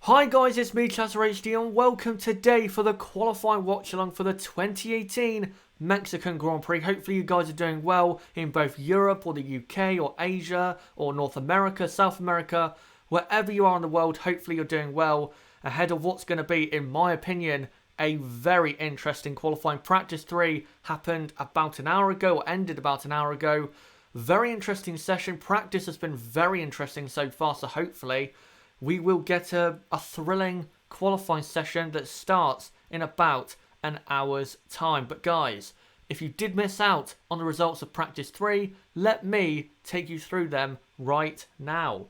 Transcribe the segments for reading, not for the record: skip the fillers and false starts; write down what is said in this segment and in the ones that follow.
Hi guys, it's me, ChatterHD, and welcome today for the qualifying watch-along for the 2018 Mexican Grand Prix. Hopefully you guys are doing well in both Europe or the UK or Asia or North America, South America, wherever you are in the world. Hopefully you're doing well ahead of what's going to be, in my opinion, a very interesting qualifying. Practice 3 happened about an hour ago, or ended about an hour ago. Very interesting session. Practice has been very interesting so far, so hopefully we will get a thrilling qualifying session that starts in about an hour's time. But guys, if you did miss out on the results of practice 3, let me take you through them right now.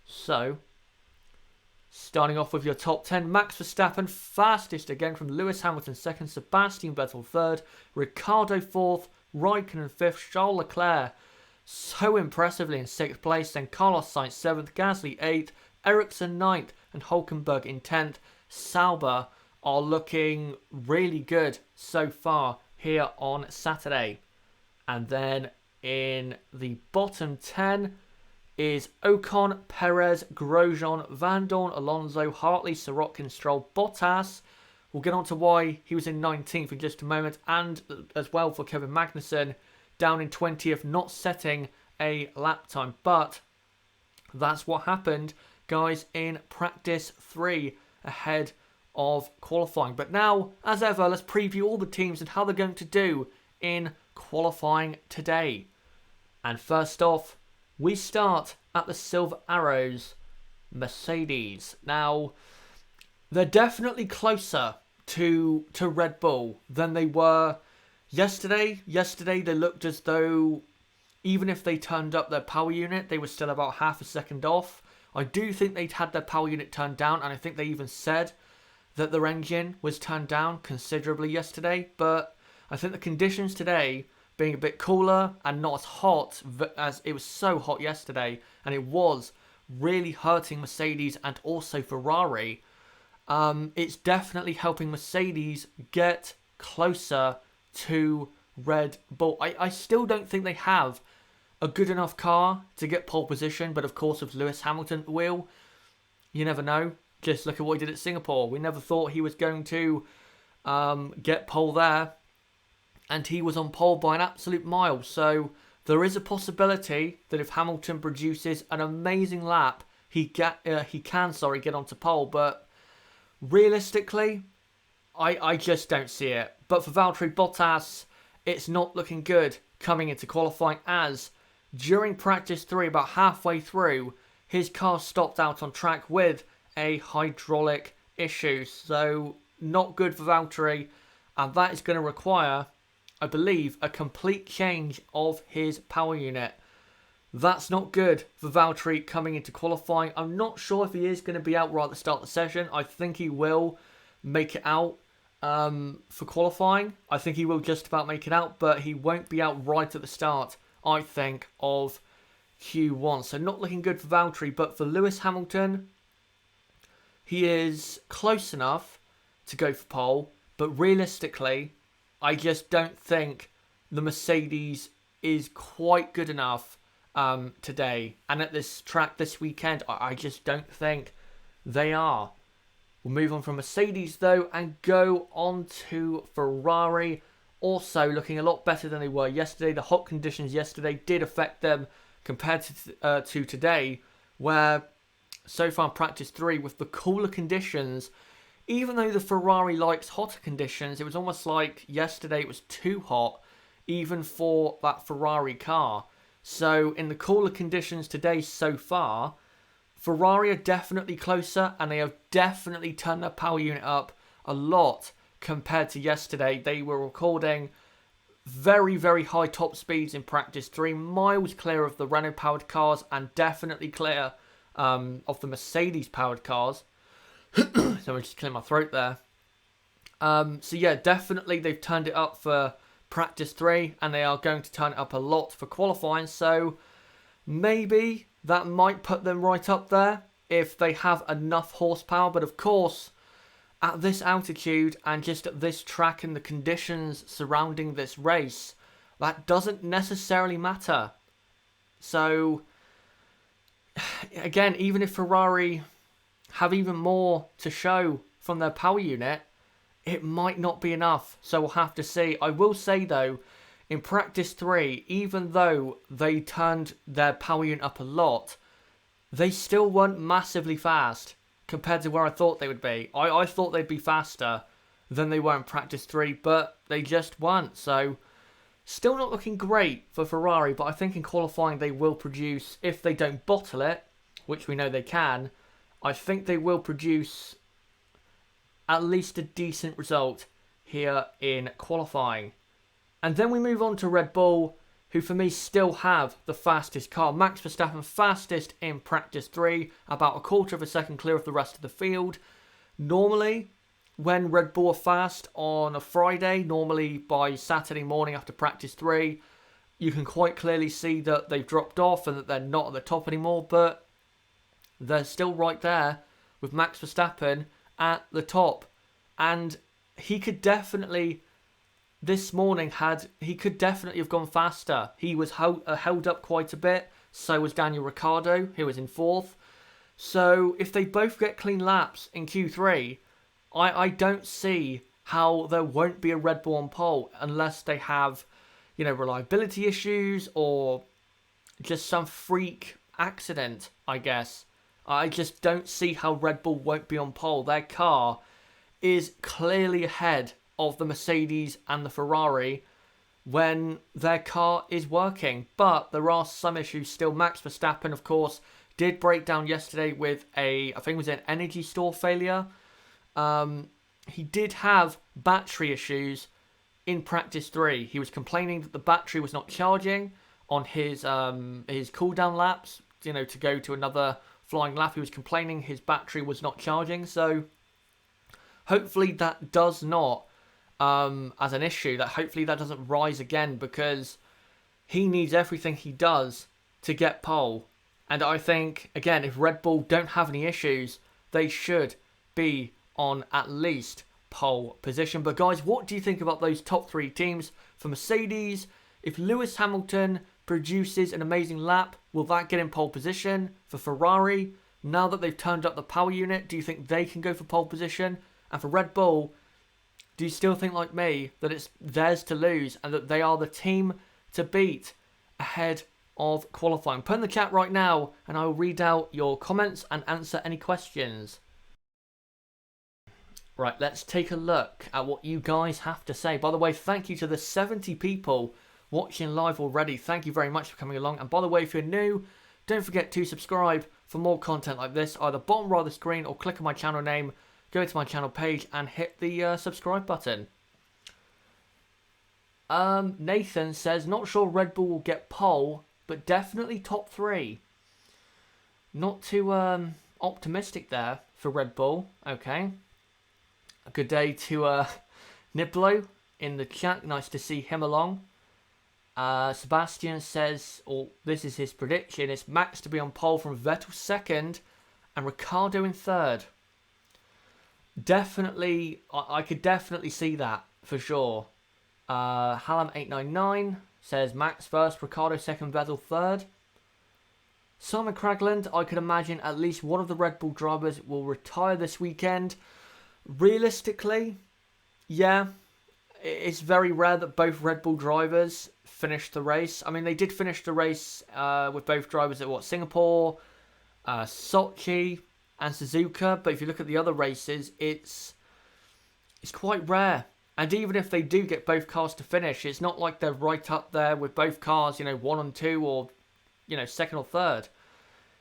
So, starting off with your top 10, Max Verstappen fastest again from Lewis Hamilton second, Sebastian Vettel third, Ricciardo fourth, Raikkonen fifth, Charles Leclerc so impressively in sixth place, then Carlos Sainz seventh, Gasly eighth, Ericsson 9th and Hülkenberg in 10th. Sauber are looking really good so far here on Saturday. And then in the bottom 10 is Ocon, Perez, Grosjean, Van Dorn, Alonso, Hartley, Sirotkin, Stroll, Bottas. We'll get on to why he was in 19th in just a moment. And as well for Kevin Magnussen down in 20th, not setting a lap time. But that's what happened, guys, in practice 3 ahead of qualifying. But now, as ever, let's preview all the teams and how they're going to do in qualifying today. And first off, we start at the Silver Arrows Mercedes. Now, they're definitely closer to Red Bull than they were yesterday. Yesterday, they looked as though even if they turned up their power unit, they were still about half a second off. I do think they'd had their power unit turned down, and I think they even said that their engine was turned down considerably yesterday. But I think the conditions today being a bit cooler and not as hot, as it was so hot yesterday, and it was really hurting Mercedes and also Ferrari. It's definitely helping Mercedes get closer to Red Bull. I still don't think they have a good enough car to get pole position, but of course with Lewis Hamilton at the wheel, you never know. Just look at what he did at Singapore. We never thought he was going to get pole there, and he was on pole by an absolute mile. So there is a possibility that if Hamilton produces an amazing lap, he can get onto pole. But realistically, I just don't see it. But for Valtteri Bottas, it's not looking good coming into qualifying, as during practice 3, about halfway through, his car stopped out on track with a hydraulic issue. So not good for Valtteri, and that is going to require, I believe, a complete change of his power unit. That's not good for Valtteri coming into qualifying. I'm not sure if he is going to be out right at the start of the session. I think he will make it out for qualifying. I think he will just about make it out, but he won't be out right at the start, I think, of Q1. So not looking good for Valtteri, but for Lewis Hamilton, he is close enough to go for pole, but realistically, I just don't think the Mercedes is quite good enough today. And at this track this weekend, I just don't think they are. We'll move on from Mercedes, though, and go on to Ferrari. Also looking a lot better than they were yesterday. The hot conditions yesterday did affect them compared to today, where so far in practice 3, with the cooler conditions, even though the Ferrari likes hotter conditions, it was almost like yesterday it was too hot, even for that Ferrari car. So in the cooler conditions today so far, Ferrari are definitely closer, and they have definitely turned their power unit up a lot compared to yesterday. They were recording very, very high top speeds in practice 3, miles clear of the Renault-powered cars, and definitely clear of the Mercedes-powered cars. So I'm just clearing my throat there. So yeah, definitely they've turned it up for practice 3, and they are going to turn it up a lot for qualifying. So maybe that might put them right up there if they have enough horsepower. But of course, at this altitude and just at this track and the conditions surrounding this race, that doesn't necessarily matter. So again, even if Ferrari have even more to show from their power unit, it might not be enough. So we'll have to see. I will say though, in practice 3, even though they turned their power unit up a lot, they still weren't massively fast compared to where I thought they would be. I thought they'd be faster than they were in practice 3, but they just weren't. So still not looking great for Ferrari, but I think in qualifying they will produce, if they don't bottle it, which we know they can, I think they will produce at least a decent result here in qualifying. And then we move on to Red Bull, who for me still have the fastest car. Max Verstappen fastest in practice 3, about a quarter of a second clear of the rest of the field. Normally, when Red Bull are fast on a Friday, normally by Saturday morning after practice 3, you can quite clearly see that they've dropped off and that they're not at the top anymore, but they're still right there with Max Verstappen at the top. And he could definitely, this morning, he could definitely have gone faster. He was held up quite a bit. So was Daniel Ricciardo, who was in 4th. So if they both get clean laps in Q3, I don't see how there won't be a Red Bull on pole unless they have, reliability issues or just some freak accident, I guess. I just don't see how Red Bull won't be on pole. Their car is clearly ahead of the Mercedes and the Ferrari when their car is working. But there are some issues still. Max Verstappen, of course, did break down yesterday with I think it was an energy store failure. He did have battery issues in practice 3. He was complaining that the battery was not charging on his cooldown laps, to go to another flying lap. He was complaining his battery was not charging. So hopefully that does not, as an issue, that hopefully that doesn't rise again, because he needs everything he does to get pole. And I think, again, if Red Bull don't have any issues, they should be on at least pole position. But guys, what do you think about those top 3 teams? For Mercedes, if Lewis Hamilton produces an amazing lap, will that get in pole position? For Ferrari, now that they've turned up the power unit, do you think they can go for pole position? And for Red Bull, do you still think, like me, that it's theirs to lose and that they are the team to beat ahead of qualifying? Put in the chat right now and I will read out your comments and answer any questions. Right, let's take a look at what you guys have to say. By the way, thank you to the 70 people watching live already. Thank you very much for coming along. And by the way, if you're new, don't forget to subscribe for more content like this, either bottom right of the screen or click on my channel name, go to my channel page and hit the subscribe button. Nathan says, not sure Red Bull will get pole, but definitely top 3. Not too optimistic there for Red Bull. Okay. A good day to Niblo in the chat. Nice to see him along. Sebastian says, this is his prediction, it's Max to be on pole from Vettel 2nd and Ricciardo in 3rd. Definitely, I could definitely see that for sure. Hallam899 says Max 1st, Ricciardo 2nd, Vettel 3rd. Simon Cragland, I could imagine at least one of the Red Bull drivers will retire this weekend. Realistically, yeah, it's very rare that both Red Bull drivers finish the race. I mean, they did finish the race with both drivers at Singapore, Sochi, and Suzuka. But if you look at the other races, it's quite rare. And even if they do get both cars to finish, it's not like they're right up there with both cars, 1 and 2 or 2nd or 3rd.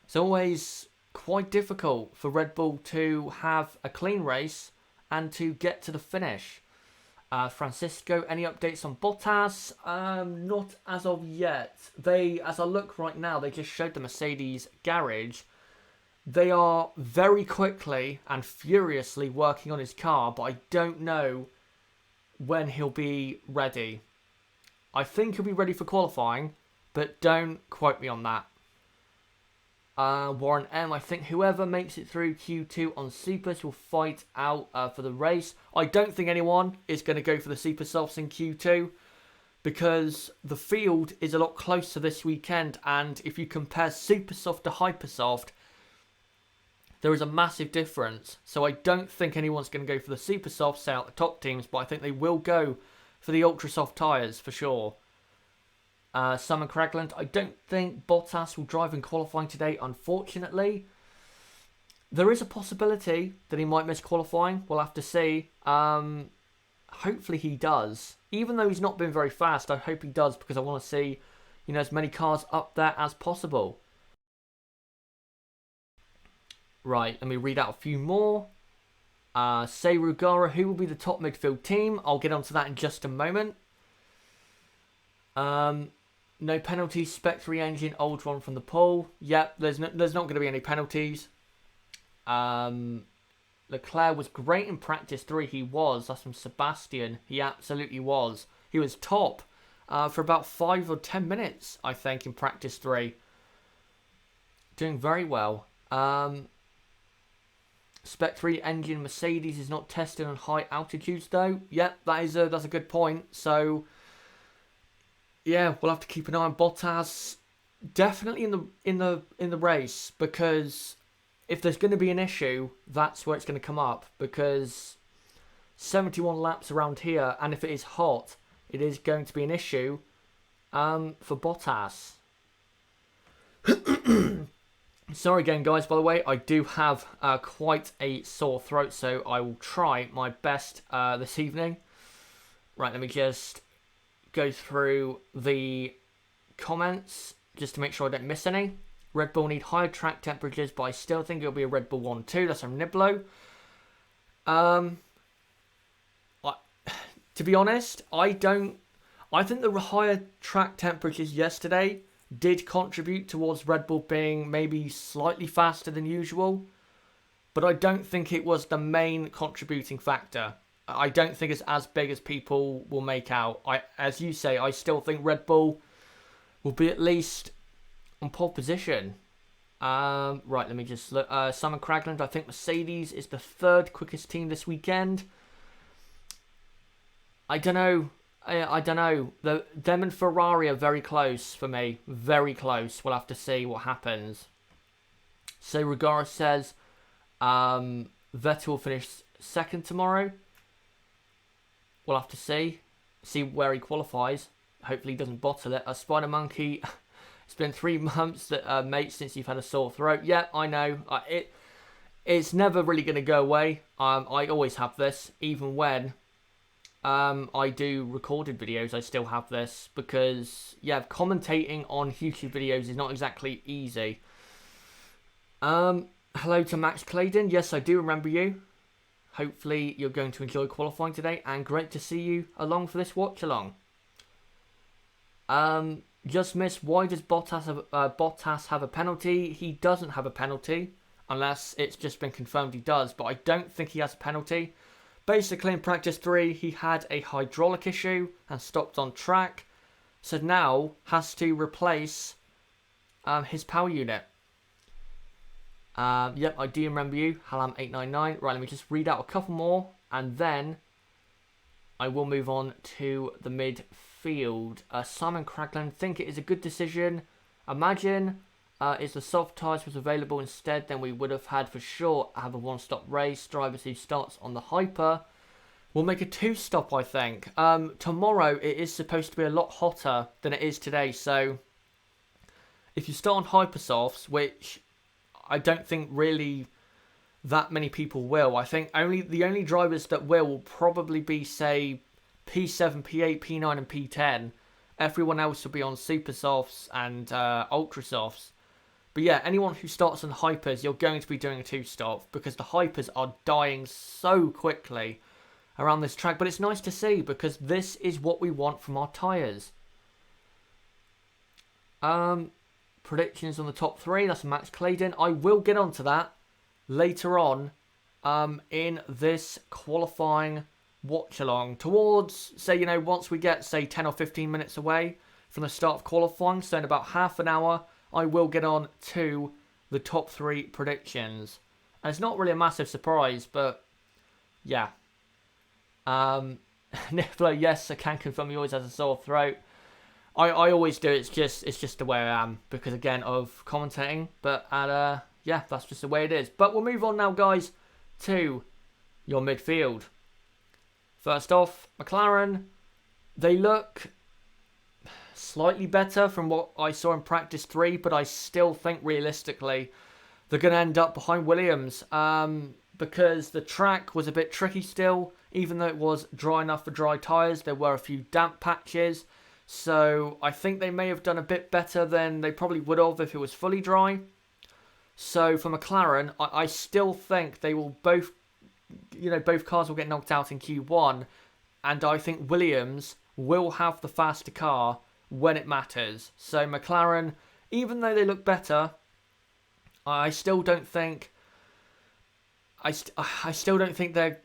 It's always quite difficult for Red Bull to have a clean race and to get to the finish. Francisco, any updates on Bottas? Not as of yet. As I look right now, they just showed the Mercedes garage. They are very quickly and furiously working on his car, but I don't know when he'll be ready. I think he'll be ready for qualifying, but don't quote me on that. Warren M, I think whoever makes it through Q2 on Supers will fight out for the race. I don't think anyone is going to go for the Super Softs in Q2 because the field is a lot closer this weekend, and if you compare Super Soft to Hyper Soft, there is a massive difference. So I don't think anyone's going to go for the super soft, say out the top teams, but I think they will go for the ultra soft tyres for sure. Simon Cragland, I don't think Bottas will drive in qualifying today, unfortunately. There is a possibility that he might miss qualifying. We'll have to see. Hopefully he does. Even though he's not been very fast, I hope he does, because I want to see, as many cars up there as possible. Right, let me read out a few more. Say Rugara, who will be the top midfield team? I'll get onto that in just a moment. No penalties, Spec 3 engine, old one from the poll. Yep, there's not going to be any penalties. Leclerc was great in practice 3. He was. That's from Sebastian. He absolutely was. He was top for about 5 or 10 minutes, I think, in practice 3. Doing very well. Spec 3 engine Mercedes is not tested on high altitudes, though. Yep, that's a good point. So, yeah, we'll have to keep an eye on Bottas. Definitely in the race, because if there's going to be an issue, that's where it's going to come up, because 71 laps around here, and if it is hot, it is going to be an issue for Bottas. Sorry again, guys, by the way, I do have quite a sore throat, so I will try my best this evening. Right, let me just go through the comments just to make sure I don't miss any. Red Bull need higher track temperatures, but I still think it'll be a Red Bull 1-2. That's from Niblo. To be honest, I think the higher track temperatures yesterday did contribute towards Red Bull being maybe slightly faster than usual, but I don't think it was the main contributing factor. I don't think it's as big as people will make out. As you say, I still think Red Bull will be at least on pole position. Right, let me just look. Simon Cragland, I think Mercedes is the 3rd quickest team this weekend. I don't know. I don't know. Them and Ferrari are very close for me. Very close. We'll have to see what happens. So Rugara says Vettel will finish 2nd tomorrow. We'll have to see. See where he qualifies. Hopefully he doesn't bottle it. Spider Monkey, it's been 3 months, mate, since you've had a sore throat. Yeah, I know. It's never really going to go away. I always have this, even when I do recorded videos. I still have this because, yeah, commentating on YouTube videos is not exactly easy. Hello to Max Claydon. Yes, I do remember you. Hopefully you're going to enjoy qualifying today, and great to see you along for this watch along. Just missed. Why does Bottas have a penalty? He doesn't have a penalty unless it's just been confirmed he does, but I don't think he has a penalty. Basically, in practice 3, he had a hydraulic issue and stopped on track, so now has to replace his power unit. Yep, I do remember you, Halam899. Right, let me just read out a couple more, and then I will move on to the midfield. Simon Cragland, think it is a good decision. Imagine if the soft tyres was available instead, then we would have had for sure have a one-stop race. Drivers who starts on the hyper will make a 2-stop, I think. Tomorrow it is supposed to be a lot hotter than it is today, so if you start on hypersofts, which I don't think really that many people will. I think the only drivers that will probably be, say, P7, P8, P9 and P10. Everyone else will be on super softs and ultra softs. But yeah, anyone who starts on hypers, you're going to be doing a 2-stop because the hypers are dying so quickly around this track. But it's nice to see because this is what we want from our tyres. Predictions on the top 3. That's Max Claydon. I will get onto that later on in this qualifying watch along. Towards, say, once we get, say, 10 or 15 minutes away from the start of qualifying, so in about half an hour, I will get on to the top 3 predictions. And it's not really a massive surprise, but yeah. Niffler, yes, I can confirm he always has a sore throat. I always do. It's just the way I am because, again, of commentating. But yeah, that's just the way it is. But we'll move on now, guys, to your midfield. First off, McLaren, they look slightly better from what I saw in practice 3, but I still think realistically they're going to end up behind Williams because the track was a bit tricky still. Even though it was dry enough for dry tyres, there were a few damp patches. So I think they may have done a bit better than they probably would have if it was fully dry. So for McLaren, I still think they will both cars will get knocked out in Q1. And I think Williams will have the faster car when it matters. So McLaren, even though they look better, I still don't think they're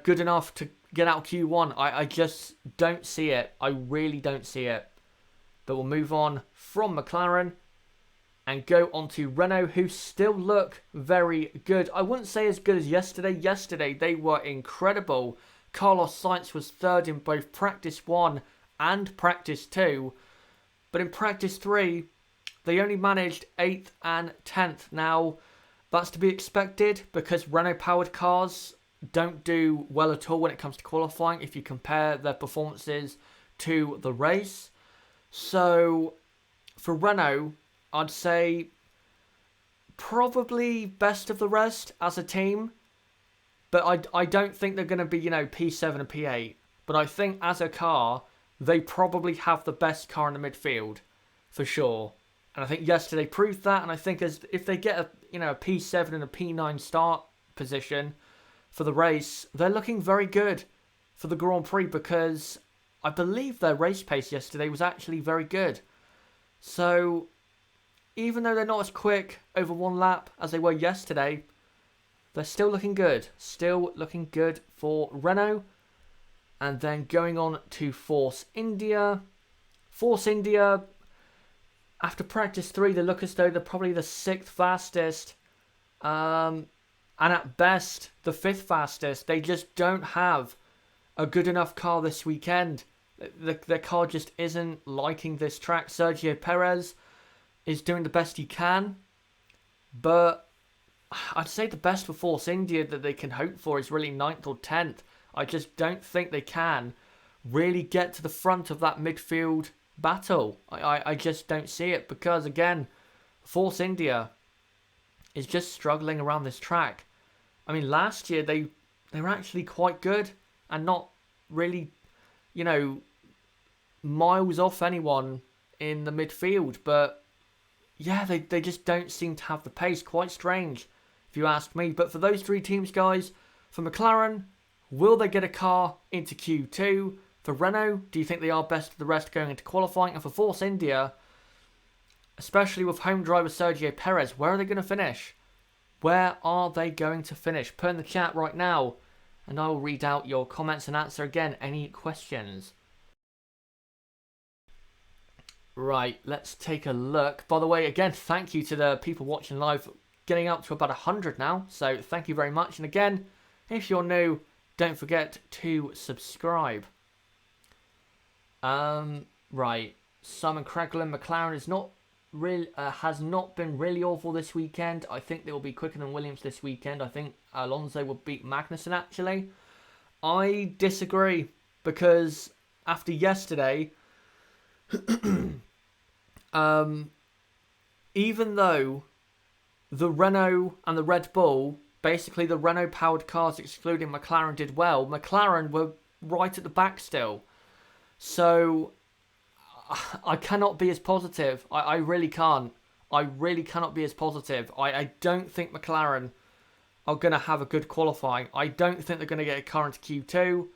good enough to get out Q1. I just don't see it. I really don't see it. But we'll move on from McLaren and go on to Renault, who still look very good. I wouldn't say as good as yesterday. Yesterday, they were incredible. Carlos Sainz was third in both practice 1 and practice 2. But in practice 3, they only managed 8th and 10th. Now, that's to be expected because Renault-powered cars don't do well at all when it comes to qualifying if you compare their performances to the race. So, for Renault, I'd say probably best of the rest as a team. But I don't think they're going to be, P7 and P8. But I think as a car, they probably have the best car in the midfield, for sure. And I think yesterday proved that. And I think if they get a P7 and a P9 start position for the race, they're looking very good for the Grand Prix because I believe their race pace yesterday was actually very good. So even though they're not as quick over one lap as they were yesterday, they're still looking good. Still looking good for Renault. And then going on to Force India. Force India, after practice 3, they look as though they're probably the 6th fastest. And at best, the 5th fastest. They just don't have a good enough car this weekend. Their car just isn't liking this track. Sergio Perez is doing the best he can. But I'd say the best for Force India that they can hope for is really 9th or 10th. I just don't think they can really get to the front of that midfield battle. I just don't see it because, again, Force India is just struggling around this track. I mean, last year they were actually quite good and not really, miles off anyone in the midfield. But, yeah, they just don't seem to have the pace. Quite strange, if you ask me. But for those 3 teams, guys, for McLaren, will they get a car into Q2? For Renault, do you think they are best of the rest going into qualifying? And for Force India, especially with home driver Sergio Perez, where are they going to finish? Where are they going to finish? Put in the chat right now, and I will read out your comments and answer again any questions. Right, let's take a look. By the way, again, thank you to the people watching live, getting up to about 100 now. So thank you very much. And again, if you're new, don't forget to subscribe. Right, Simon Craiglin, McLaren is not really has not been really awful this weekend. I think they will be quicker than Williams this weekend. I think Alonso will beat Magnussen actually. I disagree because after yesterday, even though the Renault and the Red Bull, basically the Renault powered cars excluding McLaren, did well, McLaren were right at the back still. So I cannot be as positive. I really can't. I really cannot be as positive. I don't think McLaren are going to have a good qualifying. I don't think they're going to get a car into Q2.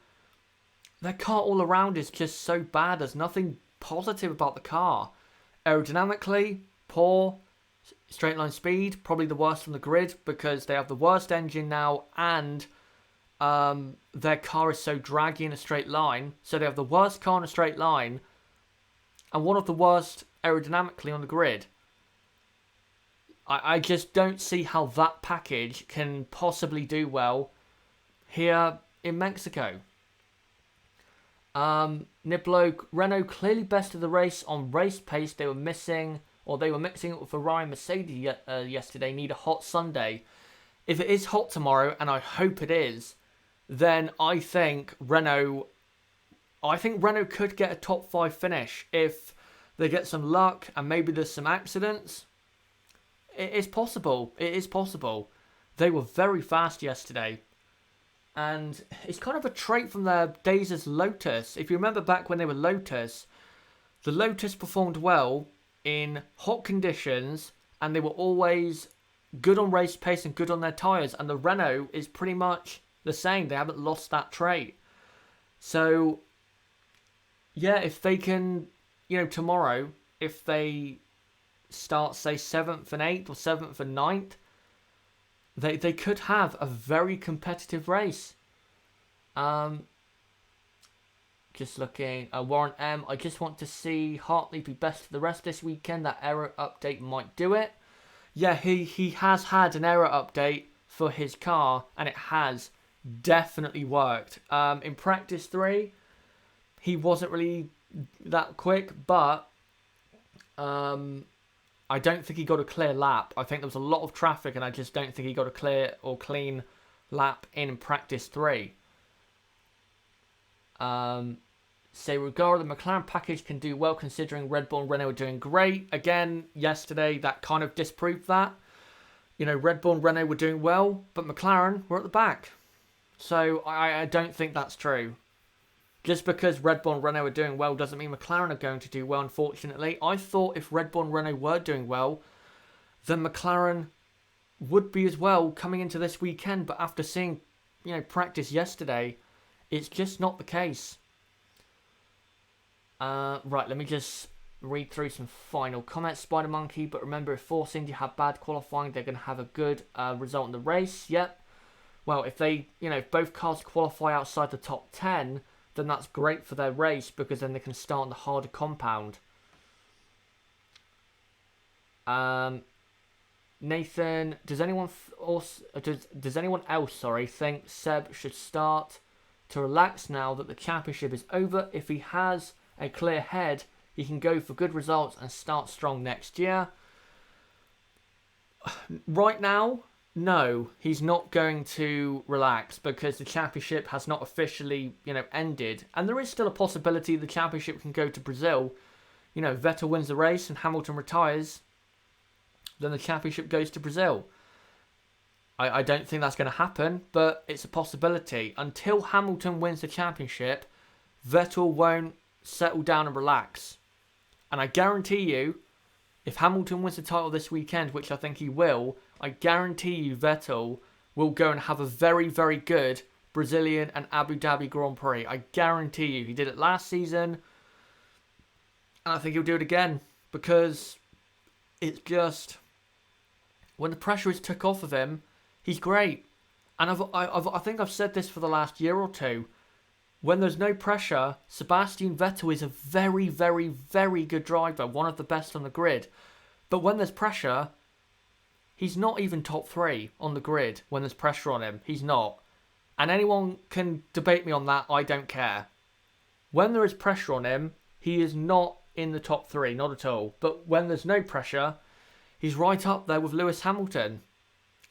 Their car all around is just so bad. There's nothing positive about the car. Aerodynamically, poor. Straight line speed, probably the worst on the grid because they have the worst engine now and their car is so draggy in a straight line. So they have the worst car in a straight line and one of the worst aerodynamically on the grid. I just don't see how that package can possibly do well here in Mexico. Niblo, Renault clearly best of the race on race pace. They were missing or they were mixing it with Ferrari and Mercedes yesterday, need a hot Sunday. If it is hot tomorrow, and I hope it is, then I think Renault could get a top 5 finish if they get some luck and maybe there's some accidents. It is possible. It is possible. They were very fast yesterday. And it's kind of a trait from their days as Lotus. If you remember back when they were Lotus, the Lotus performed well in hot conditions and they were always good on race pace and good on their tyres. And the Renault is pretty much the same. They haven't lost that trait. So, yeah, if they can, tomorrow, if they start, say, 7th and 8th or 7th and 9th, they could have a very competitive race. Just looking, Warren M. I just want to see Hartley be best for the rest of this weekend. That error update might do it. Yeah, he has had an error update for his car, and it has definitely worked. In practice 3, he wasn't really that quick, but I don't think he got a clear lap. I think there was a lot of traffic, and I just don't think he got a clear or clean lap in practice 3. Say, regardless, the McLaren package can do well considering Red Bull and Renault are doing great. Again, yesterday, that kind of disproved that. Red Bull and Renault were doing well, but McLaren were at the back. So I don't think that's true. Just because Red Bull and Renault are doing well doesn't mean McLaren are going to do well, unfortunately. I thought if Red Bull and Renault were doing well, then McLaren would be as well coming into this weekend. But after seeing, practice yesterday, it's just not the case. Right, let me just read through some final comments, Spider Monkey. But remember, if Force India have bad qualifying, they're going to have a good result in the race. Yep. Well, if they, if both cars qualify outside the top 10, then that's great for their race because then they can start on the harder compound. Nathan, does anyone else think Seb should start to relax now that the championship is over? If he has a clear head, he can go for good results and start strong next year. Right now, no, he's not going to relax because the championship has not officially, ended. And there is still a possibility the championship can go to Brazil. Vettel wins the race and Hamilton retires. Then the championship goes to Brazil. I don't think that's going to happen, but it's a possibility. Until Hamilton wins the championship, Vettel won't settle down and relax. And I guarantee you, if Hamilton wins the title this weekend, which I think he will, I guarantee you Vettel will go and have a very, very good Brazilian and Abu Dhabi Grand Prix. I guarantee you. He did it last season. And I think he'll do it again. Because it's just, when the pressure is took off of him, he's great. And I think I've said this for the last year or two. When there's no pressure, Sebastian Vettel is a very, very, very good driver. One of the best on the grid. But when there's pressure, he's not even top 3 on the grid when there's pressure on him. He's not. And anyone can debate me on that. I don't care. When there is pressure on him, he is not in the top 3. Not at all. But when there's no pressure, he's right up there with Lewis Hamilton.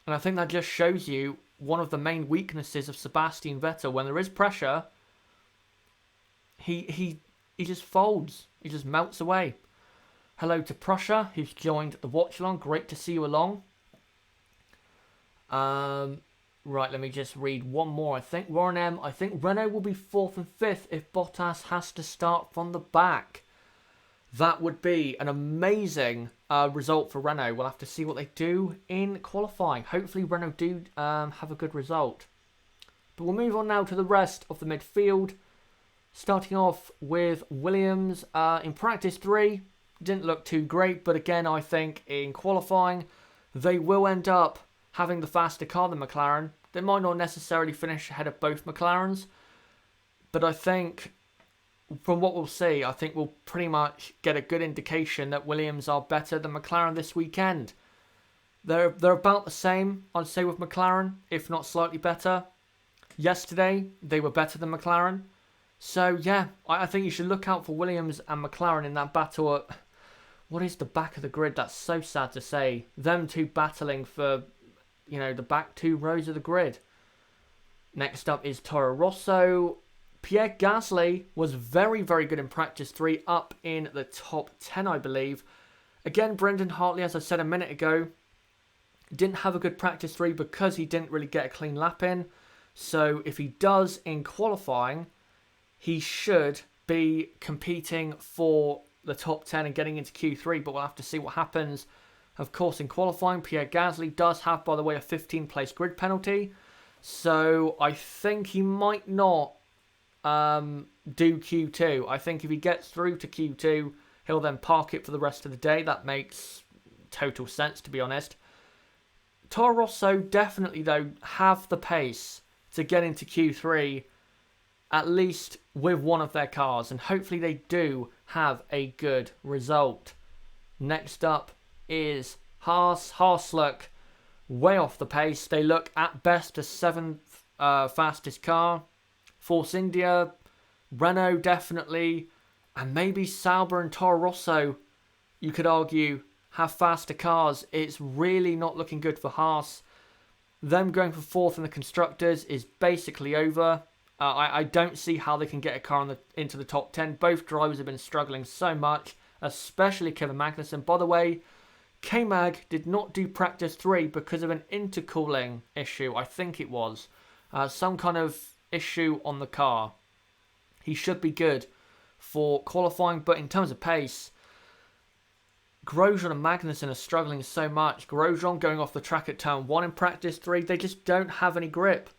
And I think that just shows you one of the main weaknesses of Sebastian Vettel. When there is pressure, he just folds. He just melts away. Hello to Prussia, who's joined the Watchalong. Great to see you along. Right, let me just read one more. I think Warren M. I think Renault will be 4th and 5th if Bottas has to start from the back. That would be an amazing result for Renault. We'll have to see what they do in qualifying. Hopefully Renault do have a good result. But we'll move on now to the rest of the midfield. Starting off with Williams. In practice 3, didn't look too great. But again, I think in qualifying, they will end up having the faster car than McLaren. They might not necessarily finish ahead of both McLarens. But I think, from what we'll see, I think we'll pretty much get a good indication that Williams are better than McLaren this weekend. They're about the same, I'd say, with McLaren, if not slightly better. Yesterday, they were better than McLaren. So, yeah, I think you should look out for Williams and McLaren in that battle at what is the back of the grid? That's so sad to say. Them two battling for, the back 2 rows of the grid. Next up is Toro Rosso. Pierre Gasly was very, very good in practice 3, up in the top 10, I believe. Again, Brendan Hartley, as I said a minute ago, didn't have a good practice 3 because he didn't really get a clean lap in. So if he does in qualifying, he should be competing for the top 10 and getting into Q3, but we'll have to see what happens. Of course, in qualifying, Pierre Gasly does have, by the way, a 15th-place grid penalty. So I think he might not do Q2. I think if he gets through to Q2, he'll then park it for the rest of the day. That makes total sense, to be honest. Toro Rosso definitely, though, have the pace to get into Q3, at least with one of their cars, and hopefully they do have a good result. Next up is Haas. Haas look way off the pace. They look at best a 7th fastest car. Force India, Renault definitely, and maybe Sauber and Toro Rosso, you could argue, have faster cars. It's really not looking good for Haas. Them going for 4th in the Constructors is basically over. I don't see how they can get a car into the top 10. Both drivers have been struggling so much, especially Kevin Magnussen. By the way, K-Mag did not do practice 3 because of an intercooling issue, I think it was. Some kind of issue on the car. He should be good for qualifying, but in terms of pace, Grosjean and Magnussen are struggling so much. Grosjean going off the track at turn 1 in practice 3, they just don't have any grip.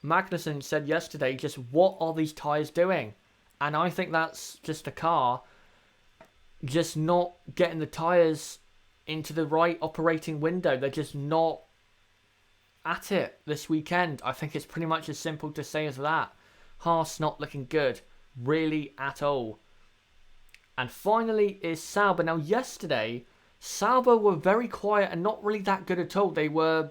Magnussen said yesterday, just what are these tyres doing? And I think that's just a car just not getting the tyres into the right operating window. They're just not at it this weekend. I think it's pretty much as simple to say as that. Haas not looking good, really at all. And finally is Sauber. Now yesterday, Sauber were very quiet and not really that good at all. They were,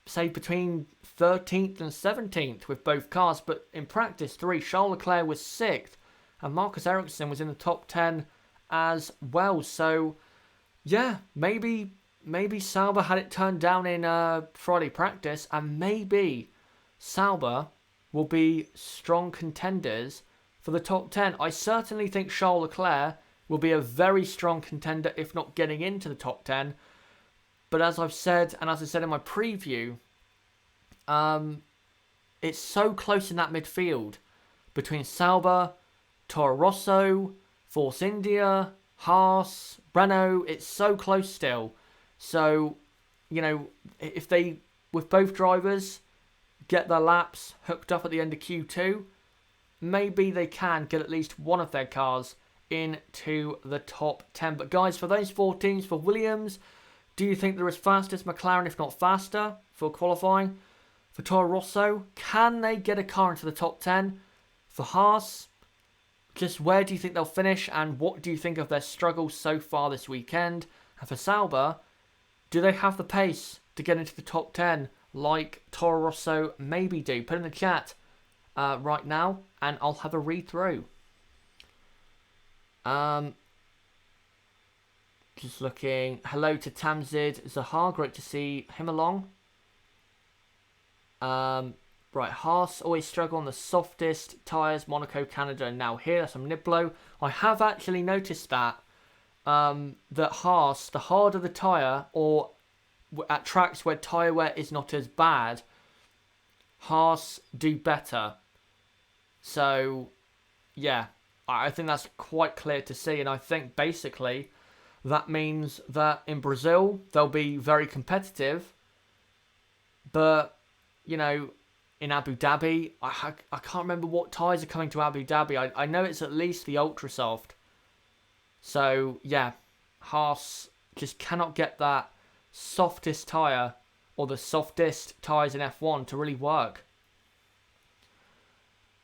say, between 13th and 17th with both cars. But in practice 3, Charles Leclerc was 6th. And Marcus Ericsson was in the top 10 as well. So, yeah, maybe Sauber had it turned down in Friday practice. And maybe Sauber will be strong contenders for the top 10. I certainly think Charles Leclerc will be a very strong contender, if not getting into the top 10. But as I've said, and as I said in my preview, it's so close in that midfield between Sauber, Toro Rosso, Force India, Haas, Renault. It's so close still. So, if they, with both drivers, get their laps hooked up at the end of Q2, maybe they can get at least one of their cars into the top 10. But guys, for those 4 teams, for Williams, do you think they're as fast as McLaren, if not faster, for qualifying? For Toro Rosso, can they get a car into the top 10? For Haas, just where do you think they'll finish, and what do you think of their struggles so far this weekend? And for Sauber, do they have the pace to get into the top 10 like Toro Rosso maybe do? Put in the chat right now, and I'll have a read through. Just looking. Hello to Tamzid Zahar. Great to see him along. Right, Haas always struggle on the softest tyres. Monaco, Canada, and now here. That's from Niblo. I have actually noticed that that Haas, the harder the tyre, or at tracks where tyre wear is not as bad, Haas do better. So, yeah, I think that's quite clear to see. And I think basically that means that in Brazil, they'll be very competitive. But, in Abu Dhabi, I can't remember what tyres are coming to Abu Dhabi. I know it's at least the Ultrasoft. So, yeah, Haas just cannot get that softest tyre or the softest tyres in F1 to really work.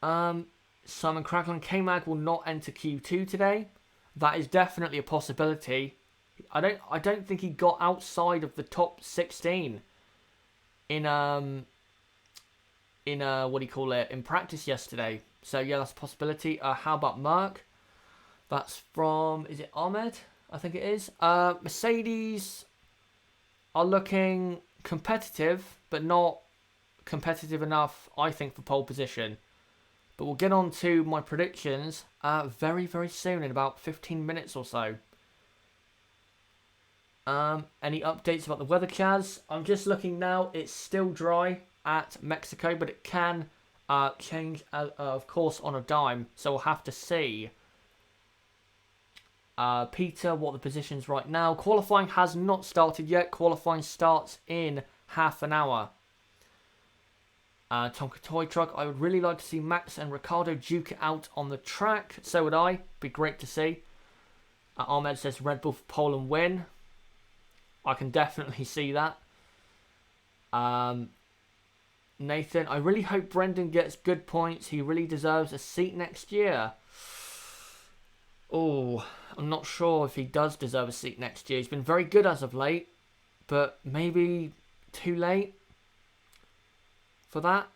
Simon Cracklin, K-Mag will not enter Q2 today. That is definitely a possibility. I don't think he got outside of the top 16 in in practice yesterday. So yeah, that's a possibility. How about Merck? That's from, is it Ahmed? I think it is. Mercedes are looking competitive, but not competitive enough, I think, for pole position. But we'll get on to my predictions very, very soon, in about 15 minutes or so. Any updates about the weather, Chaz? I'm just looking now. It's still dry at Mexico, but it can change, of course, on a dime. So we'll have to see. Peter, what the position's right now. Qualifying has not started yet. Qualifying starts in half an hour. Tonka Toy Truck, I would really like to see Max and Ricciardo duke it out on the track. So would I. Be great to see. Ahmed says Red Bull for pole and win. I can definitely see that. Nathan, I really hope Brendan gets good points. He really deserves a seat next year. Oh, I'm not sure if he does deserve a seat next year. He's been very good as of late, but maybe too late for that.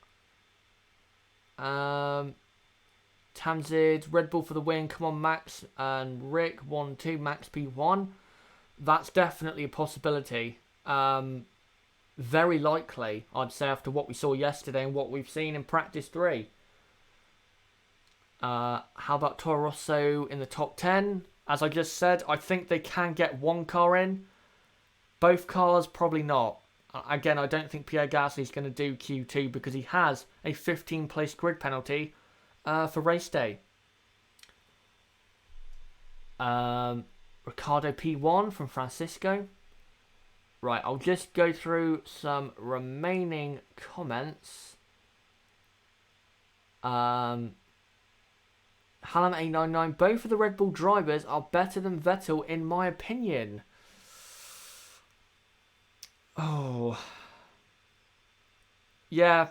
Tamzid, Red Bull for the win. Come on, Max and Rick. 1-2, Max P1. That's definitely a possibility. Very likely, I'd say, after what we saw yesterday and what we've seen in practice 3. How about Toro Rosso in the top 10? As I just said, I think they can get one car in. Both cars, probably not. Again, I don't think Pierre Gasly's going to do Q2 because he has a 15-place grid penalty for race day. Ricardo P1 from Francisco. Right, I'll just go through some remaining comments. Hallam 899. Both of the Red Bull drivers are better than Vettel in my opinion. Oh. Yeah.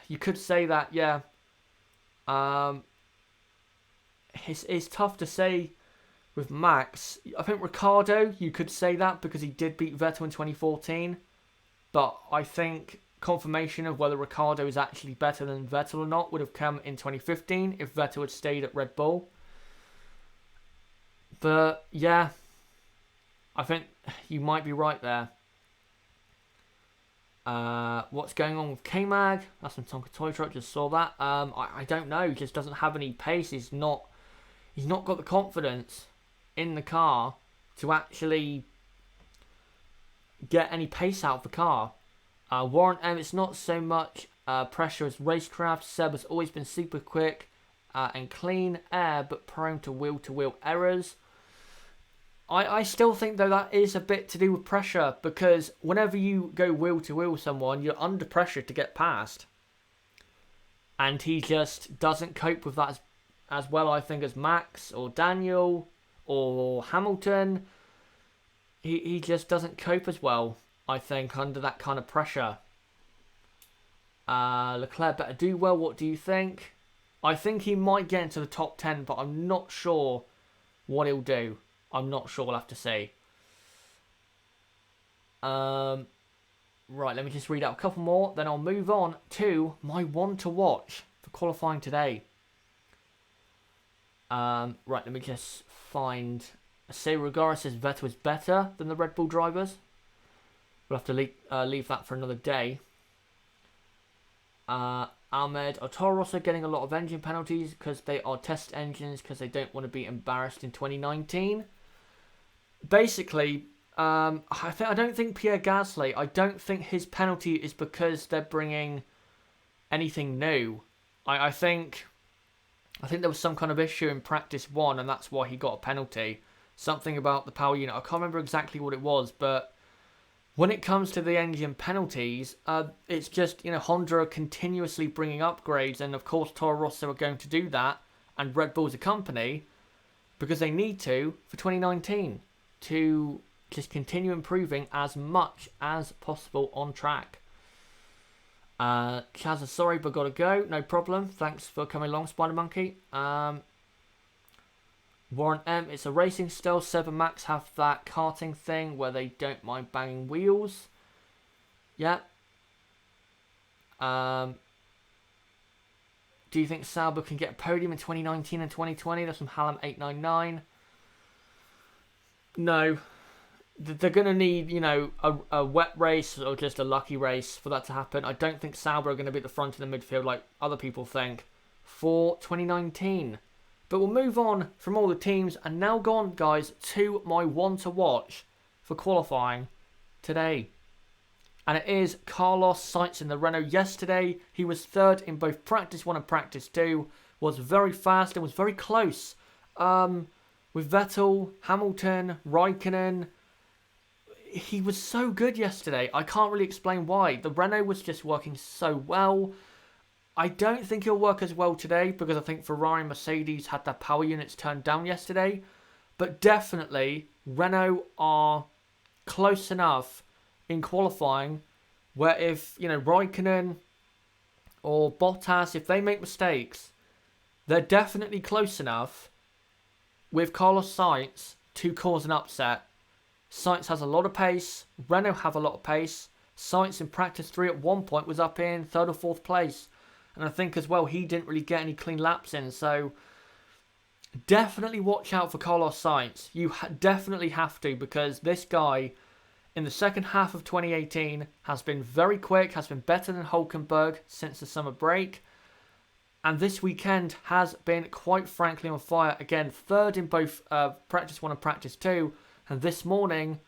You could say that, yeah. It's tough to say with Max. I think Ricciardo, you could say that because he did beat Vettel in 2014. But I think confirmation of whether Ricciardo is actually better than Vettel or not would have come in 2015 if Vettel had stayed at Red Bull. But yeah, I think you might be right there. What's going on with K-Mag? That's from Tonka Toy Truck, just saw that. I don't know, he just doesn't have any pace. He's not got the confidence in the car to actually get any pace out of the car. Warren M, it's not so much pressure as racecraft. Seb has always been super quick and clean air, but prone to wheel-to-wheel errors. I still think, though, that is a bit to do with pressure, because whenever you go wheel-to-wheel with someone, you're under pressure to get past. And he just doesn't cope with that as well, I think, as Max or Daniel or Hamilton. He just doesn't cope as well, I think, under that kind of pressure. Leclerc better do well. What do you think? I think he might get into the top 10, but I'm not sure what he'll do. I'm not sure, we'll have to see. Right, let me just read out a couple more, then I'll move on to my one to watch for qualifying today. Right, let me just find... Say Regara says Vettel is better than the Red Bull drivers. We'll have to leave that for another day. Ahmed, are Toro Rosso getting a lot of engine penalties because they are test engines because they don't want to be embarrassed in 2019? Basically, I don't think Pierre Gasly, I don't think his penalty is because they're bringing anything new. I think there was some kind of issue in practice 1 and that's why he got a penalty. Something about the power unit. I can't remember exactly what it was, but when it comes to the engine penalties, it's just, Honda are continuously bringing upgrades, and of course Toro Rosso are going to do that, and Red Bull's a company, because they need to, for 2019, to just continue improving as much as possible on track. Chaz, sorry, but gotta go. No problem. Thanks for coming along, Spider Monkey. Warren M, it's a racing style. 7 Max have that karting thing where they don't mind banging wheels. Yeah. Do you think Sauber can get a podium in 2019 and 2020? That's from Hallam 899. No, they're going to need, a wet race or just a lucky race for that to happen. I don't think Sauber are going to be at the front of the midfield like other people think for 2019. But we'll move on from all the teams and now go on, guys, to my one to watch for qualifying today. And it is Carlos Sainz in the Renault. Yesterday, he was third in both Practice 1 and Practice 2. Was very fast and was very close. With Vettel, Hamilton, Raikkonen. He was so good yesterday. I can't really explain why. The Renault was just working so well. I don't think he'll work as well today because I think Ferrari and Mercedes had their power units turned down yesterday. But definitely, Renault are close enough in qualifying where if, Raikkonen or Bottas, if they make mistakes, they're definitely close enough with Carlos Sainz to cause an upset. Sainz has a lot of pace. Renault have a lot of pace. Sainz in Practice 3 at one point was up in 3rd or 4th place. And I think as well, he didn't really get any clean laps in. So definitely watch out for Carlos Sainz. You definitely have to, because this guy in the second half of 2018 has been very quick, has been better than Hülkenberg since the summer break. And this weekend has been quite frankly on fire. Again, third in both Practice 1 and Practice 2. And this morning,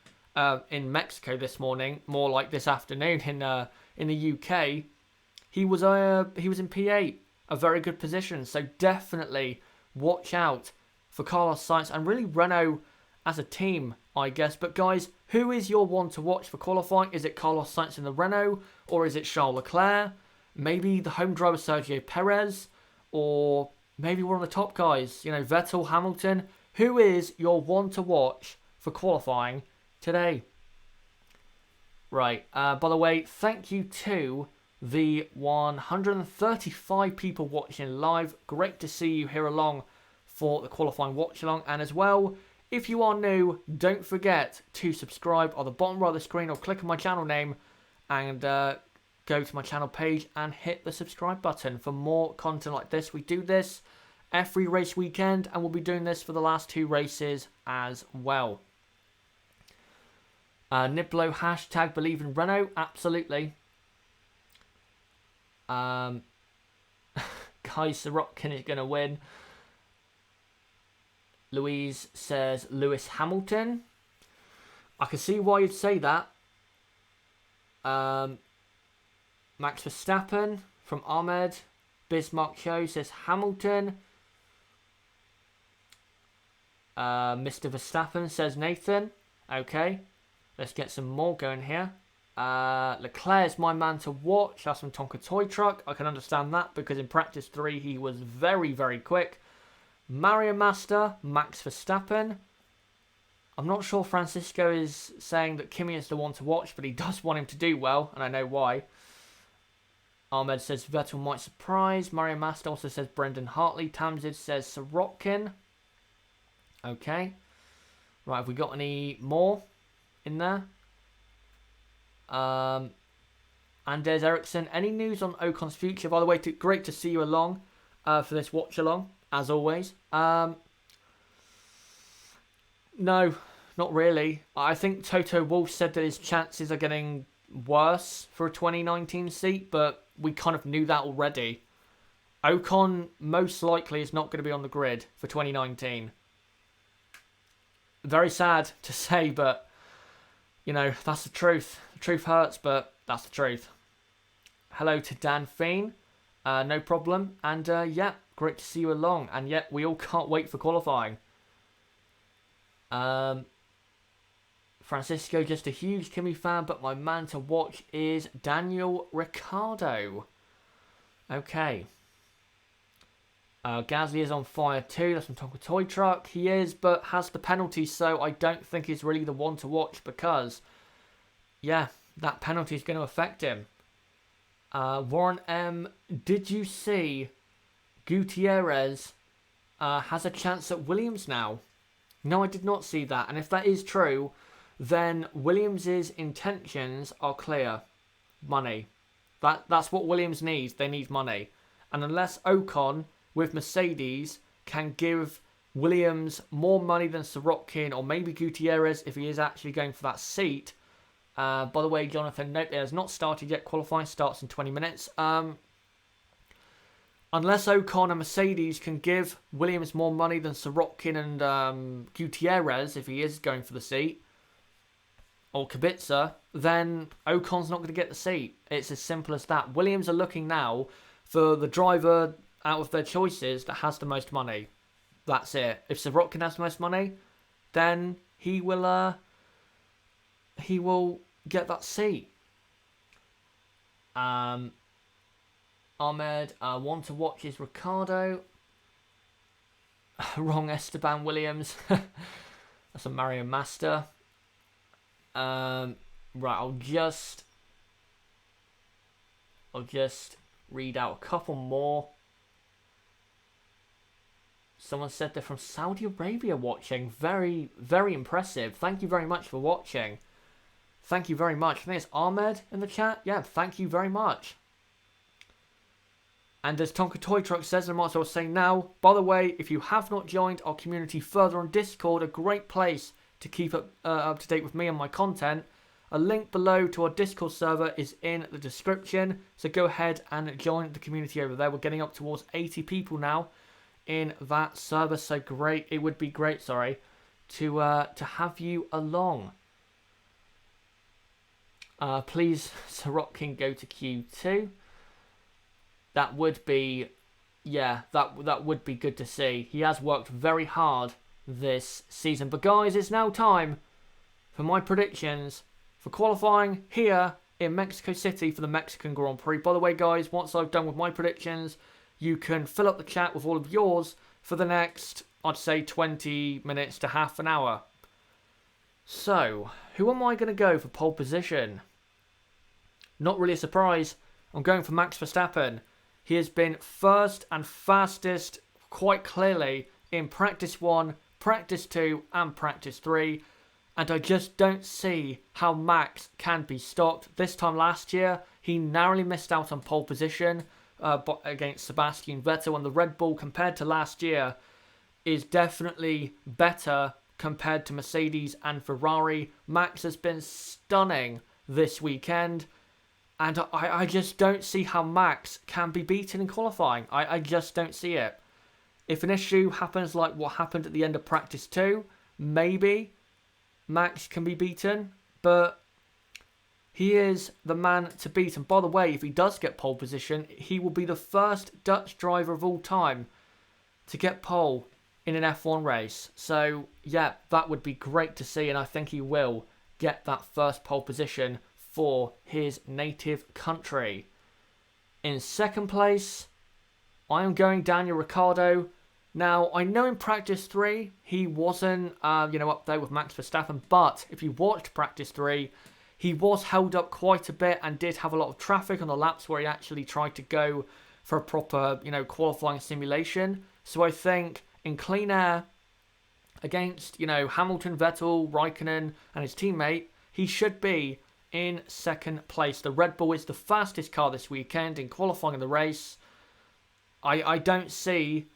in Mexico this morning, more like this afternoon in the UK, he was in P8, a very good position. So definitely watch out for Carlos Sainz and really Renault as a team, I guess. But guys, who is your one to watch for qualifying? Is it Carlos Sainz in the Renault, or is it Charles Leclerc? Maybe the home driver Sergio Perez, or maybe one of the top guys, Vettel, Hamilton. Who is your one to watch for qualifying today? Right, by the way, thank you to the 135 people watching live. Great to see you here along for the qualifying watch along. And as well, if you are new, don't forget to subscribe on the bottom right of the screen or click on my channel name and go to my channel page and hit the subscribe button for more content like this. We do this every race weekend and we'll be doing this for the last 2 races as well. Niblo, hashtag believe in Renault. Absolutely. Guys, Sirotkin is going to win. Louise says Lewis Hamilton. I can see why you'd say that. Max Verstappen from Ahmed. Bismarck Show says Hamilton. Mr. Verstappen says Nathan. Okay. Let's get some more going here. Leclerc is my man to watch. That's from Tonka Toy Truck. I can understand that because in Practice 3 he was very, very quick. Mario Master, Max Verstappen. I'm not sure Francisco is saying that Kimi is the one to watch, but he does want him to do well, and I know why. Ahmed says Vettel might surprise. Mario Master also says Brendan Hartley. Tamzid says Sirotkin. Okay. Right, have we got any more in there? Anders Ericsson. Any news on Ocon's future? By the way, great to see you along for this watch along, as always. No, not really. I think Toto Wolff said that his chances are getting worse for a 2019 seat, but we kind of knew that already. Ocon most likely is not going to be on the grid for 2019. Very sad to say, but that's the truth. The truth hurts, but that's the truth. Hello to Dan Feen. No problem. And yeah, great to see you along. And yet, we all can't wait for qualifying. Francisco, just a huge Kimi fan, but my man to watch is Daniel Ricciardo. Okay. Gasly is on fire too. That's from Tonka Toy Truck. He is, but has the penalty, so I don't think he's really the one to watch because, yeah, that penalty is going to affect him. Warren M, did you see Gutierrez has a chance at Williams now? No, I did not see that. And if that is true, then Williams' intentions are clear. Money. That's what Williams needs. They need money. And unless Ocon with Mercedes can give Williams more money than Sorokin or maybe Gutierrez if he is actually going for that seat. By the way, Jonathan, note it has not started yet. Qualifying starts in 20 minutes. Unless Ocon and Mercedes can give Williams more money than Sorokin and Gutierrez if he is going for the seat, or Kubica, then Ocon's not going to get the seat. It's as simple as that. Williams are looking now for the driver out of their choices that has the most money. That's it. If Sorokin has the most money, then he will get that seat. Ahmed, want to watch is Ricardo. Wrong, Esteban Williams. That's a Mario Master. Right, I'll just read out a couple more. Someone said they're from Saudi Arabia watching. Very, very impressive. Thank you very much for watching. Thank you very much. I think it's Ahmed in the chat. Yeah, thank you very much. And as Tonka Toy Truck says, I might as well say now, by the way, if you have not joined our community further on Discord, a great place to keep up to date with me and my content, a link below to our Discord server is in the description. So go ahead and join the community over there. We're getting up towards 80 people now in that server. So great. It would be great, to have you along. Please, Sorokin, go to Q2. That would be, that would be good to see. He has worked very hard this season. But guys, it's now time for my predictions for qualifying here in Mexico City for the Mexican Grand Prix. By the way, guys, once I've done with my predictions, you can fill up the chat with all of yours for the next, I'd say, 20 minutes to half an hour. So, who am I going to go for pole position? Not really a surprise. I'm going for Max Verstappen. He has been first and fastest quite clearly in practice 1, practice 2 and practice 3. And I just don't see how Max can be stopped. This time last year, he narrowly missed out on pole position against Sebastian Vettel. And the Red Bull, compared to last year, is definitely better compared to Mercedes and Ferrari. Max has been stunning this weekend. And I just don't see how Max can be beaten in qualifying. I just don't see it. If an issue happens like what happened at the end of practice 2, maybe Max can be beaten. But he is the man to beat. And by the way, if he does get pole position, he will be the first Dutch driver of all time to get pole in an F1 race. So, yeah, that would be great to see. And I think he will get that first pole position for his native country. In second place, I am going Daniel Ricciardo. Now, I know in practice 3, he wasn't, up there with Max Verstappen, but if you watched practice 3, he was held up quite a bit and did have a lot of traffic on the laps where he actually tried to go for a proper, qualifying simulation. So I think in clean air, against, Hamilton, Vettel, Raikkonen, and his teammate, he should be in second place. The Red Bull is the fastest car this weekend in qualifying in the race. I don't see,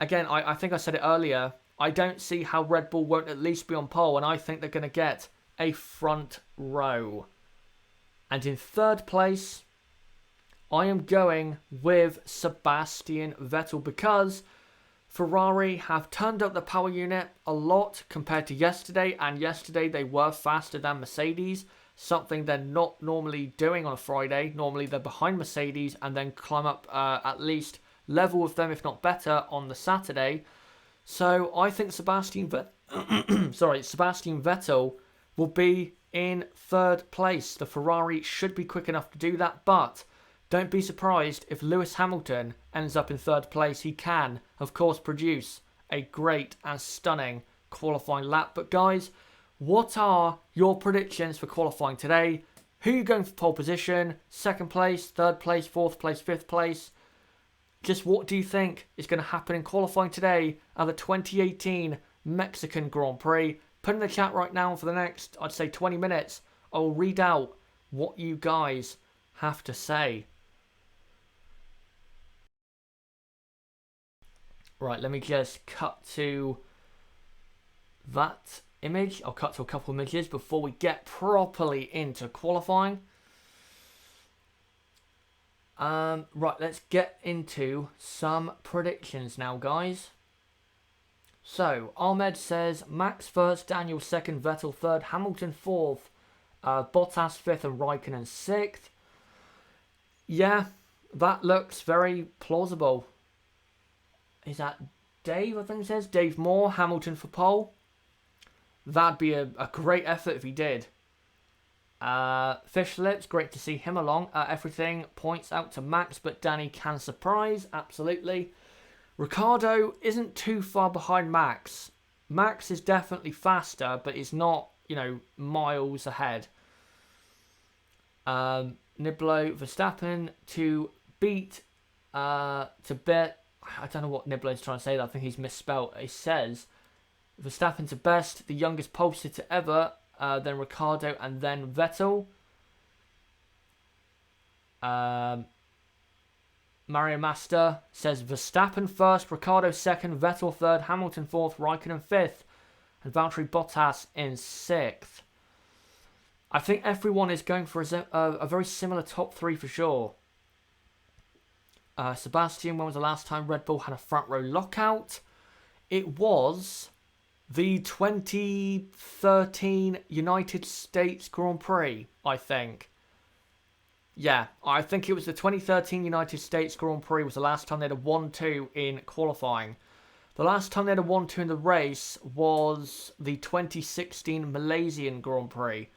again, I think I said it earlier, I don't see how Red Bull won't at least be on pole, and I think they're going to get a front row. And in third place, I am going with Sebastian Vettel because Ferrari have turned up the power unit a lot compared to yesterday, and yesterday they were faster than Mercedes, something they're not normally doing on a Friday. Normally they're behind Mercedes and then climb up at least level with them, if not better, on the Saturday. So I think Sebastian Vettel will be in third place. The Ferrari should be quick enough to do that, but don't be surprised if Lewis Hamilton ends up in third place. He can, of course, produce a great and stunning qualifying lap. But guys, what are your predictions for qualifying today? Who are you going for pole position? Second place, third place, fourth place, fifth place? Just what do you think is going to happen in qualifying today at the 2018 Mexican Grand Prix? Put in the chat right now for the next, I'd say, 20 minutes. I'll read out what you guys have to say. Right, let me just cut to that image. I'll cut to a couple of images before we get properly into qualifying. Right, let's get into some predictions now, guys. So, Ahmed says Max first, Daniel second, Vettel third, Hamilton fourth, Bottas fifth, and Raikkonen sixth. Yeah, that looks very plausible. Is that Dave, I think it says? Dave Moore, Hamilton for pole. That'd be a great effort if he did. Fish Lips, great to see him along. Everything points out to Max, but Danny can surprise. Absolutely. Ricciardo isn't too far behind Max. Max is definitely faster, but he's not, miles ahead. Niblo Verstappen to beat, I don't know what Niblo's trying to say. I think he's misspelled. He says Verstappen to best, the youngest pole sitter ever, then Ricciardo, and then Vettel. Mario Master says Verstappen first, Ricciardo second, Vettel third, Hamilton fourth, Raikkonen fifth, and Valtteri Bottas in sixth. I think everyone is going for a very similar top three for sure. Sebastian, when was the last time Red Bull had a front row lockout? It was the 2013 United States Grand Prix, I think. Yeah, I think it was the 2013 United States Grand Prix was the last time they had a 1-2 in qualifying. The last time they had a 1-2 in the race was the 2016 Malaysian Grand Prix.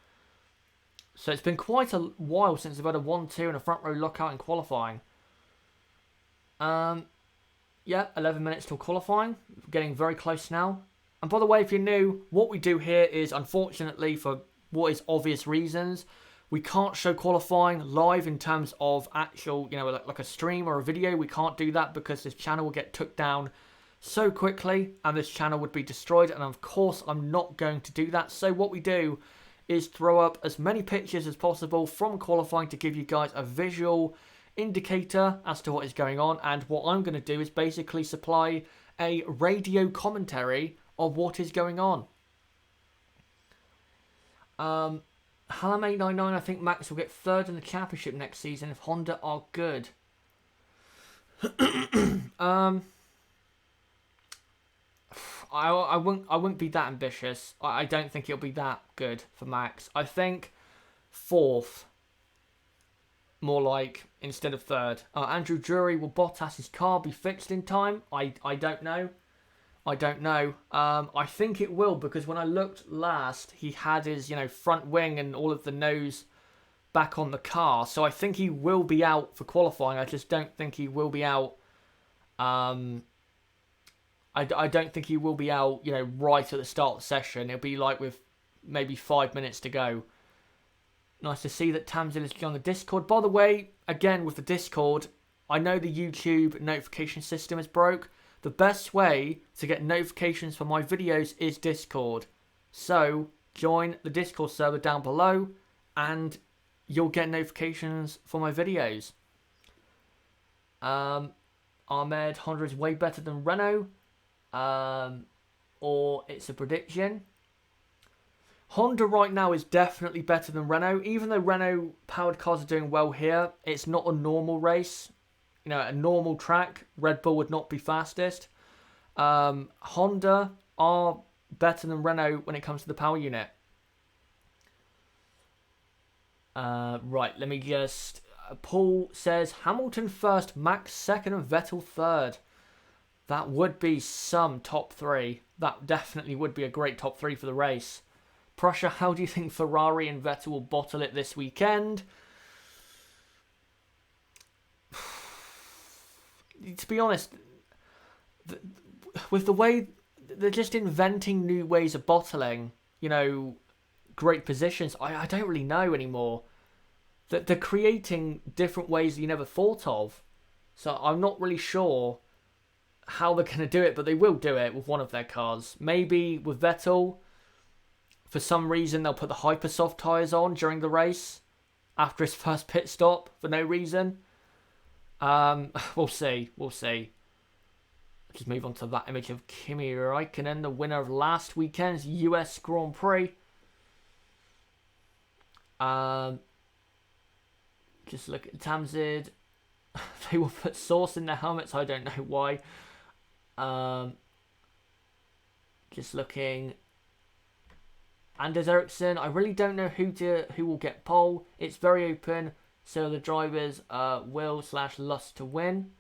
So it's been quite a while since they've had a 1-2 and a front row lockout in qualifying. Yeah, 11 minutes till qualifying. Getting very close now. And by the way, if you're new, what we do here is, unfortunately, for what is obvious reasons, we can't show qualifying live in terms of actual, like a stream or a video. We can't do that because this channel will get took down so quickly and this channel would be destroyed. And of course, I'm not going to do that. So what we do is throw up as many pictures as possible from qualifying to give you guys a visual indicator as to what is going on. And what I'm going to do is basically supply a radio commentary of what is going on. Hallam899, I think Max will get third in the championship next season if Honda are good. I wouldn't be that ambitious. I don't think it'll be that good for Max. I think fourth, more like, instead of third. Andrew Drury, will Bottas's car be fixed in time? I don't know. I think it will, because when I looked last, he had his, front wing and all of the nose back on the car. So I think he will be out for qualifying. I just don't think he will be out. I don't think he will be out, right at the start of the session. It'll be like with maybe 5 minutes to go. Nice to see that Tamzil is on the Discord. By the way, again, with the Discord, I know the YouTube notification system is broke. The best way to get notifications for my videos is Discord. So, join the Discord server down below and you'll get notifications for my videos. Ahmed, Honda is way better than Renault. Or it's a prediction. Honda right now is definitely better than Renault. Even though Renault powered cars are doing well here, it's not a normal race. A normal track, Red Bull would not be fastest. Honda are better than Renault when it comes to the power unit. Right, let me just... Paul says, Hamilton first, Max second, and Vettel third. That would be some top three. That definitely would be a great top three for the race. Prussia, how do you think Ferrari and Vettel will bottle it this weekend? To be honest, with the way they're just inventing new ways of bottling, great positions, I don't really know anymore. They're creating different ways that you never thought of. So I'm not really sure how they're going to do it, but they will do it with one of their cars. Maybe with Vettel, for some reason, they'll put the Hypersoft tyres on during the race after his first pit stop for no reason. We'll see. Just move on to that image of Kimi Raikkonen, the winner of last weekend's US Grand Prix. Just look at Tamzid. They will put sauce in their helmets. I don't know why. Just looking. Anders Ericsson. I really don't know who will get pole. It's very open, so the drivers will/lust to win.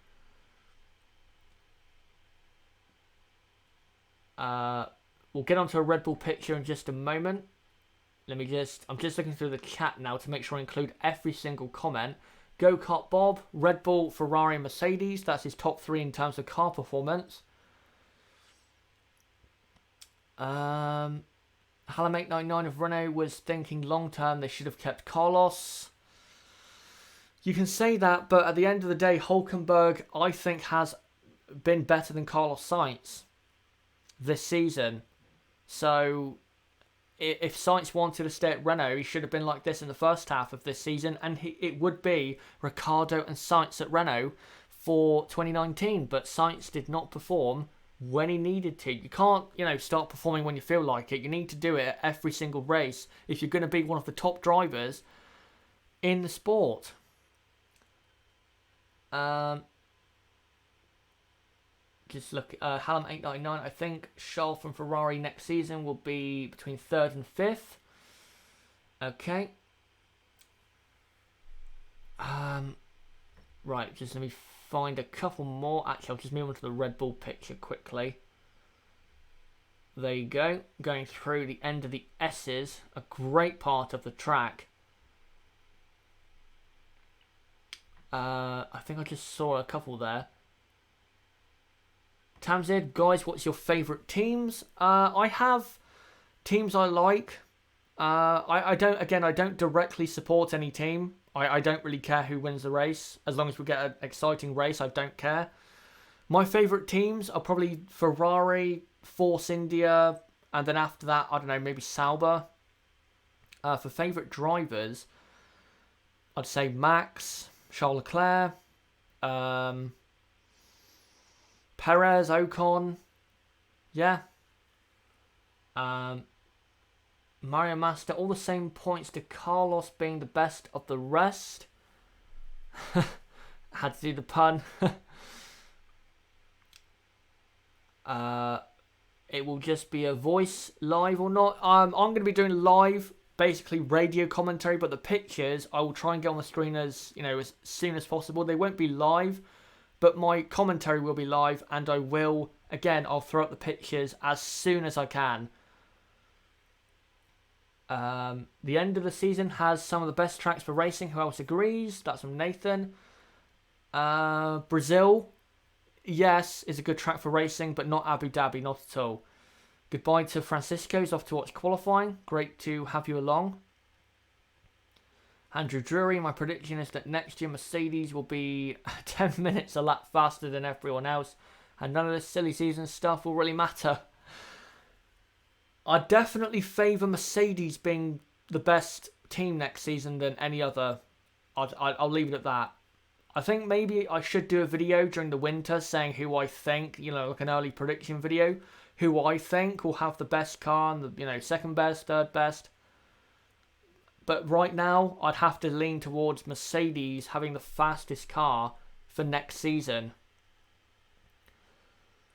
We'll get onto a Red Bull picture in just a moment. I'm just looking through the chat now to make sure I include every single comment. Go-Kart Bob, Red Bull, Ferrari, and Mercedes. That's his top 3 in terms of car performance. Hallam899 of Renault was thinking long-term they should have kept Carlos. You can say that, but at the end of the day, Hülkenberg, I think, has been better than Carlos Sainz this season. So if Sainz wanted to stay at Renault, he should have been like this in the first half of this season, and it would be Ricciardo and Sainz at Renault for 2019. But Sainz did not perform when he needed to. You can't, start performing when you feel like it. You need to do it at every single race if you're going to be one of the top drivers in the sport. Just look, Hallam899, I think Charles from Ferrari next season will be between 3rd and 5th. Okay. Right, just let me find a couple more. Actually, I'll just move on to the Red Bull picture quickly. There you go. Going through the end of the S's, a great part of the track. I think I just saw a couple there. Tamzid, guys, what's your favourite teams? I have teams I like. I don't directly support any team. I don't really care who wins the race. As long as we get an exciting race, I don't care. My favourite teams are probably Ferrari, Force India, and then after that, I don't know, maybe Sauber. For favourite drivers, I'd say Max, Charles Leclerc, Perez, Ocon, yeah. Mario Master, all the same points to Carlos being the best of the rest. Had to do the pun. It will just be a voice live or not. I'm going to be doing live, basically radio commentary, but the pictures I will try and get on the screen as soon as possible. They won't be live, but my commentary will be live, and I'll throw up the pictures as soon as I can. The end of the season has some of the best tracks for racing. Who else agrees? That's from Nathan. Brazil, yes, is a good track for racing, but not Abu Dhabi, not at all. Goodbye to Francisco's off to watch qualifying. Great to have you along. Andrew Drury, my prediction is that next year Mercedes will be 10 minutes a lap faster than everyone else, and none of this silly season stuff will really matter. I definitely favour Mercedes being the best team next season than any other. I'll leave it at that. I think maybe I should do a video during the winter saying who I think, like an early prediction video, who I think will have the best car and the, second best, third best. But right now, I'd have to lean towards Mercedes having the fastest car for next season.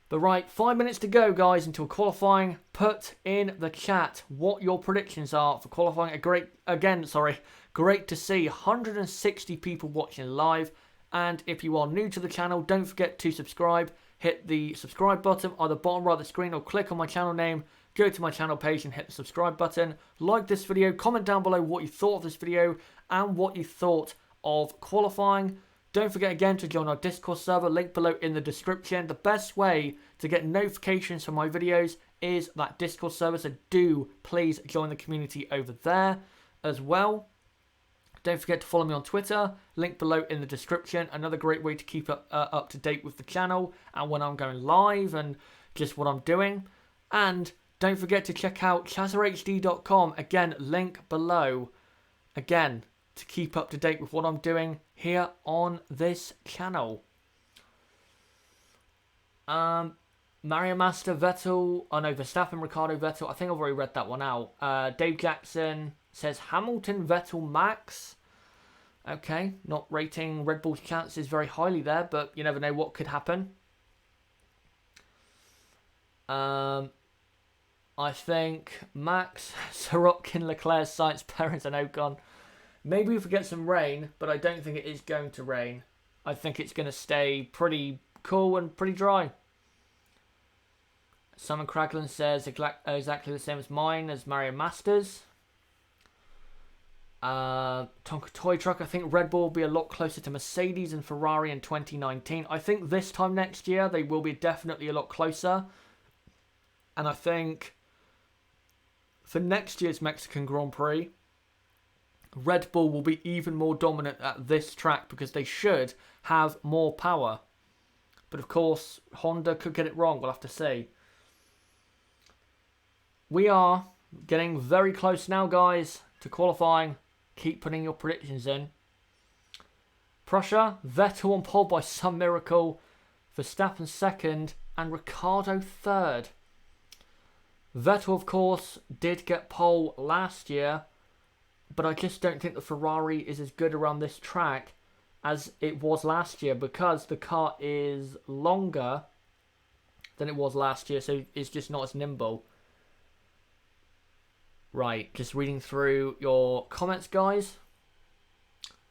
But right, 5 minutes to go, guys, until qualifying. Put in the chat what your predictions are for qualifying. Great to see 160 people watching live. And if you are new to the channel, don't forget to subscribe. Hit the subscribe button on the bottom right of the screen, or click on my channel name. Go to my channel page and hit the subscribe button. Like this video, comment down below what you thought of this video and what you thought of qualifying. Don't forget again to join our Discord server, link below in the description. The best way to get notifications from my videos is that Discord server, so do please join the community over there as well. Don't forget to follow me on Twitter, link below in the description. Another great way to keep up to date with the channel and when I'm going live and just what I'm doing. And don't forget to check out chazerhd.com. Again, link below. Again, to keep up to date with what I'm doing here on this channel. Mario Master, Vettel. Oh no, Verstappen, Ricardo, Vettel. I think I've already read that one out. Dave Jackson says Hamilton, Vettel, Max. Okay, not rating Red Bull's chances very highly there, but you never know what could happen. I think Max, Sirotkin, Leclerc, Sainz, Perez, and Ocon. Maybe we get some rain, but I don't think it is going to rain. I think it's going to stay pretty cool and pretty dry. Simon Craglan says exactly the same as mine as Mario Masters. Tonka Toy Truck, I think Red Bull will be a lot closer to Mercedes and Ferrari in 2019. I think this time next year they will be definitely a lot closer. And I think for next year's Mexican Grand Prix, Red Bull will be even more dominant at this track because they should have more power. But of course, Honda could get it wrong. We'll have to see. We are getting very close now, guys, to qualifying. Keep putting your predictions in. Prussia, Vettel on pole by some miracle. Verstappen second and Ricciardo third. Vettel, of course, did get pole last year, but I just don't think the Ferrari is as good around this track as it was last year because the car is longer than it was last year, so it's just not as nimble. Right, just reading through your comments, guys.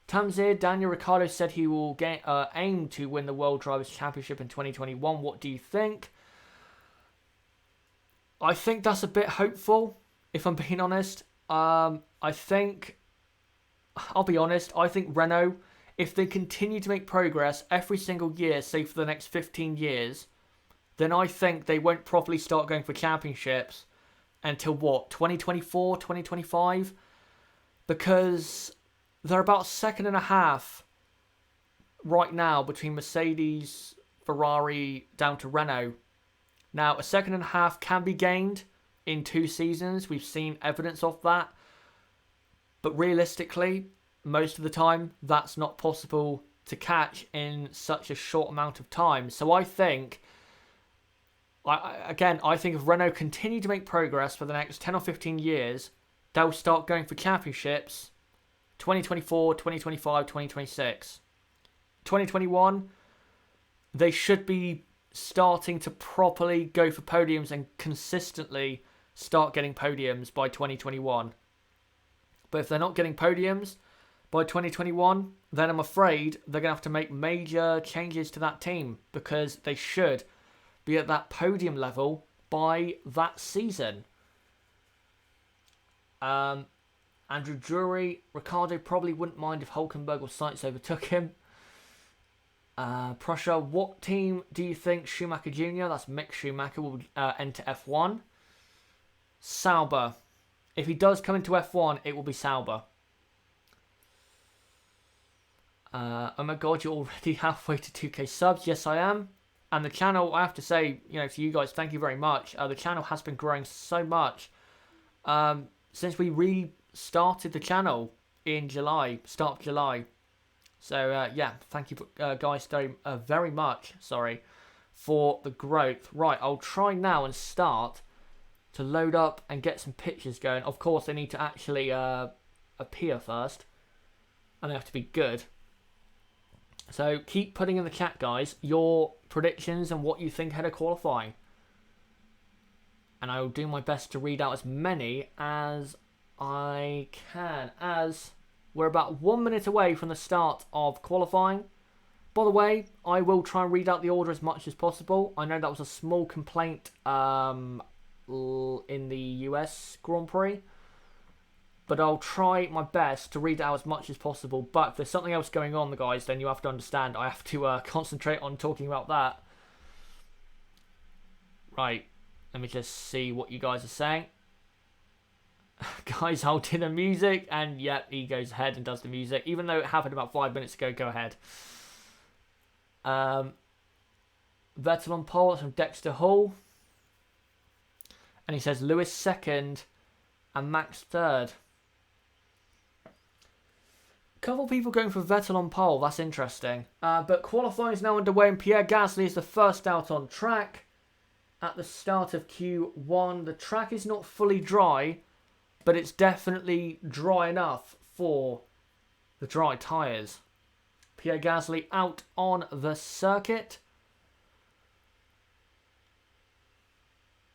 Tamzir, Daniel Ricciardo said he will aim to win the World Drivers' Championship in 2021. What do you think? I think that's a bit hopeful, if I'm being honest. I'll be honest, I think Renault, if they continue to make progress every single year, say for the next 15 years, then I think they won't properly start going for championships until what, 2024, 2025? Because they're about second and a half right now between Mercedes, Ferrari, down to Renault. Now, a second and a half can be gained in 2 seasons. We've seen evidence of that. But realistically, most of the time, that's not possible to catch in such a short amount of time. So I think, I think if Renault continue to make progress for the next 10 or 15 years, they'll start going for championships 2024, 2025, 2026. 2021, they should be starting to properly go for podiums and consistently start getting podiums by 2021. But if they're not getting podiums by 2021, then I'm afraid they're going to have to make major changes to that team because they should be at that podium level by that season. Andrew Drury, Ricciardo probably wouldn't mind if Hulkenberg or Sainz overtook him. Prussia, what team do you think Schumacher Jr., that's Mick Schumacher, will enter F1? Sauber. If he does come into F1, it will be Sauber. Oh my god, you're already halfway to 2k subs. Yes, I am. And the channel, I have to say, to you guys, thank you very much. The channel has been growing so much since we restarted the channel in July, start of July. So, yeah, thank you guys very much, for the growth. Right, I'll try now and start to load up and get some pictures going. Of course, they need to actually appear first, and they have to be good. So, keep putting in the chat, guys, your predictions and what you think ahead of qualifying. And I will do my best to read out as many as I can, as we're about 1 minute away from the start of qualifying. By the way, I will try and read out the order as much as possible. I know that was a small complaint in the US Grand Prix, but I'll try my best to read out as much as possible. But if there's something else going on, guys, then you have to understand. I have to concentrate on talking about that. Right, let me just see what you guys are saying. Guys, hold in the music, and yep, he goes ahead and does the music, even though it happened about 5 minutes ago. Go ahead. Vettel on pole, that's from Dexter Hall, and he says Lewis second and Max third. Couple people going for Vettel on pole. That's interesting. But qualifying is now underway, and Pierre Gasly is the first out on track at the start of Q1. The track is not fully dry, but it's definitely dry enough for the dry tyres. Pierre Gasly out on the circuit.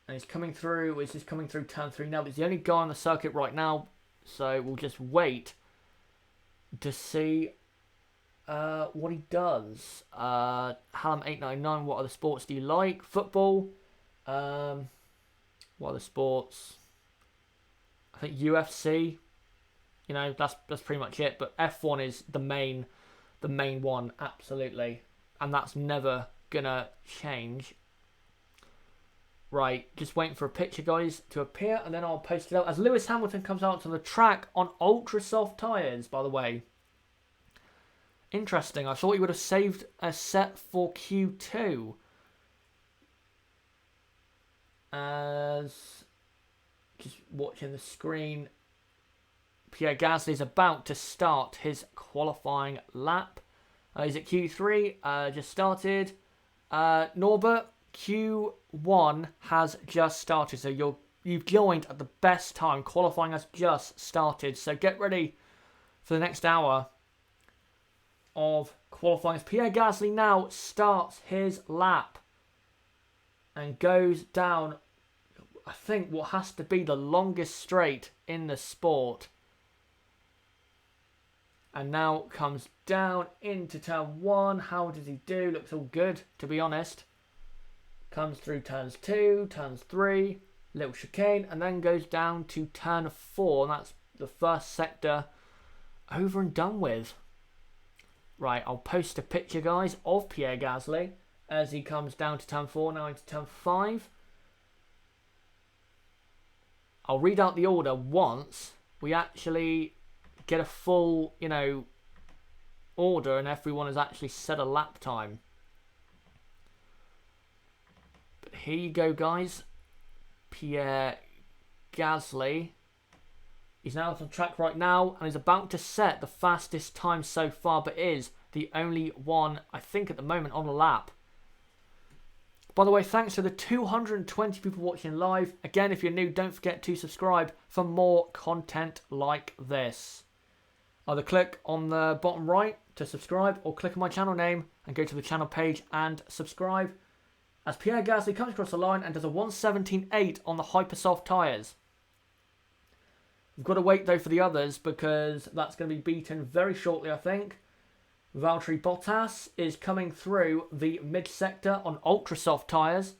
And he's coming through. He's just coming through turn 3 now. He's the only guy on the circuit right now. So we'll just wait to see what he does. Hallam899, what other sports do you like? Football. What other sports? I think UFC. You know, that's pretty much it. But F1 is the main one, absolutely. And that's never gonna change. Right, just waiting for a picture, guys, to appear, and then I'll post it out. As Lewis Hamilton comes out to the track on ultra soft tyres, by the way. Interesting. I thought he would have saved a set for Q2. As just watching the screen, Pierre Gasly is about to start his qualifying lap. He's at Q3, just started. Norbert, Q1 has just started, so you've joined at the best time. Qualifying has just started, so get ready for the next hour of qualifying. As Pierre Gasly now starts his lap and goes down, I think, what has to be the longest straight in the sport. And now comes down into turn 1. How does he do? Looks all good, to be honest. Comes through turns 2, turns 3, little chicane, and then goes down to turn 4. And that's the first sector over and done with. Right, I'll post a picture, guys, of Pierre Gasly as he comes down to turn 4, now into turn 5. I'll read out the order once we actually get a full, order and everyone has actually set a lap time. But here you go, guys. Pierre Gasly. He's now on track right now and is about to set the fastest time so far, but is the only one, I think, at the moment on a lap. By the way, thanks to the 220 people watching live. Again, if you're new, don't forget to subscribe for more content like this. Either click on the bottom right to subscribe or click on my channel name and go to the channel page and subscribe. As Pierre Gasly comes across the line and does a 1:17.8 on the Hypersoft tyres. We've got to wait though for the others because that's going to be beaten very shortly, I think. Valtteri Bottas is coming through the mid-sector on ultra-soft tyres.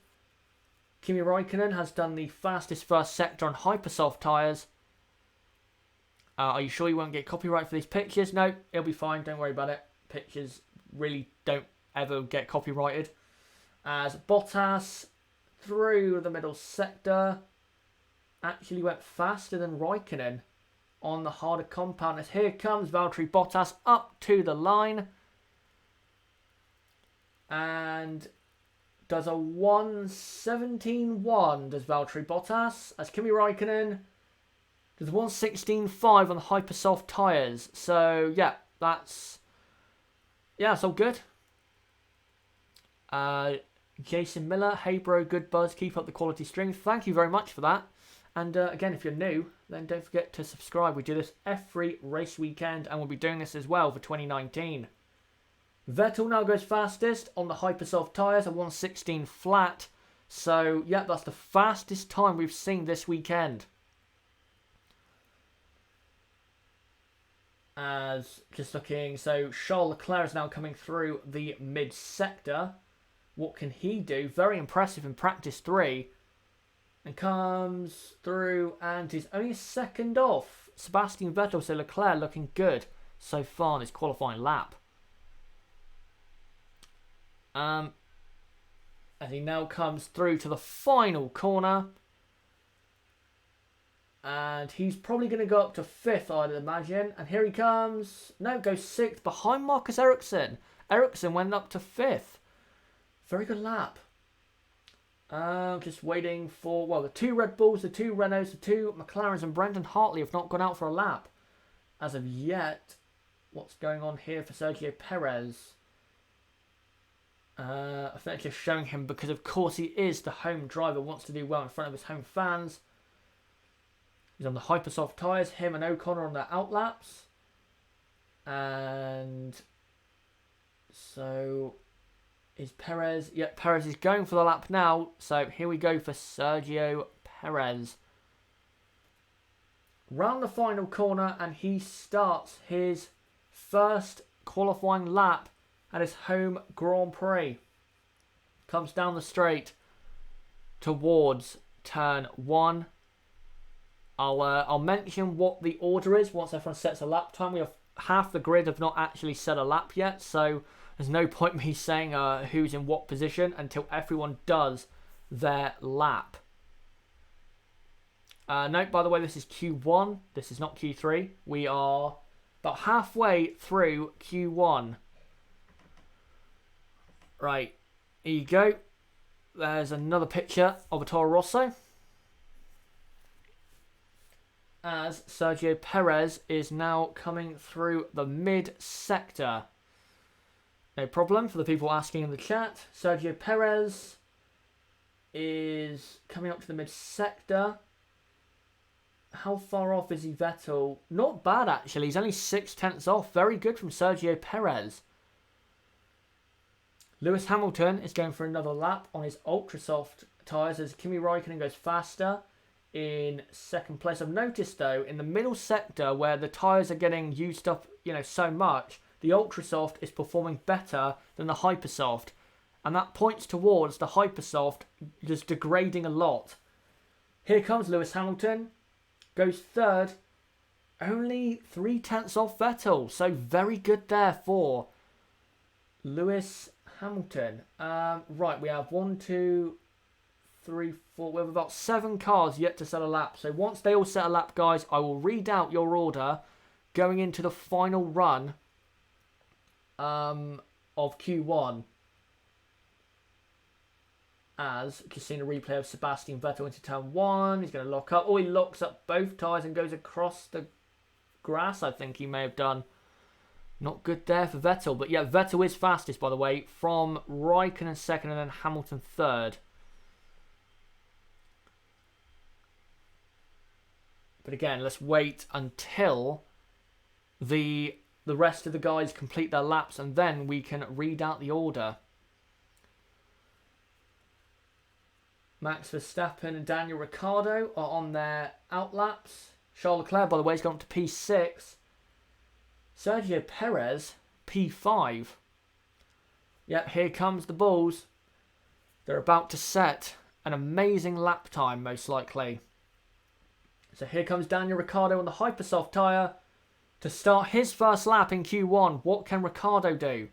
Kimi Raikkonen has done the fastest first sector on hyper-soft tyres. Are you sure you won't get copyright for these pictures? No, it'll be fine. Don't worry about it. Pictures really don't ever get copyrighted. As Bottas through the middle sector actually went faster than Raikkonen on the harder compound. As here comes Valtteri Bottas up to the line and does a 1:17.1 does Valtteri Bottas, as Kimi Raikkonen does a 1:16.5 on the hypersoft tyres. So yeah, that's all good. Jason Miller, hey bro, good buzz, keep up the quality stream. Thank you very much for that. And again, if you're new, then don't forget to subscribe. We do this every race weekend, and we'll be doing this as well for 2019. Vettel now goes fastest on the hypersoft tyres, a 1:16 flat. So, yeah, that's the fastest time we've seen this weekend. As, just looking, so Charles Leclerc is now coming through the mid-sector. What can he do? Very impressive in practice 3. And comes through and is only second off Sebastian Vettel. So Leclerc looking good so far in his qualifying lap. As he now comes through to the final corner. And he's probably going to go up to 5th, I'd imagine. And here he comes. No, goes 6th behind Marcus Ericsson. Ericsson went up to 5th. Very good lap. Just waiting for, well, the 2 Red Bulls, the 2 Renaults, the 2 McLarens, and Brendan Hartley have not gone out for a lap as of yet. what's going on here for Sergio Perez. I think just showing him because, of course, he is the home driver, wants to do well in front of his home fans. He's on the hypersoft tyres, him and O'Connor on their outlaps. And so is Perez. Yeah, Perez is going for the lap now. So here we go for Sergio Perez. Round the final corner, and he starts his first qualifying lap at his home Grand Prix. Comes down the straight towards turn 1. I'll mention what the order is once everyone sets a lap time. We have half the grid have not actually set a lap yet, so there's no point me saying who's in what position until everyone does their lap. Note, by the way, this is Q1. This is not Q3. We are about halfway through Q1. Right, here you go. There's another picture of a Toro Rosso, as Sergio Perez is now coming through the mid-sector. No problem for the people asking in the chat. Sergio Perez is coming up to the mid-sector. How far off is he, Vettel? Not bad, actually. He's only 0.6 off. Very good from Sergio Perez. Lewis Hamilton is going for another lap on his ultra-soft tyres as Kimi Raikkonen goes faster in second place. I've noticed, though, in the middle sector where the tyres are getting used up, so much, the ultra-soft is performing better than the hyper-soft. And that points towards the hyper-soft just degrading a lot. Here comes Lewis Hamilton. Goes third. Only 0.3 off Vettel. So very good there for Lewis Hamilton. Right, we have 1, 2, 3, 4. We have about 7 cars yet to set a lap. So once they all set a lap, guys, I will read out your order going into the final run of Q1. As just seen a replay of Sebastian Vettel into turn 1. He's going to lock up. Oh, he locks up both tyres and goes across the grass, I think he may have done. Not good there for Vettel. But yeah, Vettel is fastest, by the way, from Raikkonen second and then Hamilton third. But again, let's wait until the rest of the guys complete their laps and then we can read out the order. Max Verstappen and Daniel Ricciardo are on their outlaps. Charles Leclerc, by the way, has gone up to P6. Sergio Perez, P5. Yep, here comes the Bulls. They're about to set an amazing lap time, most likely. So here comes Daniel Ricciardo on the Hypersoft tyre to start his first lap in Q1. What can Ricciardo do?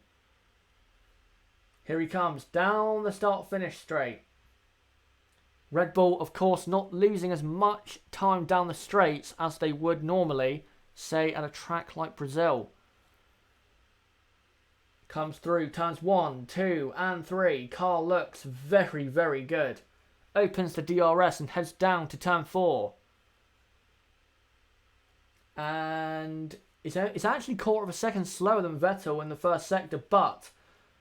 Here he comes, down the start-finish straight. Red Bull, of course, not losing as much time down the straights as they would normally, say, at a track like Brazil. Comes through, turns 1, 2, and 3. Car looks very, very good. Opens the DRS and heads down to turn 4. And it's actually 1/4 of a second slower than Vettel in the first sector, but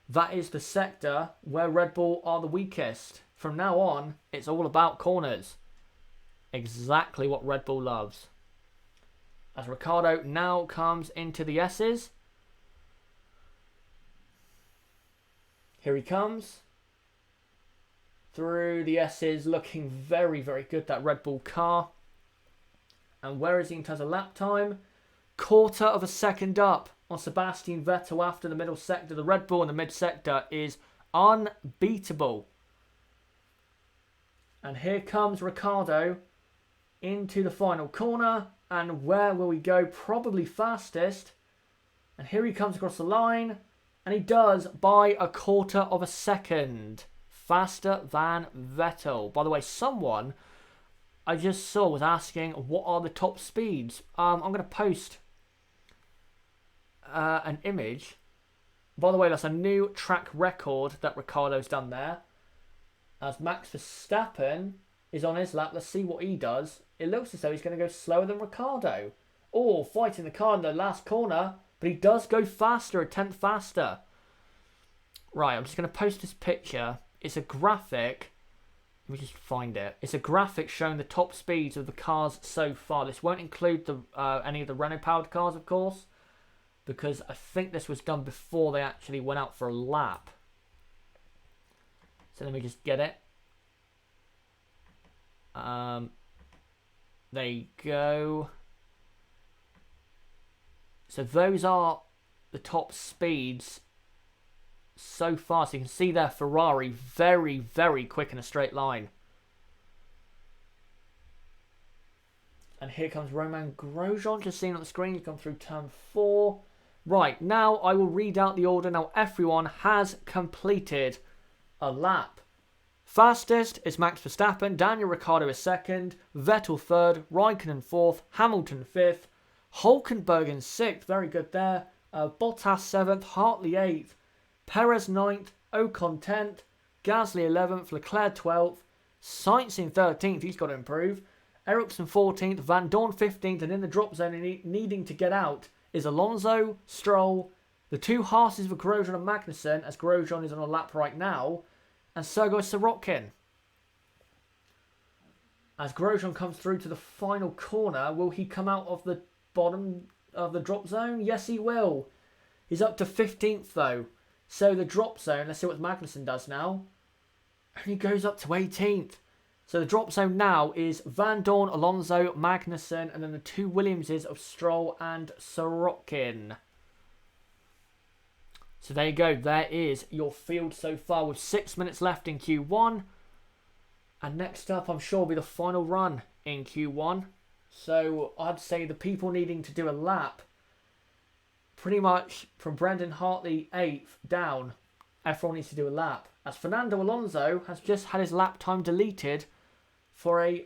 that is the sector where Red Bull are the weakest. From now on, it's all about corners. Exactly what Red Bull loves. As Ricciardo now comes into the S's. Here he comes. Through the S's, looking very, very good, that Red Bull car. And where is he in terms of lap time? 1/4 of a second up on Sebastian Vettel after the middle sector. The Red Bull in the mid sector is unbeatable. And here comes Ricciardo into the final corner. And where will we go? Probably fastest. And here he comes across the line. And he does by 1/4 of a second. Faster than Vettel. By the way, someone I just saw was asking, what are the top speeds? I'm going to post an image. By the way, that's a new track record that Ricciardo's done there. As Max Verstappen is on his lap. Let's see what he does. It looks as though he's going to go slower than Ricciardo. Oh, fighting the car in the last corner. But he does go faster, a tenth faster. Right, I'm just going to post this picture. It's a graphic. Let me just find it. It's a graphic showing the top speeds of the cars so far. This won't include the any of the Renault-powered cars, of course, because I think this was done before they actually went out for a lap. So let me just get it. There you go. So those are the top speeds so far. So you can see there Ferrari very, very quick in a straight line. And here comes Romain Grosjean, just seen on the screen. He's gone through turn 4. Right, now I will read out the order. Now everyone has completed a lap. Fastest is Max Verstappen, Daniel Ricciardo is second, Vettel third, Raikkonen fourth, Hamilton fifth, Hulkenberg in sixth, very good there, Bottas seventh, Hartley eighth, Perez ninth, Ocon 10th, Gasly 11th, Leclerc 12th, Sainz in 13th, he's got to improve, Ericsson 14th, Van Dorn 15th, and in the drop zone needing to get out is Alonso, Stroll, the two Haces for Grosjean and Magnussen, as Grosjean is on a lap right now, and Sergei Sorokin. As Grosjean comes through to the final corner, will he come out of the bottom of the drop zone? Yes, he will. He's up to 15th though. So the drop zone, let's see what Magnussen does now. Only goes up to 18th. So the drop zone now is Van Dorn, Alonso, Magnussen, and then the two Williamses of Stroll and Sorokin. So there you go. There is your field so far with 6 minutes left in Q1. And next up, I'm sure, will be the final run in Q1. So I'd say the people needing to do a lap, pretty much from Brendan Hartley 8th down, everyone needs to do a lap. As Fernando Alonso has just had his lap time deleted for a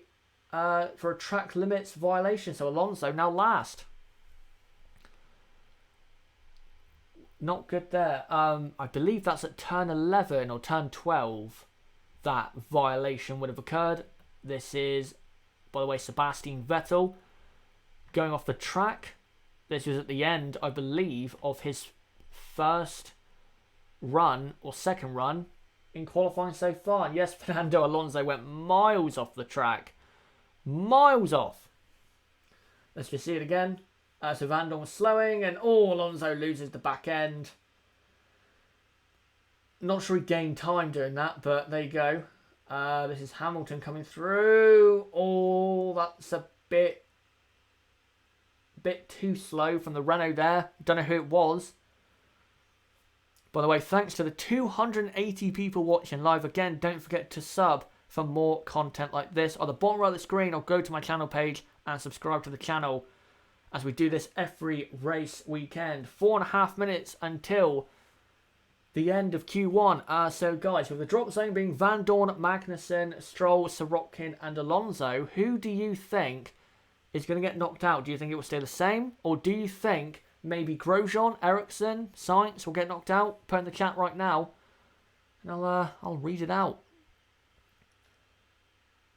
track limits violation. So Alonso now last. Not good there. I believe that's at turn 11 or turn 12 that violation would have occurred. This is, by the way, Sebastian Vettel going off the track. This was at the end, I believe, of his first run or second run in qualifying so far. And yes, Fernando Alonso went miles off the track. Miles off. Let's just see it again. So Van Dorn was slowing, and Alonso loses the back end. Not sure he gained time doing that, but there you go. This is Hamilton coming through. Oh, that's a bit too slow from the Renault there. Don't know who it was. By the way, thanks to the 280 people watching live. Again, don't forget to sub for more content like this. On the bottom right of the screen, or go to my channel page and subscribe to the channel, as we do this every race weekend. 4.5 minutes until the end of Q1. So guys, with the drop zone being Van Dorn, Magnussen, Stroll, Sorokin and Alonso, who do you think is going to get knocked out? Do you think it will stay the same? Or do you think maybe Grosjean, Ericsson, Sainz will get knocked out? Put in the chat right now, and I'll read it out.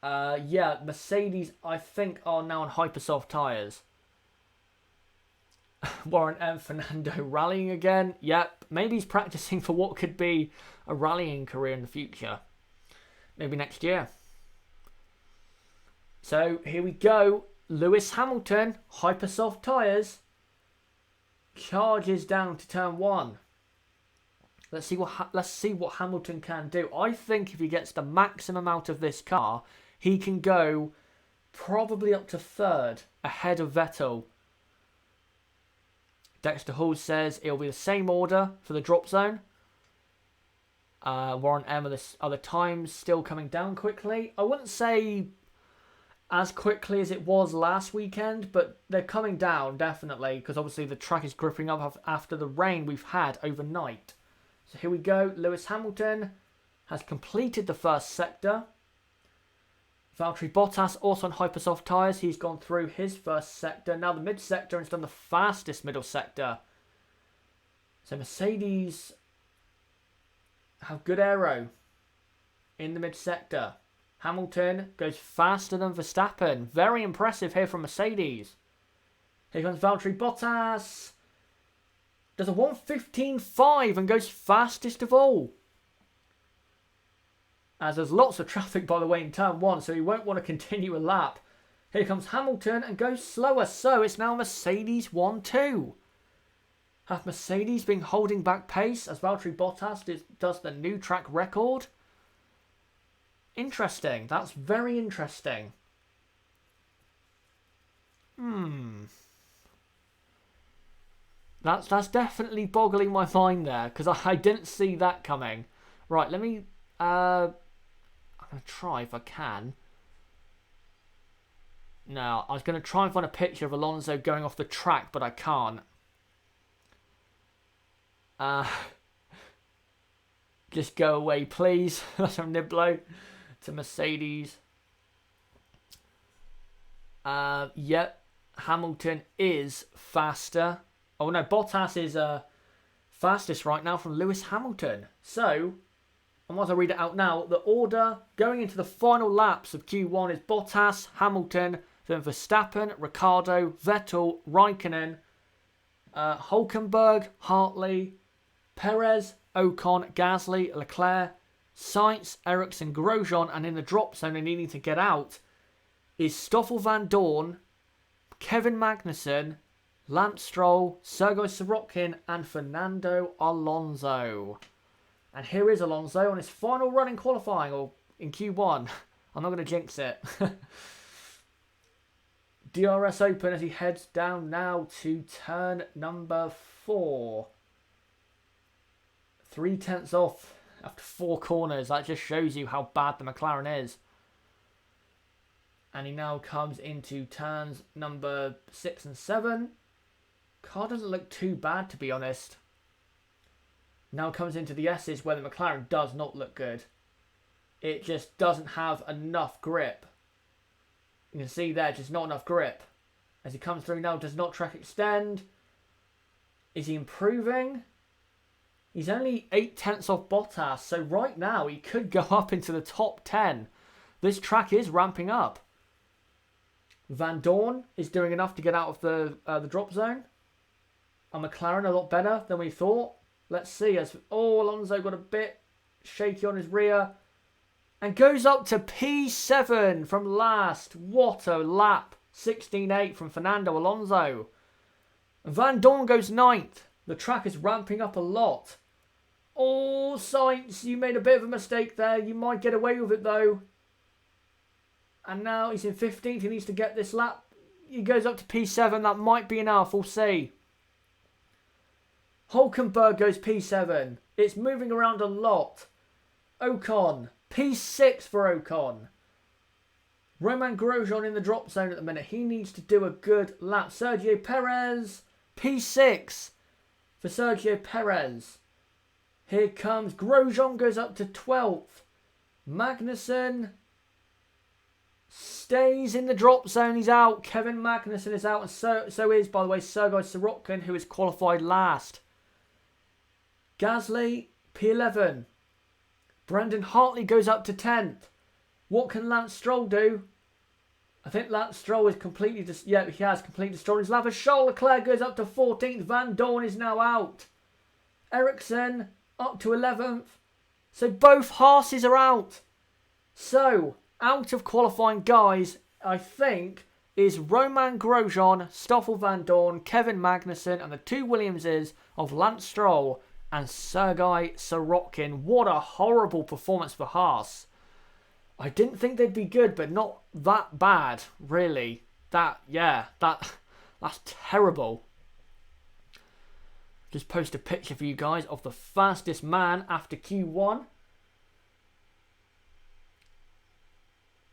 Yeah, Mercedes, I think, are now on hypersoft tyres. Warren M. Fernando rallying again. Yep, maybe he's practicing for what could be a rallying career in the future. Maybe next year. So here we go. Lewis Hamilton, hypersoft tyres. Charges down to turn 1. Let's see what Hamilton can do. I think if he gets the maximum out of this car, he can go probably up to 3rd ahead of Vettel. Dexter Hall says it'll be the same order for the drop zone. Warren M, are the times still coming down quickly? I wouldn't say as quickly as it was last weekend, but they're coming down definitely, because obviously the track is gripping up after the rain we've had overnight. So here we go. Lewis Hamilton has completed the first sector. Valtteri Bottas also on hypersoft tyres. He's gone through his first sector. Now the mid sector, and he's done the fastest middle sector. So Mercedes have good aero in the mid sector. Hamilton goes faster than Verstappen. Very impressive here from Mercedes. Here comes Valtteri Bottas. Does a 1:15.5 and goes fastest of all. As there's lots of traffic, by the way, in turn 1, so he won't want to continue a lap. Here comes Hamilton and goes slower. So it's now Mercedes 1-2. Have Mercedes been holding back pace as Valtteri Bottas does the new track record? Interesting. That's very interesting. That's definitely boggling my mind there, because I didn't see that coming. Right, let me... I'm going to try if I can. No, I was going to try and find a picture of Alonso going off the track, but I can't. Just go away, please. That's from Niblo to Mercedes. Yep, Hamilton is faster. Oh no, Bottas is fastest right now from Lewis Hamilton. So, I might as well read it out now. The order going into the final laps of Q1 is Bottas, Hamilton, then Verstappen, Ricciardo, Vettel, Raikkonen, Hülkenberg, Hartley, Perez, Ocon, Gasly, Leclerc, Sainz, Ericsson, Grosjean, and in the drop zone and needing to get out is Stoffel Van Dorn, Kevin Magnussen, Lance Stroll, Sergei Sorokin, and Fernando Alonso. And here is Alonso on his final run in qualifying, or in Q1. I'm not going to jinx it. DRS open as he heads down now to turn number 4. 0.3 off after 4 corners. That just shows you how bad the McLaren is. And he now comes into turns number 6 and 7. Car doesn't look too bad, to be honest. Now comes into the S's where the McLaren does not look good. It just doesn't have enough grip. You can see there, just not enough grip. As he comes through now, does not track extend. Is he improving? He's only 0.8 off Bottas, so right now he could go up into the top 10. This track is ramping up. Van Dorn is doing enough to get out of the drop zone. And McLaren a lot better than we thought. Let's see. Alonso got a bit shaky on his rear. And goes up to P7 from last. What a lap. 16.8 from Fernando Alonso. Van Dorn goes 9th. The track is ramping up a lot. Oh, Sainz, you made a bit of a mistake there. You might get away with it though. And now he's in 15th. He needs to get this lap. He goes up to P7. That might be enough. We'll see. Hülkenberg goes P7. It's moving around a lot. Ocon. P6 for Ocon. Romain Grosjean in the drop zone at the minute. He needs to do a good lap. Sergio Perez. P6 for Sergio Perez. Here comes Grosjean, goes up to 12th. Magnussen stays in the drop zone. He's out. Kevin Magnussen is out. And so is, by the way, Sergei Sorokin, who is qualified last. Gasly, P11. Brendan Hartley goes up to 10th. What can Lance Stroll do? I think Lance Stroll is completely... he has completely destroyed his lap. Charles Leclerc goes up to 14th. Van Dorn is now out. Ericsson up to 11th. So both Haces are out. So, out of qualifying guys, I think, is Romain Grosjean, Stoffel Van Dorn, Kevin Magnussen, and the 2 Williamses of Lance Stroll and Sergei Sorokin. What a horrible performance for Haas. I didn't think they'd be good, but not that bad, really. That's terrible. Just post a picture for you guys of the fastest man after Q1.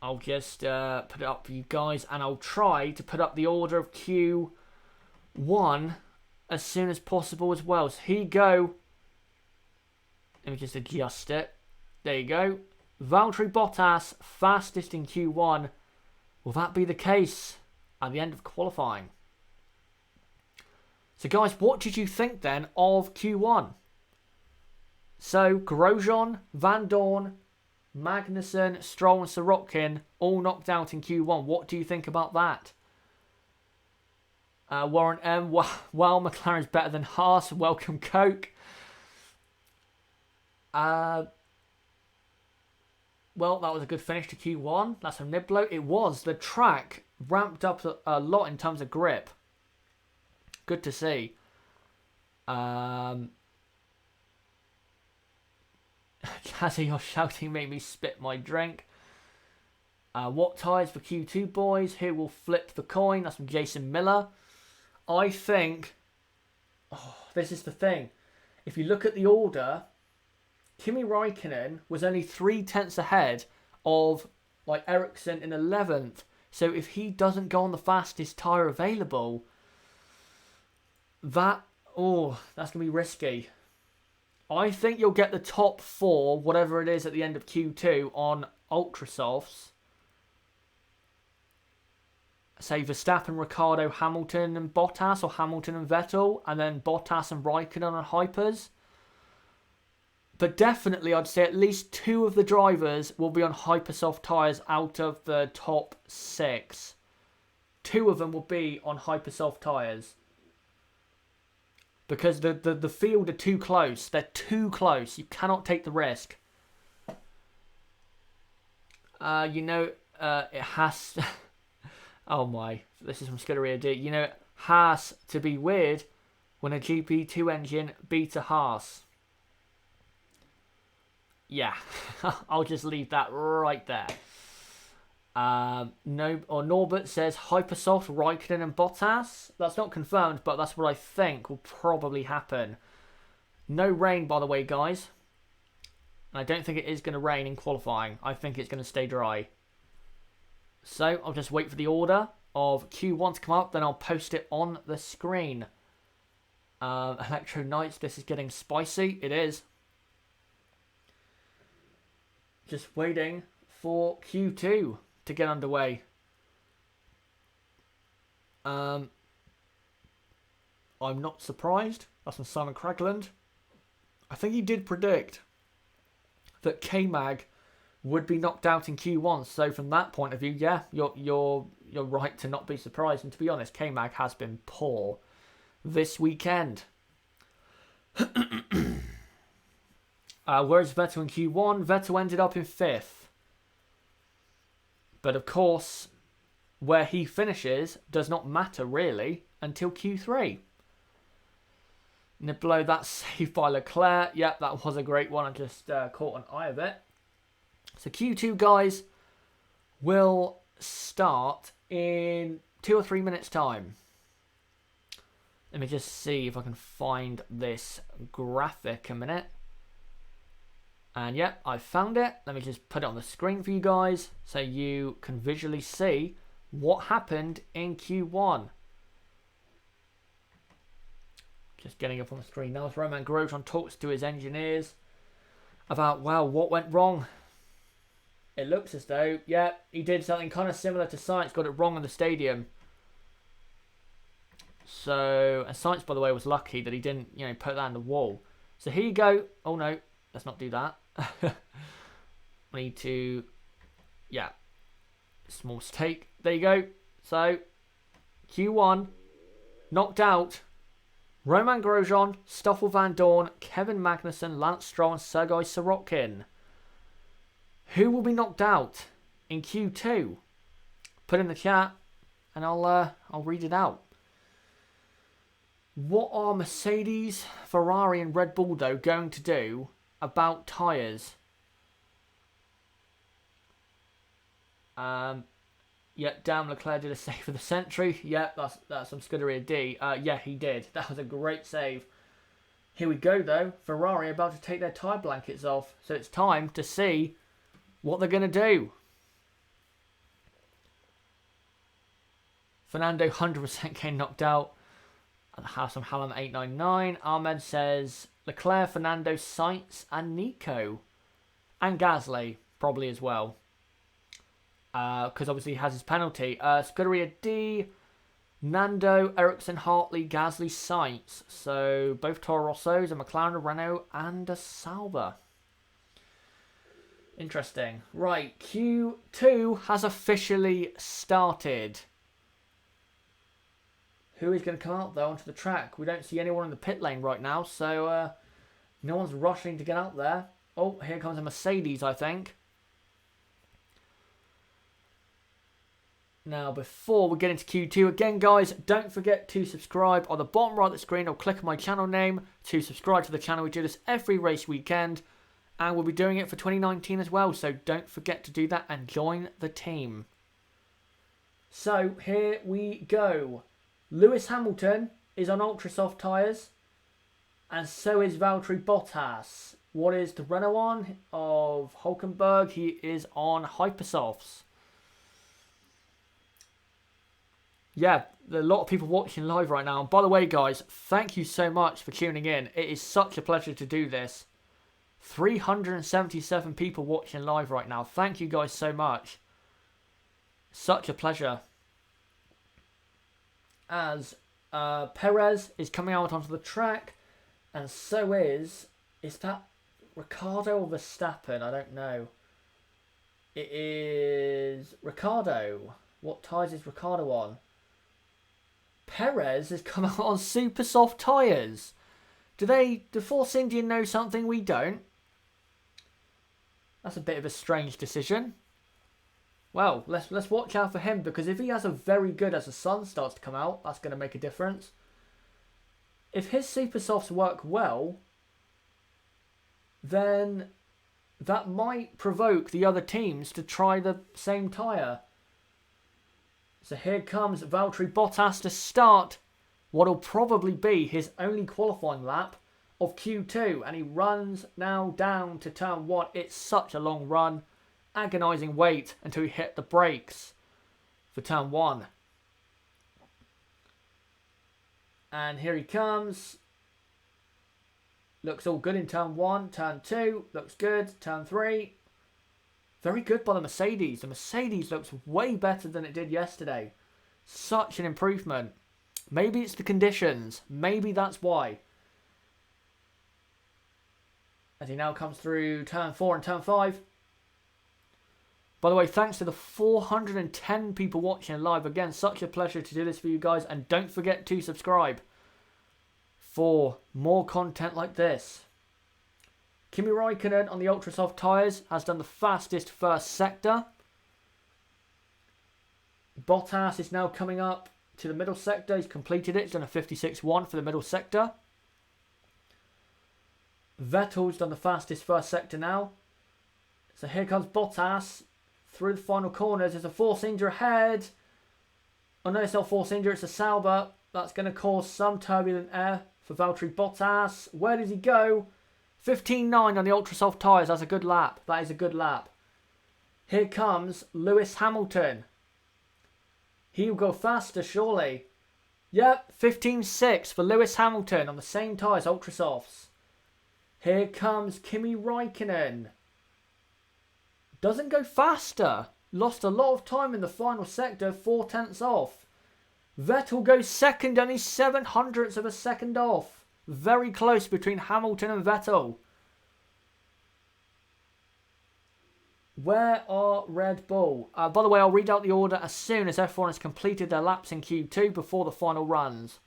I'll just put it up for you guys, and I'll try to put up the order of Q1 as soon as possible as well. So here you go. Let me just adjust it. There you go. Valtteri Bottas, fastest in Q1. Will that be the case at the end of qualifying? So guys, what did you think then of Q1? So Grosjean, Van Dorn, Magnussen, Stroll and Sorokin all knocked out in Q1. What do you think about that? Warren M. Well, McLaren's better than Haas. Welcome, Coke. Well, that was a good finish to Q1. That's a Niblo. It was. The track ramped up a lot in terms of grip. Good to see. Jazzy, you're shouting made me spit my drink. What tyres for Q2, boys? Who will flip the coin? That's from Jason Miller. I think... Oh, this is the thing. If you look at the order, Kimi Raikkonen was only 3/10 ahead of like Ericsson in 11th. So if he doesn't go on the fastest tyre available, that's going to be risky. I think you'll get the top 4, whatever it is, at the end of Q2 on Ultra Softs. Say Verstappen, Ricciardo, Hamilton and Bottas, or Hamilton and Vettel, and then Bottas and Raikkonen on Hypers. But definitely, I'd say at least 2 of the drivers will be on Hypersoft tyres out of the top 6. 2 of them will be on Hypersoft tyres. Because the field are too close. They're too close. You cannot take the risk. It has... Oh my, this is from Scuderia D. It has to be weird when a GP2 engine beats a Haas. Yeah, I'll just leave that right there. Norbert says Hypersoft, Raikkonen and Bottas. That's not confirmed, but that's what I think will probably happen. No rain, by the way, guys. And I don't think it is going to rain in qualifying. I think it's going to stay dry. So I'll just wait for the order of Q1 to come up, then I'll post it on the screen. Electro Knights, this is getting spicy. It is. Just waiting for Q2 to get underway. I'm not surprised. That's from Simon Cragland. I think he did predict that K-Mag would be knocked out in Q1. So from that point of view, yeah, you're right to not be surprised. And to be honest, K-Mag has been poor this weekend. Whereas Vettel in Q1, Vettel ended up in 5th. But of course, where he finishes does not matter really until Q3. Niblo, that's saved by Leclerc. Yep, that was a great one. I just caught an eye of it. So Q2, guys, will start in 2 or 3 minutes' time. Let me just see if I can find this graphic a minute. And yep, I found it. Let me just put it on the screen for you guys so you can visually see what happened in Q1. Just getting up on the screen now as Romain Grosjean talks to his engineers about, well, what went wrong. It looks as though, yeah, he did something kind of similar to Sainz, got it wrong in the stadium. So, and Sainz, by the way, was lucky that he didn't, put that in the wall. So here you go. Oh no, let's not do that. We need to, yeah, small mistake. There you go. So, Q1, knocked out Romain Grosjean, Stoffel Van Dorn, Kevin Magnussen, Lance Stroll and Sergei Sorokin. Who will be knocked out in Q2? Put in the chat and I'll read it out. What are Mercedes, Ferrari and Red Bull though going to do about tyres? Yeah, damn, Leclerc did a save for the century. Yeah, that's some Scuderia D. Yeah, he did. That was a great save. Here we go though. Ferrari about to take their tyre blankets off. So it's time to see what they're going to do. Fernando 100% getting knocked out. And Hassan Hallam 899. Ahmed says Leclerc, Fernando, Sainz and Nico. And Gasly probably as well. Because obviously he has his penalty. Scuderia D, Nando, Ericsson, Hartley, Gasly, Sainz. So both Toro Rossos, a McLaren, a Renault and a Sauber. Interesting. Right, Q2 has officially started. who is going to come out though onto the track. We don't see anyone in the pit lane right now, so no one's rushing to get out there. Oh, here comes a Mercedes, I think. Now, before we get into Q2, again, guys, don't forget to subscribe on the bottom right of the screen or click on my channel name to subscribe to the channel. We do this every race weekend, and we'll be doing it for 2019 as well, so don't forget to do that and join the team. So, here we go. Lewis Hamilton is on ultra soft tyres, and so is Valtteri Bottas. What is the Renault on of Hulkenberg? He is on hypersofts. Yeah, there are a lot of people watching live right now. And by the way, guys, thank you so much for tuning in. It is such a pleasure to do this. 377 people watching live right now. Thank you guys so much. Such a pleasure. As Perez is coming out onto the track, and so is that Ricciardo or Verstappen? I don't know. It is Ricciardo. What tyres is Ricciardo on? Perez has come out on super soft tyres. Do Force India know something we don't? That's a bit of a strange decision. Well, let's watch out for him, because if he has a very good as the sun starts to come out, that's going to make a difference. If his super softs work well, then that might provoke the other teams to try the same tyre. So here comes Valtteri Bottas to start what will probably be his only qualifying lap of Q2. And he runs now down to turn 1. It's such a long run. Agonising wait until he hit the brakes for turn 1. And here he comes. Looks all good in turn 1. Turn 2. Looks good. Turn 3. Very good by the Mercedes. The Mercedes looks way better than it did yesterday. Such an improvement. Maybe it's the conditions. Maybe that's why. As he now comes through turn 4 and turn 5. By the way, thanks to the 410 people watching live. Again, such a pleasure to do this for you guys. And don't forget to subscribe for more content like this. Kimi Raikkonen on the ultra soft tyres has done the fastest first sector. Bottas is now coming up to the middle sector. He's completed it. He's done a 56.1 for the middle sector. Vettel's done the fastest first sector now. So here comes Bottas through the final corners. There's a Force India ahead. Oh no, it's not Force India, it's a Sauber. That's going to cause some turbulent air for Valtteri Bottas. Where does he go? 15.9 on the ultra soft tyres. That's a good lap. That is a good lap. Here comes Lewis Hamilton. He'll go faster, surely. Yep, 15.6 for Lewis Hamilton on the same tyres, ultra softs. Here comes Kimi Raikkonen. Doesn't go faster. Lost a lot of time in the final sector, 4 tenths off. Vettel goes second, only 0.07 of a second off. Very close between Hamilton and Vettel. Where are Red Bull? By the way, I'll read out the order as soon as F1 has completed their laps in Q2 before the final runs.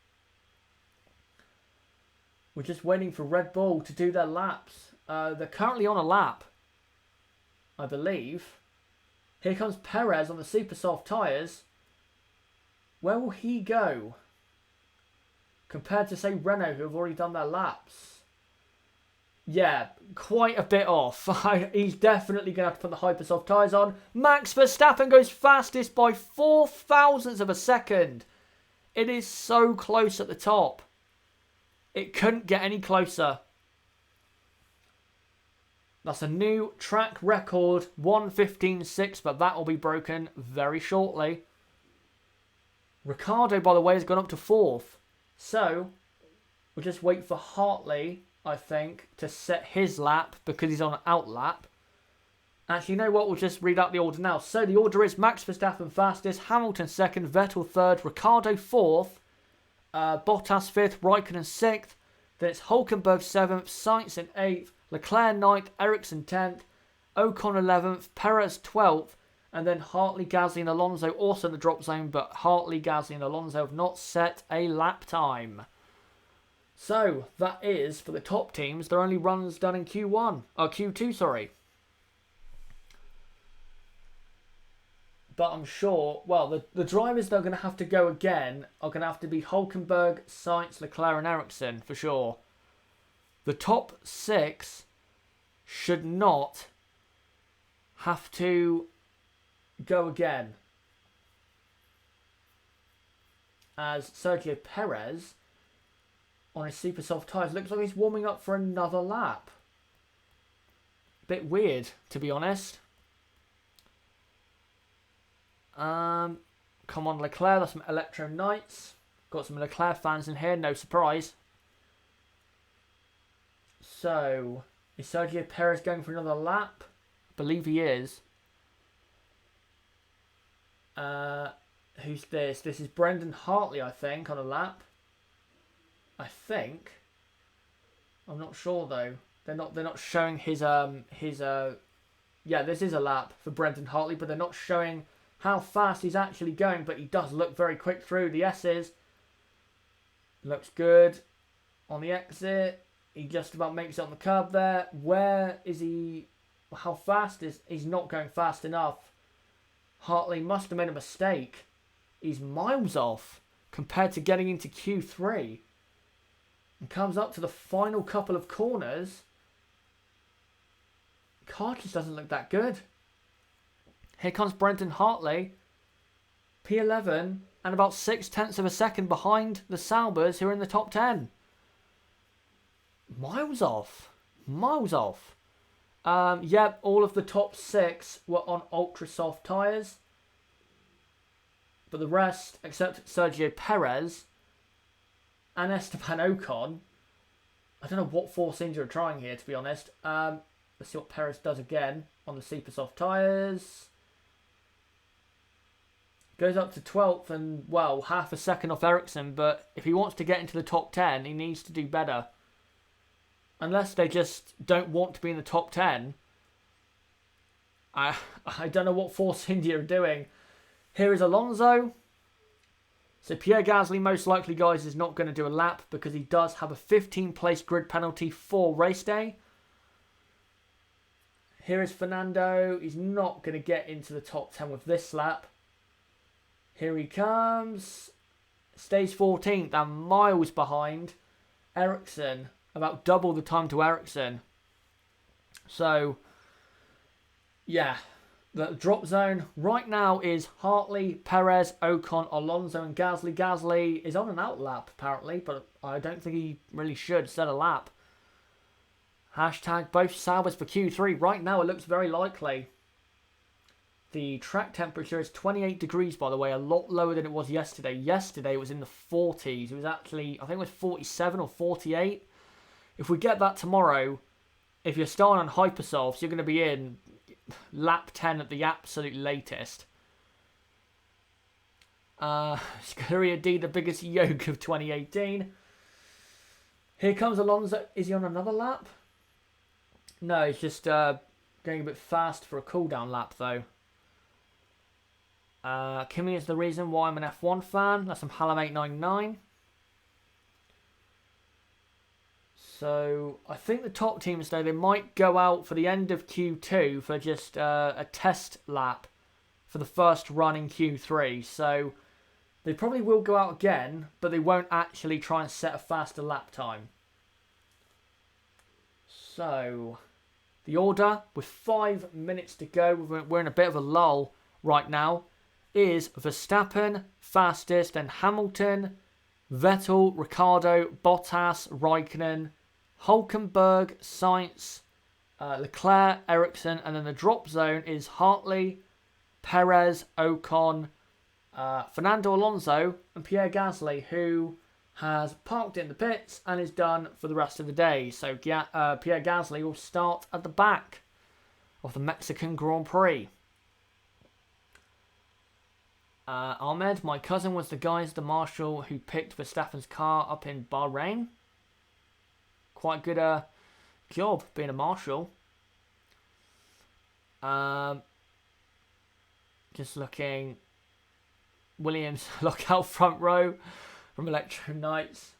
We're just waiting for Red Bull to do their laps. They're currently on a lap, I believe. Here comes Perez on the super soft tyres. Where will he go? Compared to, say, Renault, who have already done their laps. Yeah, quite a bit off. He's definitely going to have to put the hypersoft tyres on. Max Verstappen goes fastest by 4 thousandths of a second. It is so close at the top. It couldn't get any closer. That's a new track record, 1:15.6, but that will be broken very shortly. Ricciardo, by the way, has gone up to 4th. So, we'll just wait for Hartley, I think, to set his lap because he's on an out lap. Actually, you know what? We'll just read out the order now. So, the order is Max Verstappen fastest, Hamilton 2nd, Vettel 3rd, Ricciardo 4th, Bottas 5th, Raikkonen 6th. Then it's Hulkenberg 7th, Sainz in 8th, Leclerc 9th, Ericsson 10th, Ocon 11th, Perez 12th, And then Hartley, Gasly and Alonso also in the drop zone, but Hartley, Gasly and Alonso have not set a lap time. So, that is, for the top teams, their only runs done in Q2, sorry. But I'm sure, well, the drivers that are going to have to go again are going to have to be Hülkenberg, Sainz, Leclerc and Ericsson, for sure. The top 6 should not have to go again, as Sergio Perez on his super soft tyres looks like he's warming up for another lap. Bit weird, to be honest. Come on, Leclerc. That's some Electro Knights. Got some Leclerc fans in here, no surprise. So, is Sergio Perez going for another lap? I believe he is. Who's this? This is Brendan Hartley, I think, on a lap. I think. I'm not sure though. They're not showing his yeah, this is a lap for Brendan Hartley, but they're not showing how fast he's actually going, but he does look very quick through the S's. Looks good on the exit. He just about makes it on the curb there. Where is he? How fast is he's not going fast enough? Hartley must have made a mistake. He's miles off compared to getting into Q3. And comes up to the final couple of corners. Car just doesn't look that good. Here comes Brendan Hartley. P11 and about 0.6 of a second behind the Saubers, who are in the top 10. Miles off. Miles off. Yep, all of the top 6 were on ultra soft tyres. But the rest, except Sergio Perez and Esteban Ocon, I don't know what Force India are trying here, to be honest. Let's see what Perez does again on the super soft tyres. Goes up to 12th and, well, half a second off Ericsson, but if he wants to get into the top 10, he needs to do better. Unless they just don't want to be in the top 10. I don't know what Force India are doing. Here is Alonso. So Pierre Gasly, most likely, guys, is not going to do a lap because he does have a 15-place grid penalty for race day. Here is Fernando. He's not going to get into the top 10 with this lap. Here he comes. Stays 14th and miles behind Ericsson. About double the time to Ericsson. So, yeah. The drop zone right now is Hartley, Perez, Ocon, Alonso and Gasly. Gasly is on an out lap apparently, but I don't think he really should set a lap. Hashtag both Saubers for Q3. Right now it looks very likely. The track temperature is 28 degrees, by the way, a lot lower than it was yesterday. Yesterday it was in the 40s. It was actually, I think it was 47 or 48. If we get that tomorrow, if you're starting on Hypersofts, you're going to be in lap 10 at the absolute latest. Scuderia D, the biggest yoke of 2018. Here comes Alonso. Is he on another lap? No, he's just going a bit fast for a cool-down lap, though. Kimi is the reason why I'm an F1 fan. That's from Hallam899. So, I think the top teams, though, they might go out for the end of Q2 for just a test lap for the first run in Q3. So, they probably will go out again, but they won't actually try and set a faster lap time. So, the order, with 5 minutes to go, we're in a bit of a lull right now, is Verstappen, fastest, then Hamilton, Vettel, Ricciardo, Bottas, Raikkonen, Hülkenberg, Sainz, Leclerc, Ericsson, and then the drop zone is Hartley, Perez, Ocon, Fernando Alonso, and Pierre Gasly, who has parked in the pits and is done for the rest of the day. So Pierre Gasly will start at the back of the Mexican Grand Prix. Ahmed, my cousin was the marshal who picked Verstappen's car up in Bahrain. Quite good job being a marshal. Just looking. Williams lock out front row from Electro Knights.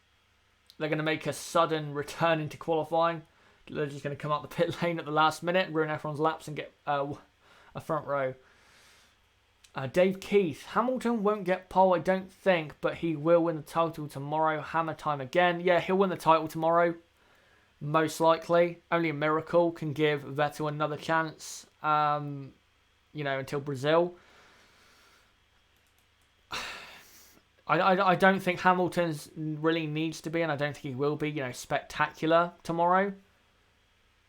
They're going to make a sudden return into qualifying. They're just going to come out the pit lane at the last minute, ruin everyone's laps and get a front row. Dave Keith. Hamilton won't get pole, I don't think, but he will win the title tomorrow. Hammer time again. Yeah, he'll win the title tomorrow. Most likely. Only a miracle can give Vettel another chance, until Brazil. I don't think Hamilton's really needs to be, and I don't think he will be, spectacular tomorrow.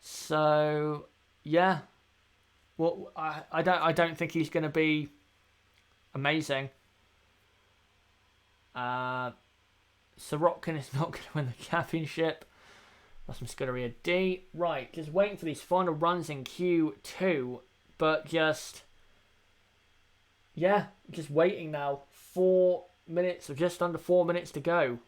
So, yeah. Well, I don't think he's going to be amazing. Sorokin is not going to win the championship. That's from Scuderia D. Right, just waiting for these final runs in Q2, but just waiting now. 4 minutes, or just under 4 minutes to go.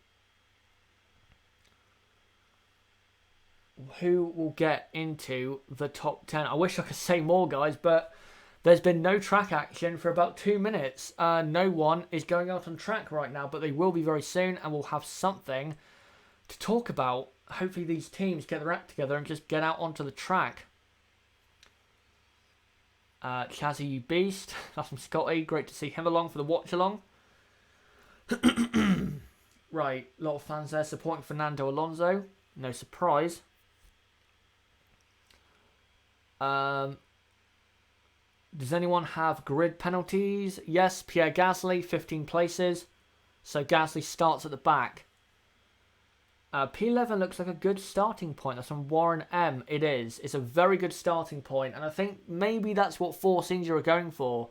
Who will get into the top 10? I wish I could say more, guys, but there's been no track action for about 2 minutes. No one is going out on track right now, but they will be very soon, and we'll have something to talk about. Hopefully these teams get their act together and just get out onto the track. Chazzy, you beast. That's from Scotty. Great to see him along for the watch-along. Right, a lot of fans there supporting Fernando Alonso. No surprise. Does anyone have grid penalties? Yes, Pierre Gasly, 15 places. So Gasly starts at the back. P11 looks like a good starting point. That's from Warren M. It is. It's a very good starting point. And I think maybe that's what Force India are going for.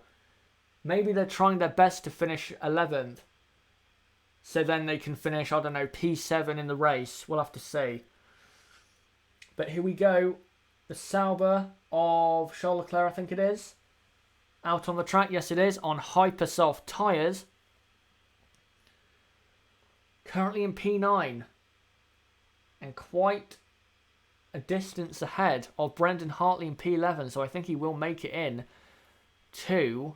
Maybe they're trying their best to finish 11th. So then they can finish, I don't know, P7 in the race. We'll have to see. But here we go. The Sauber of Charles Leclerc, I think it is. Out on the track. Yes, it is. On hyper soft tyres. Currently in P9. And quite a distance ahead of Brendan Hartley in P11. So I think he will make it in to...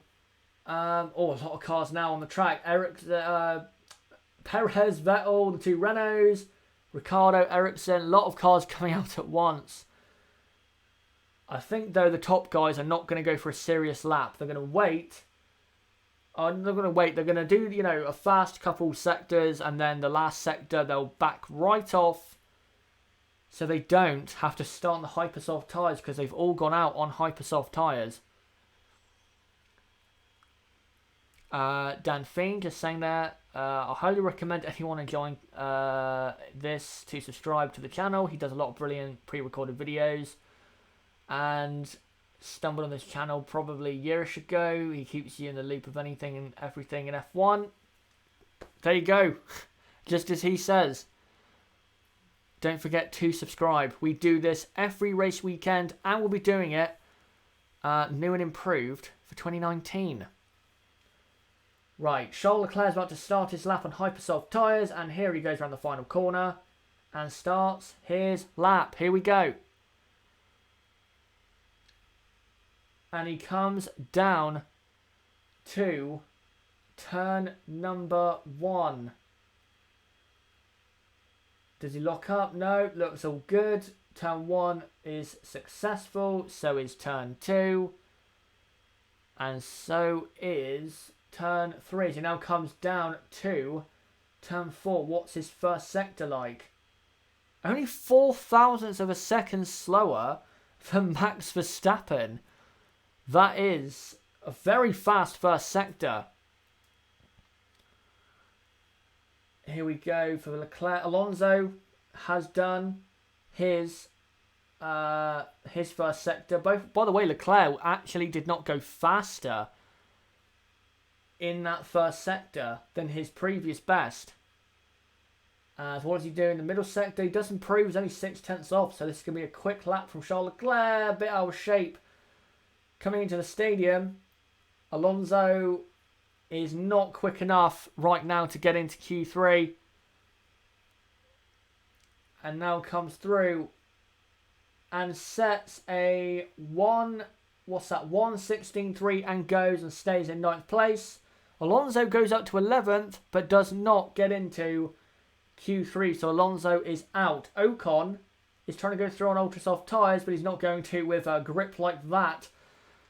a lot of cars now on the track. Perez, Vettel, the two Renaults, Ricciardo, Ericsson, a lot of cars coming out at once. I think, though, the top guys are not going to go for a serious lap. They're going to wait. They're going to do, a fast couple sectors, and then the last sector they'll back right off so they don't have to start on the hypersoft tyres because they've all gone out on hypersoft tyres. Dan Fiend just saying there, I highly recommend anyone enjoying this to subscribe to the channel. He does a lot of brilliant pre-recorded videos and stumbled on this channel probably a year ago. He keeps you in the loop of anything and everything in F1. There you go. Just as he says. Don't forget to subscribe. We do this every race weekend and we'll be doing it new and improved for 2019. Right, Charles Leclerc is about to start his lap on hypersoft tyres, and here he goes around the final corner and starts his lap. Here we go. And he comes down to turn number 1. Does he lock up? No, looks all good. Turn 1 is successful, so is turn 2. And so is... turn 3. So he now comes down to turn 4. What's his first sector like? Only 4 thousandths of a second slower than Max Verstappen. That is a very fast first sector. Here we go for Leclerc. Alonso has done his first sector. By the way, Leclerc actually did not go faster in that first sector than his previous best. So what does he do in the middle sector? He does improve. He's only 6 tenths off. So this is going to be a quick lap from Charles Leclerc. A bit out of shape. Coming into the stadium, Alonso is not quick enough right now to get into Q3. And now comes through and sets a 1 what's that, 1:16.3 and goes and stays in 9th place. Alonso goes up to 11th, but does not get into Q3, so Alonso is out. Ocon is trying to go through on ultra soft tyres, but he's not going to with a grip like that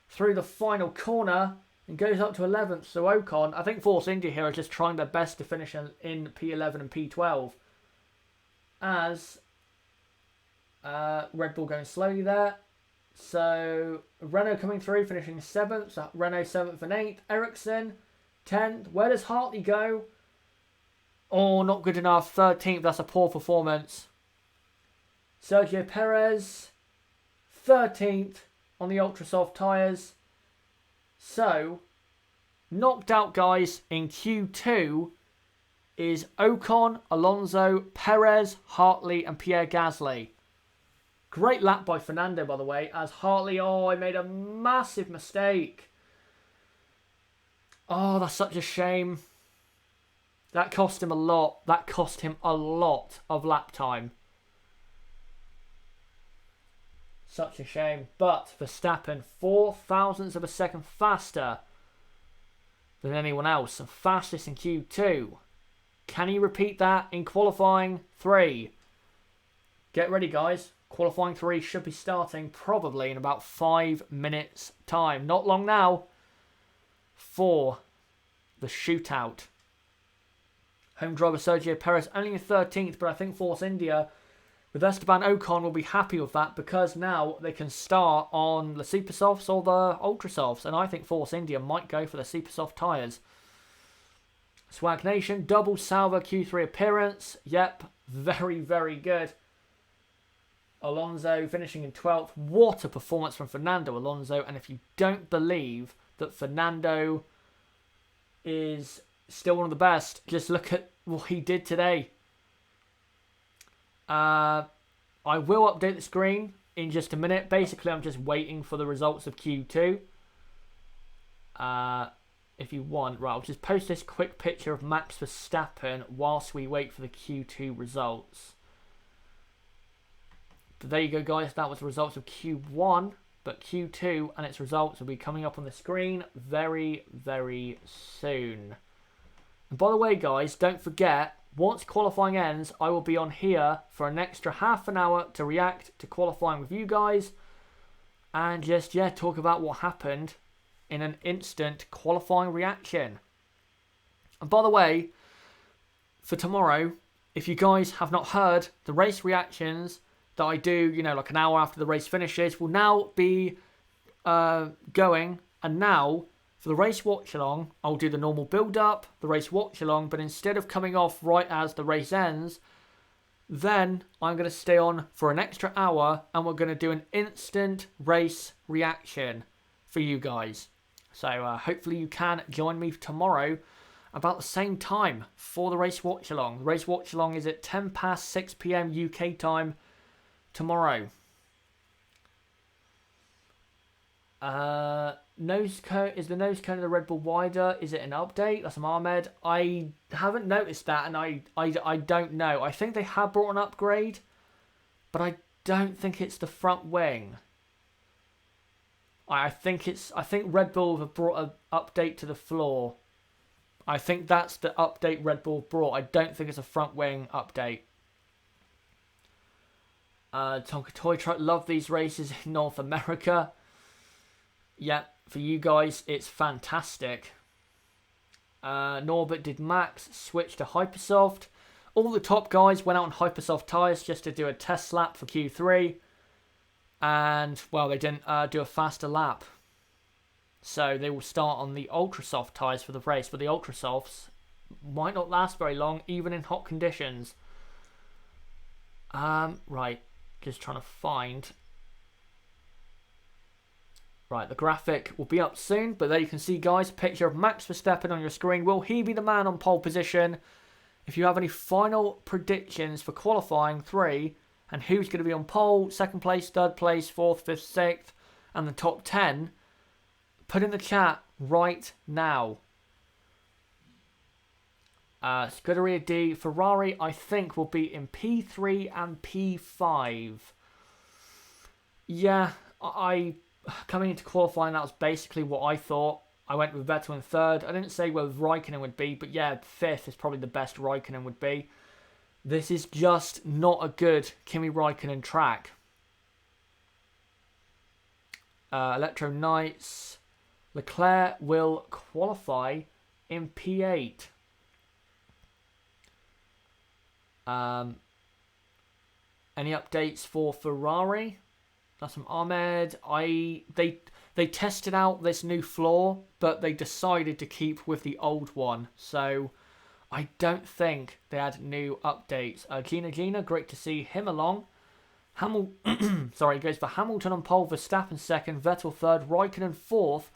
through the final corner and goes up to 11th. So Ocon, I think Force India here are just trying their best to finish in P11 and P12 as Red Bull going slowly there. So Renault coming through, finishing 7th. So Renault 7th and 8th. Ericsson 10th. Where does Hartley go? Oh, not good enough. 13th. That's a poor performance. Sergio Perez 13th on the ultra soft tyres. So knocked out, guys, in Q2 is Ocon, Alonso, Perez, Hartley and Pierre Gasly. Great lap by Fernando, by the way, as Hartley, I made a massive mistake. Oh, that's such a shame. That cost him a lot. That cost him a lot of lap time. Such a shame. But Verstappen, 4 thousandths of a second faster than anyone else. And fastest in Q2. Can he repeat that in qualifying 3? Get ready, guys. Qualifying 3 should be starting probably in about 5 minutes' time. Not long now for the shootout. Home driver Sergio Perez only in 13th, but I think Force India with Esteban Ocon will be happy with that because now they can start on the Super Softs or the Ultra Softs. And I think Force India might go for the Super Soft tyres. Swag Nation, double salvo Q3 appearance. Yep, very, very good. Alonso finishing in 12th. What a performance from Fernando Alonso. And if you don't believe that Fernando is still one of the best, just look at what he did today. I will update the screen in just a minute. Basically, I'm just waiting for the results of Q2. If you want, right, I'll just post this quick picture of Max Verstappen whilst we wait for the Q2 results. But there you go, guys. That was the results of Q1. But Q2 and its results will be coming up on the screen very, very soon. And by the way, guys, don't forget, once qualifying ends, I will be on here for an extra half an hour to react to qualifying with you guys. And just, talk about what happened in an instant qualifying reaction. And by the way, for tomorrow, if you guys have not heard, the race reactions that I do, like an hour after the race finishes, will now be going. And now, for the race watch-along, I'll do the normal build-up, the race watch-along, but instead of coming off right as the race ends, then I'm going to stay on for an extra hour, and we're going to do an instant race reaction for you guys. So hopefully you can join me tomorrow about the same time for the race watch-along. The race watch-along is at 10 past 6 p.m. UK time tomorrow. Nose cone, is the nose cone of the Red Bull wider? Is it an update? That's Ahmed. I haven't noticed that, and I don't know. I think they have brought an upgrade, but I don't think it's the front wing. I think Red Bull have brought an update to the floor. I think that's the update Red Bull brought. I don't think it's a front wing update. Tonka Toy Truck, love these races in North America. Yeah, for you guys, it's fantastic. Norbert did Max switch to Hypersoft. All the top guys went out on Hypersoft tyres just to do a test lap for Q3. And, well, they didn't do a faster lap. So they will start on the Ultra Soft tyres for the race. But the Ultra Softs might not last very long, even in hot conditions. Right, just trying to find... Right, the graphic will be up soon, but there you can see, guys, a picture of Max Verstappen on your screen. Will he be the man on pole position? If you have any final predictions for qualifying 3, and who's going to be on pole, 2nd place, 3rd place, 4th, 5th, 6th, and the top 10, put in the chat right now. Scuderia D, Ferrari, I think, will be in P3 and P5. Yeah, I coming into qualifying, that was basically what I thought. I went with Vettel in third. I didn't say where Raikkonen would be, but yeah, fifth is probably the best Raikkonen would be. This is just not a good Kimi Raikkonen track. Electro Knights. Leclerc will qualify in P8. Any updates for Ferrari? That's from Ahmed. They tested out this new floor, but they decided to keep with the old one. So I don't think they had new updates. Gina, great to see him along. Sorry, goes for Hamilton on pole, Verstappen second, Vettel third, Raikkonen fourth,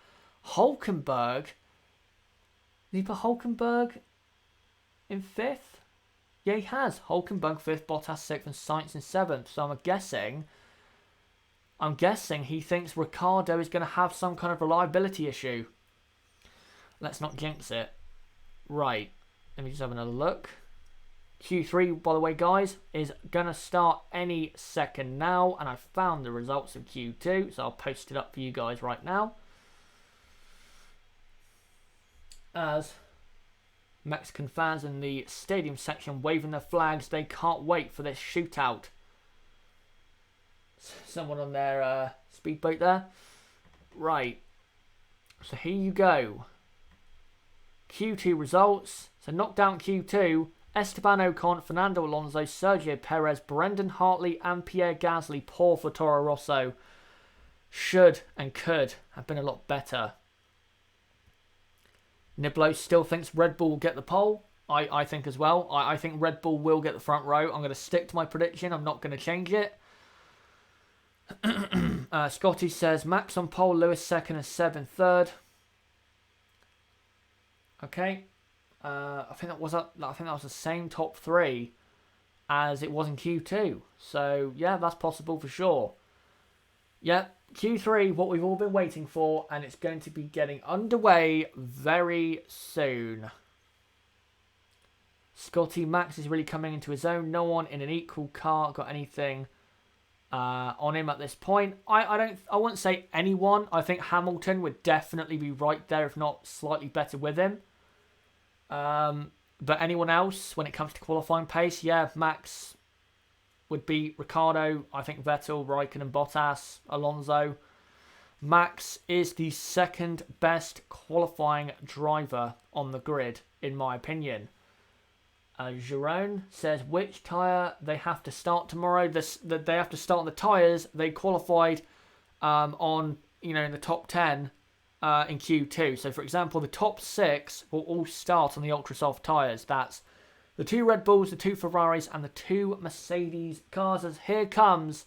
Hulkenberg. Did he put Hulkenberg in fifth? Yeah, he has. Hulkenberg fifth, Bottas sixth, and Sainz in seventh. So I'm guessing he thinks Ricciardo is going to have some kind of reliability issue. Let's not jinx it. Right. Let me just have another look. Q3, by the way, guys, is going to start any second now. And I found the results of Q2, so I'll post it up for you guys right now. As Mexican fans in the stadium section waving their flags, they can't wait for this shootout. Someone on their speedboat there. Right. So here you go. Q2 results. So knocked down Q2. Esteban Ocon, Fernando Alonso, Sergio Perez, Brendan Hartley and Pierre Gasly. Poor for Toro Rosso. Should and could have been a lot better. Niblo still thinks Red Bull will get the pole. I think as well. I think Red Bull will get the front row. I'm going to stick to my prediction. I'm not going to change it. Scotty says Max on pole, Lewis second and Seb in third. Okay. I think that was the same top three as it was in Q2. So yeah, that's possible for sure. Yeah, Q3, what we've all been waiting for, and it's going to be getting underway very soon. Scotty, Max is really coming into his own. No one in an equal car got anything on him at this point. I wouldn't say anyone. I think Hamilton would definitely be right there, if not slightly better with him. But anyone else, when it comes to qualifying pace, yeah, Max would beat Ricciardo. I think Vettel, Raikkonen, Bottas, Alonso. Max is the second best qualifying driver on the grid, in my opinion. Jerome says which tyre they have to start tomorrow. They have to start on the tyres they qualified on, in the top 10 in Q2. So, for example, the top 6 will all start on the ultra soft tyres. That's the 2 Red Bulls, the 2 Ferraris, and the 2 Mercedes cars. As here comes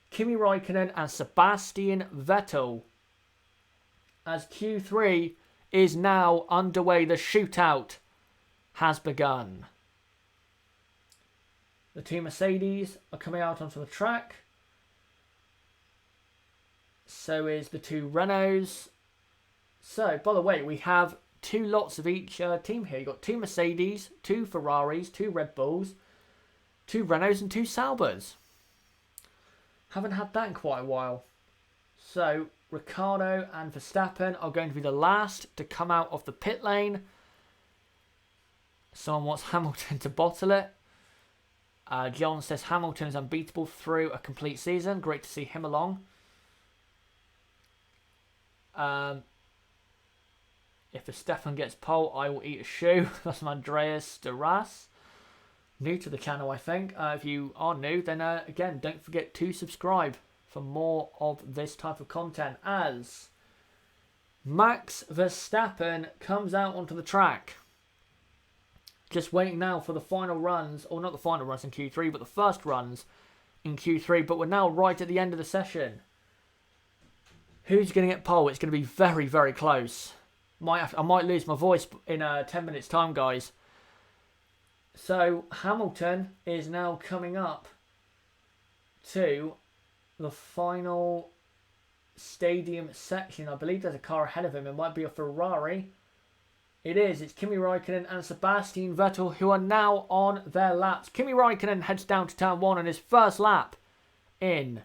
Kimi Raikkonen and Sebastian Vettel. As Q3 is now underway, the shootout has begun. The 2 Mercedes are coming out onto the track. So is the 2 Renaults. So, by the way, we have 2 lots of each team here. You've got 2 Mercedes, 2 Ferraris, 2 Red Bulls, 2 Renaults and 2 Saubers. Haven't had that in quite a while. So, Ricciardo and Verstappen are going to be the last to come out of the pit lane. Someone wants Hamilton to bottle it. John says Hamilton is unbeatable through a complete season. Great to see him along. If Verstappen gets pole, I will eat a shoe. That's from Andreas Duras. New to the channel, I think. If you are new, then again, don't forget to subscribe for more of this type of content. As Max Verstappen comes out onto the track. Just waiting now for the final runs, or not the final runs in Q3, but the first runs in Q3. But we're now right at the end of the session. Who's going to get pole? It's going to be very, very close. I might lose my voice in 10 minutes time, guys. So Hamilton is now coming up to the final stadium section. I believe there's a car ahead of him. It might be a Ferrari. It is. It's Kimi Raikkonen and Sebastian Vettel who are now on their laps. Kimi Raikkonen heads down to turn 1 on his first lap in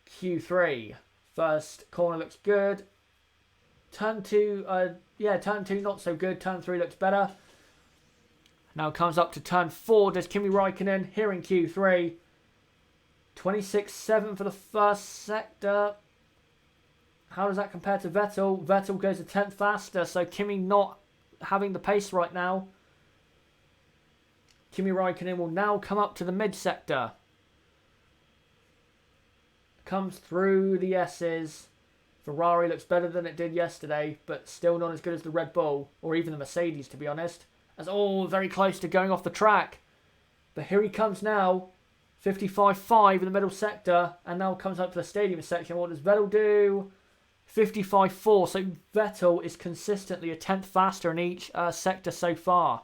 Q3. First corner looks good. Turn 2, turn 2 not so good. Turn 3 looks better. Now comes up to turn 4. Does Kimi Raikkonen here in Q3. 26.7 for the first sector. How does that compare to Vettel? Vettel goes a tenth faster, so Kimi not having the pace right now. Kimi Raikkonen will now come up to the mid-sector. Comes through the S's. Ferrari looks better than it did yesterday, but still not as good as the Red Bull, or even the Mercedes, to be honest. As all very close to going off the track. But here he comes now. 55.5 in the middle sector, and now comes up to the stadium section. What does Vettel do? 55.4, so Vettel is consistently a tenth faster in each sector so far.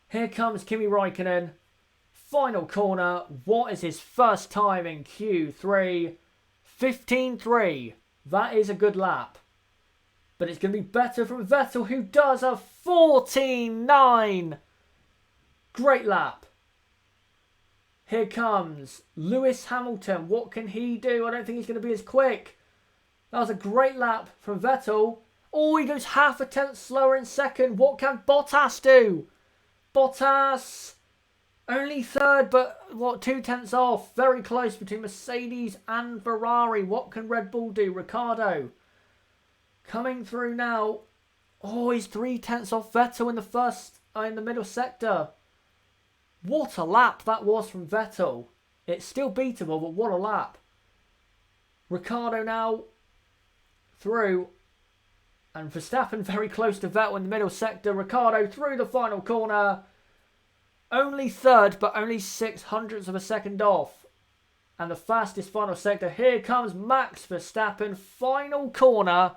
Here comes Kimi Raikkonen. Final corner. What is his first time in Q3? 15.3. That is a good lap. But it's going to be better from Vettel, who does a 14.9. Great lap. Here comes Lewis Hamilton. What can he do? I don't think he's going to be as quick. That was a great lap from Vettel. Oh, he goes half a tenth slower in second. What can Bottas do? Bottas only third, but what, 2 tenths off. Very close between Mercedes and Ferrari. What can Red Bull do? Ricciardo coming through now. Oh, he's 3 tenths off Vettel in the middle sector. What a lap that was from Vettel. It's still beatable, but what a lap. Ricciardo now through. And Verstappen very close to Vettel in the middle sector. Ricciardo through the final corner. Only third, but only 0.06 of a second off. And the fastest final sector. Here comes Max Verstappen. Final corner.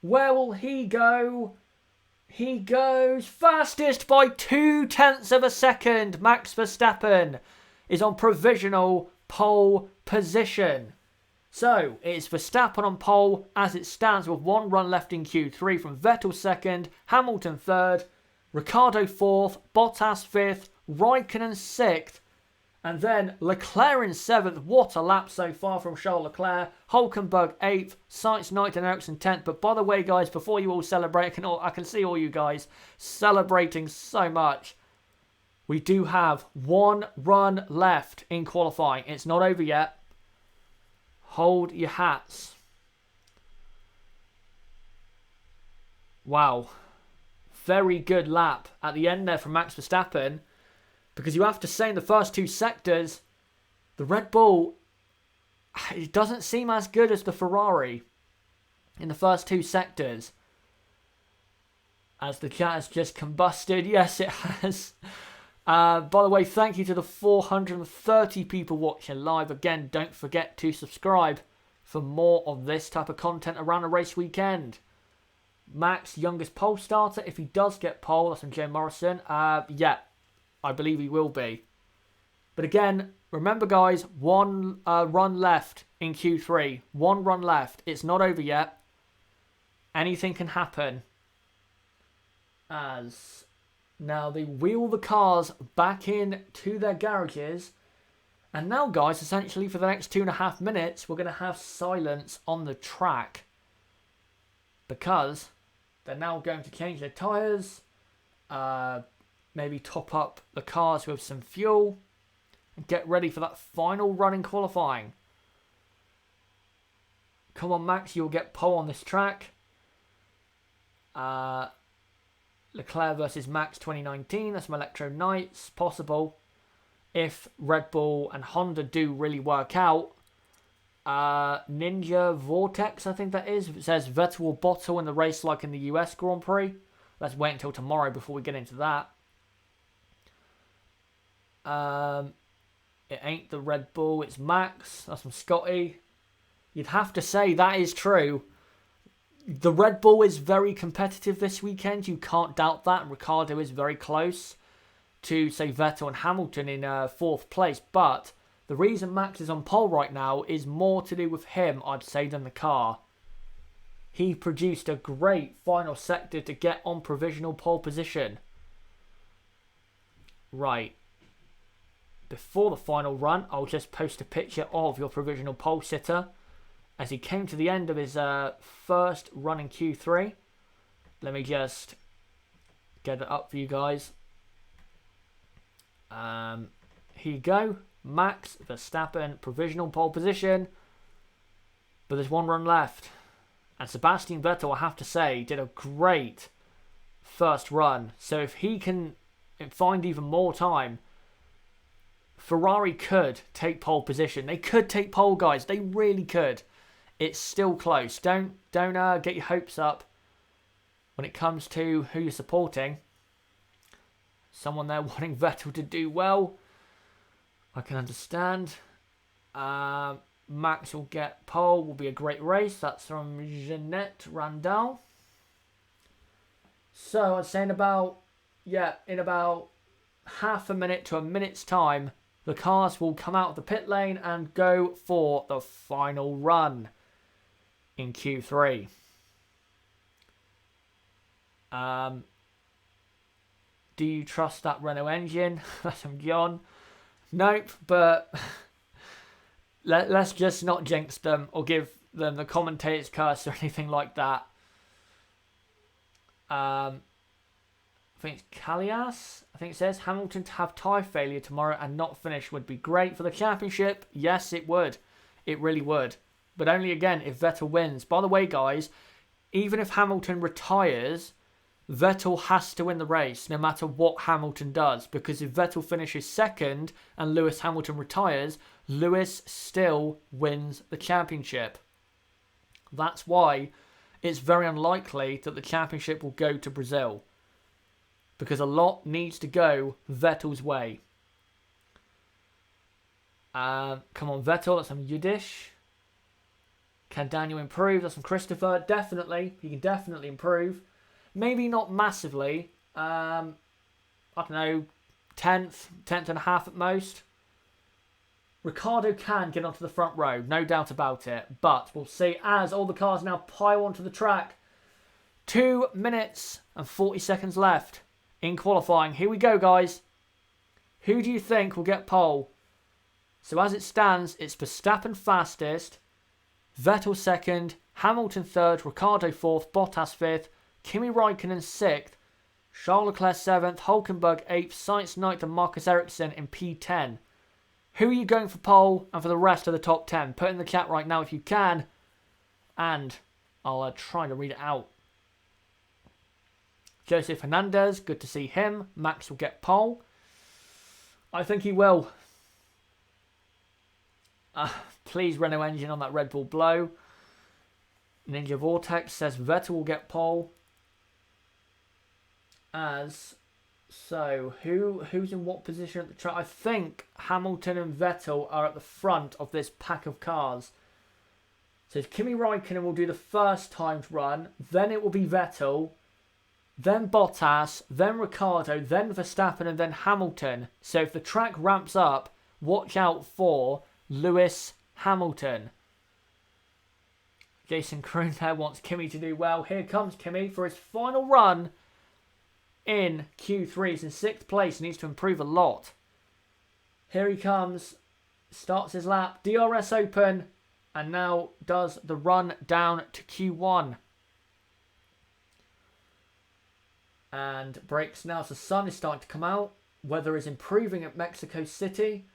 Where will he go? He goes fastest by 2 tenths of a second. Max Verstappen is on provisional pole position. So, it's Verstappen on pole as it stands with 1 run left in Q3 from Vettel second, Hamilton third, Ricciardo fourth, Bottas fifth, Raikkonen sixth, and then Leclerc in seventh. What a lap so far from Charles Leclerc. Hulkenberg eighth, Sainz ninth and Ericsson 10th. But by the way, guys, before you all celebrate, I can see all you guys celebrating so much. We do have 1 run left in qualifying. It's not over yet. Hold your hats. Wow. Very good lap at the end there from Max Verstappen. Because you have to say in the first 2 sectors, the Red Bull, it doesn't seem as good as the Ferrari in the first 2 sectors. As the chat has just combusted. Yes, it has. By the way, thank you to the 430 people watching live. Again, don't forget to subscribe for more of this type of content around a race weekend. Max, youngest pole starter. If he does get pole, that's from Joe Morrison. Yeah, I believe he will be. But again, remember guys, 1 run left in Q3. 1 run left. It's not over yet. Anything can happen. As now they wheel the cars back in to their garages. And now guys, essentially for the next 2.5 minutes, we're going to have silence on the track. Because they're now going to change their tyres. Maybe top up the cars with some fuel. And get ready for that final run in qualifying. Come on, Max, you'll get pole on this track. Leclerc versus Max 2019. That's some Electro Knights. Possible. If Red Bull and Honda do really work out. Ninja Vortex, I think that is. It says Vettel will bottle in the race like in the US Grand Prix. Let's wait until tomorrow before we get into that. It ain't the Red Bull, it's Max. That's from Scotty. You'd have to say that is true. The Red Bull is very competitive this weekend. You can't doubt that. Ricciardo is very close to, say, Vettel and Hamilton in 4th place. But the reason Max is on pole right now is more to do with him, I'd say, than the car. He produced a great final sector to get on provisional pole position. Right. before the final run, I'll just post a picture of your provisional pole sitter as he came to the end of his first run in Q3. Let me just get it up for you guys. Here you go. Max Verstappen, provisional pole position. But there's one run left. And Sebastian Vettel, I have to say, did a great first run. So if he can find even more time, Ferrari could take pole position. They could take pole, guys. They really could. It's still close. Don't get your hopes up when it comes to who you're supporting. Someone there wanting Vettel to do well. I can understand. Max will get pole. Will be a great race. That's from Jeanette Randall. So I'd say in about half a minute to a minute's time, the cars will come out of the pit lane and go for the final run in Q3. Do you trust that Renault engine? That's from John. Nope, but let's just not jinx them or give them the commentator's curse or anything like that. I think it's Callias. I think it says Hamilton to have tyre failure tomorrow and not finish would be great for the championship. Yes, it would. It really would. But only again if Vettel wins. By the way, guys, even if Hamilton retires, Vettel has to win the race no matter what Hamilton does. Because if Vettel finishes second and Lewis Hamilton retires, Lewis still wins the championship. That's why it's very unlikely that the championship will go to Brazil. Because a lot needs to go Vettel's way. Come on, Vettel. That's some Yiddish. Can Daniel improve? That's from Christopher. Definitely. He can definitely improve. Maybe not massively. I don't know. 10th and a half at most. Ricardo can get onto the front row. No doubt about it. But we'll see as all the cars now pile onto the track. 2 minutes and 40 seconds left in qualifying. Here we go, guys. Who do you think will get pole? So as it stands, it's Verstappen fastest, Vettel second, Hamilton third, Ricciardo fourth, Bottas fifth, Kimi Raikkonen sixth, Charles Leclerc seventh, Hulkenberg eighth, Sainz ninth, and Marcus Ericsson in P10. Who are you going for pole and for the rest of the top 10? Put in the chat right now if you can, and I'll try to read it out. Joseph Hernandez, good to see him. Max will get pole. I think he will. Please Renault engine on that Red Bull blow. Ninja Vortex says Vettel will get pole. So who's in what position at the track? I think Hamilton and Vettel are at the front of this pack of cars. So Kimi Raikkonen will do the first timed run, then it will be Vettel, then Bottas, then Ricciardo, then Verstappen, and then Hamilton. So if the track ramps up, watch out for Lewis Hamilton. Jason Kroon there wants Kimi to do well. Here comes Kimi for his final run in Q3. He's in 6th place. He needs to improve a lot. Here he comes. Starts his lap. DRS open. And now does the run down to Q1. And brakes now. So the sun is starting to come out. Weather is improving at Mexico City.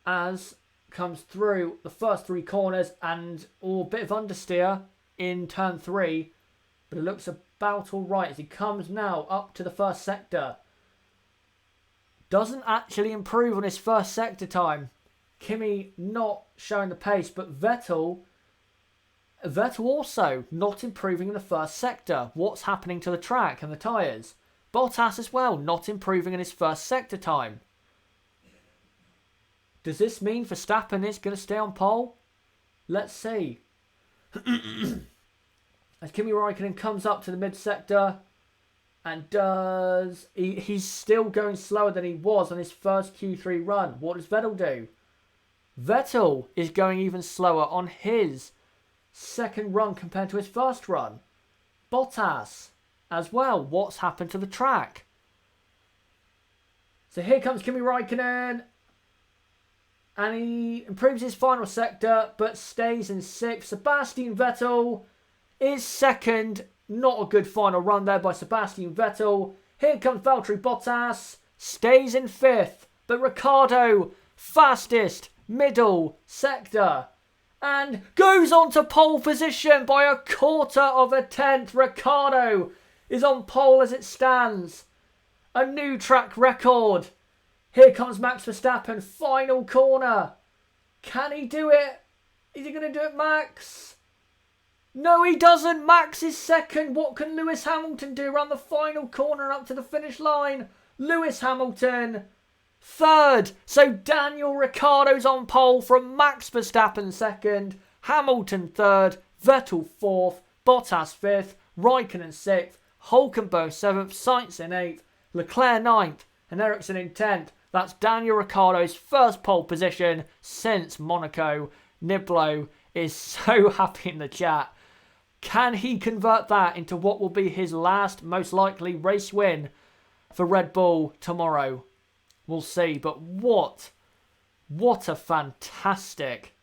As comes through the first 3 corners and a bit of understeer in turn 3. But it looks about all right as he comes now up to the first sector. Doesn't actually improve on his first sector time. Kimi not showing the pace, but Vettel also not improving in the first sector. What's happening to the track and the tyres? Bottas as well, not improving in his first sector time. Does this mean Verstappen is going to stay on pole? Let's see. As Kimi Raikkonen comes up to the mid-sector and he's still going slower than he was on his first Q3 run. What does Vettel do? Vettel is going even slower on his second run compared to his first run. Bottas as well. What's happened to the track? So here comes Kimi Raikkonen. And he improves his final sector, but stays in 6th. Sebastian Vettel is 2nd. Not a good final run there by Sebastian Vettel. Here comes Valtteri Bottas. Stays in 5th. But Ricciardo, fastest, middle sector. And goes on to pole position by a 1/4 Ricciardo is on pole as it stands. A new track record. Here comes Max Verstappen, final corner. Can he do it? Is he going to do it, Max? No, he doesn't. Max is 2nd. What can Lewis Hamilton do around the final corner and up to the finish line? Lewis Hamilton, 3rd. So Daniel Ricciardo's on pole from Max Verstappen 2nd. Hamilton 3rd. Vettel 4th. Bottas 5th. Raikkonen 6th. Hulkenberg 7th. Sainz in 8th. Leclerc 9th. And Ericsson in 10th. That's Daniel Ricciardo's first pole position since Monaco. Niblo is so happy in the chat. Can he convert that into what will be his last, most likely, race win for Red Bull tomorrow? We'll see. But what a fantastic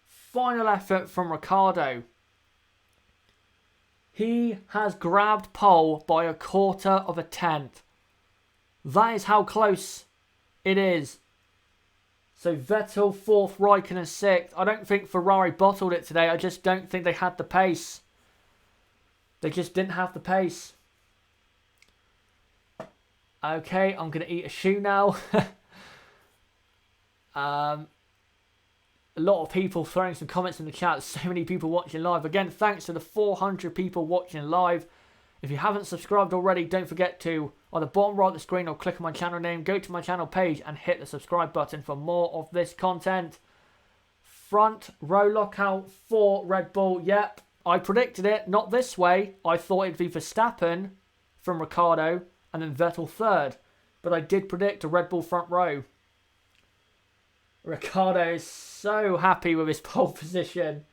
final effort from Ricciardo. He has grabbed pole by a 1/4. That is how close it is. So Vettel 4th, Raikkonen 6th. I don't think Ferrari bottled it today. I just don't think they had the pace. They just didn't have the pace. Okay, I'm going to eat a shoe now. A lot of people throwing some comments in the chat. So many people watching live. Again, thanks to the 400 people watching live. If you haven't subscribed already, don't forget to, on the bottom right of the screen, or click on my channel name, go to my channel page and hit the subscribe button for more of this content. Front row lockout for Red Bull. Yep, I predicted it. Not this way. I thought it'd be Verstappen from Ricciardo and then Vettel 3rd. But I did predict a Red Bull front row. Ricciardo is so happy with his pole position.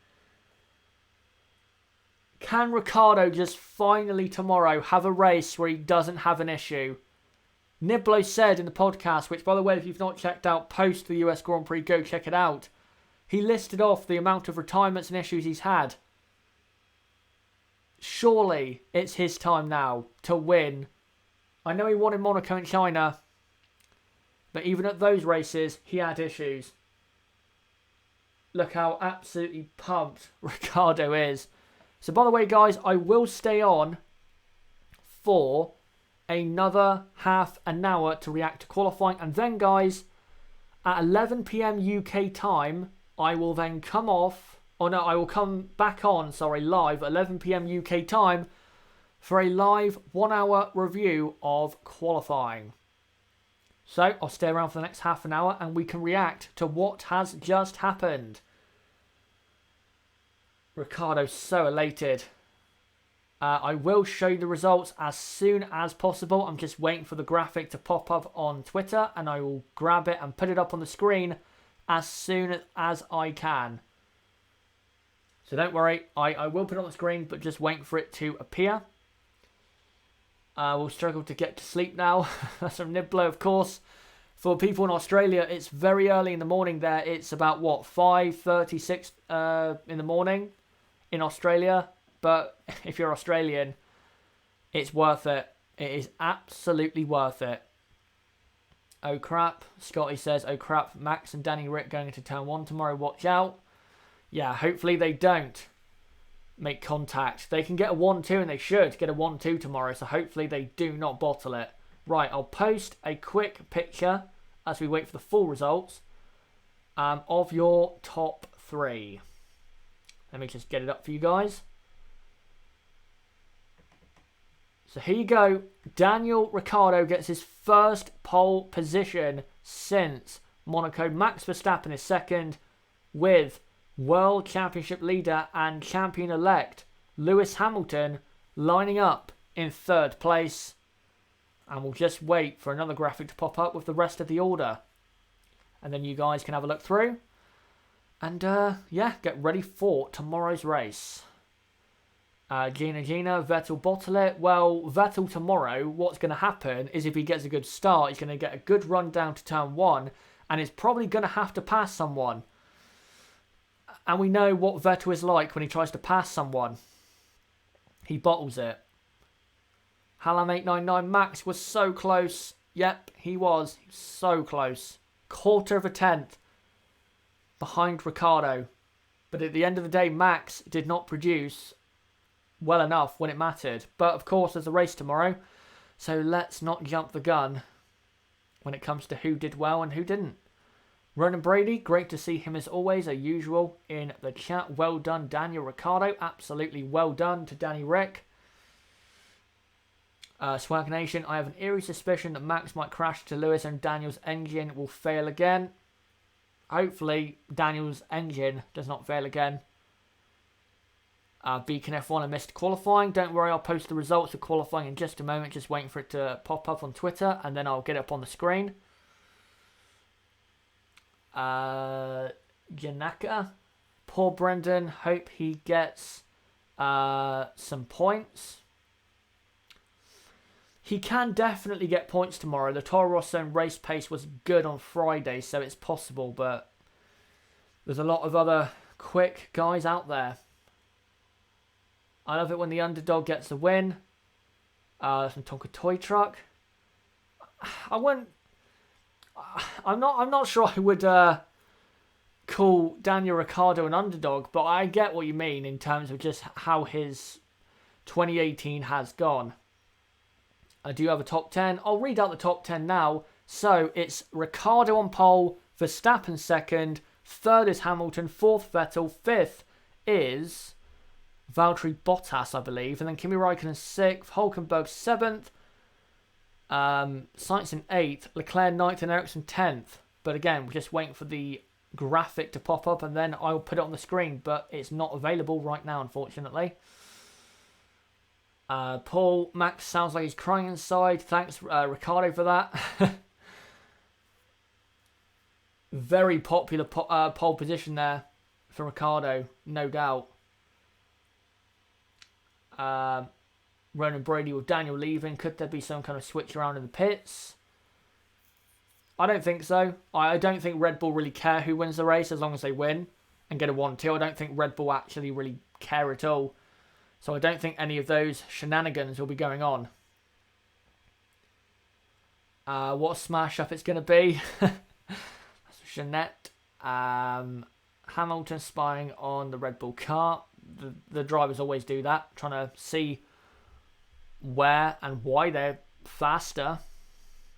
Can Ricciardo just finally tomorrow have a race where he doesn't have an issue? Niblo said in the podcast, which by the way, if you've not checked out post the US Grand Prix, go check it out. He listed off the amount of retirements and issues he's had. Surely it's his time now to win. I know he won in Monaco and China, but even at those races, he had issues. Look how absolutely pumped Ricciardo is. So by the way, guys, I will stay on for another half an hour to react to qualifying. And then, guys, at 11 PM UK time, I will then come off. Oh, no, I will come back on, live at 11 PM UK time for a live 1 hour review of qualifying. So I'll stay around for the next half an hour and we can react to what has just happened. Ricciardo's so elated. I will show you the results as soon as possible. I'm just waiting for the graphic to pop up on Twitter and I will grab it and put it up on the screen as soon as I can. So don't worry, I will put it on the screen, but just wait for it to appear. We'll struggle to get to sleep now. That's from Niblo, of course. For people in Australia, it's very early in the morning there. It's about, 5:36 in the morning in Australia. But if you're Australian, it's worth it. It is absolutely worth it. Oh crap, Scotty says, oh crap, Max and Danny Rick going into turn 1 tomorrow, watch out. Yeah, hopefully they don't make contact. They can get a 1-2 and they should get a 1-2 tomorrow, so hopefully they do not bottle it. Right, I'll post a quick picture as we wait for the full results of your top 3. Let me just get it up for you guys. So here you go. Daniel Ricciardo gets his first pole position since Monaco. Max Verstappen is second with World Championship leader and champion-elect Lewis Hamilton lining up in third place. And we'll just wait for another graphic to pop up with the rest of the order. And then you guys can have a look through. And yeah, get ready for tomorrow's race. Gina, Vettel bottle it. Well, Vettel tomorrow, what's going to happen is if he gets a good start, he's going to get a good run down to turn 1. and is probably going to have to pass someone. And we know what Vettel is like when he tries to pass someone. He bottles it. Hallam899 Max was so close. Yep, he was so close. Quarter of a tenth behind Ricciardo. But at the end of the day, Max did not produce well enough when it mattered. But of course, there's a race tomorrow. So let's not jump the gun when it comes to who did well and who didn't. Ronan Brady, great to see him as always, as usual, in the chat. Well done, Daniel Ricciardo. Absolutely well done to Danny Rick. Swag Nation, I have an eerie suspicion that Max might crash to Lewis and Daniel's engine will fail again. Hopefully, Daniel's engine does not fail again. Beacon F1, I missed qualifying. Don't worry, I'll post the results of qualifying in just a moment. Just waiting for it to pop up on Twitter, and then I'll get it up on the screen. Janaka. Poor Brendan. Hope he gets some points. He can definitely get points tomorrow. The Toro Rosso race pace was good on Friday, so it's possible, but there's a lot of other quick guys out there. I love it when the underdog gets the win. Some Tonka Toy Truck. I'm not sure I would call Daniel Ricciardo an underdog, but I get what you mean in terms of just how his 2018 has gone. I do have a top 10. I'll read out the top 10 now. So it's Ricciardo on pole, Verstappen second, third is Hamilton, fourth Vettel, fifth is Valtteri Bottas, I believe, and then Kimi Raikkonen sixth, Hülkenberg seventh, Sainz in eighth, Leclerc ninth, and Ericsson 10th. But again, we're just waiting for the graphic to pop up, and then I'll put it on the screen, but it's not available right now, unfortunately. Paul, Max sounds like he's crying inside. Thanks, Ricciardo, for that. Very popular pole position there for Ricciardo, no doubt. Ronan Brady with Daniel leaving. Could there be some kind of switch around in the pits? I don't think so. I don't think Red Bull really care who wins the race as long as they win and get a 1-2. I don't think Red Bull actually really care at all. So I don't think any of those shenanigans will be going on. What a smash up it's going to be. Jeanette. Hamilton spying on the Red Bull car. The drivers always do that. Trying to see where and why they're faster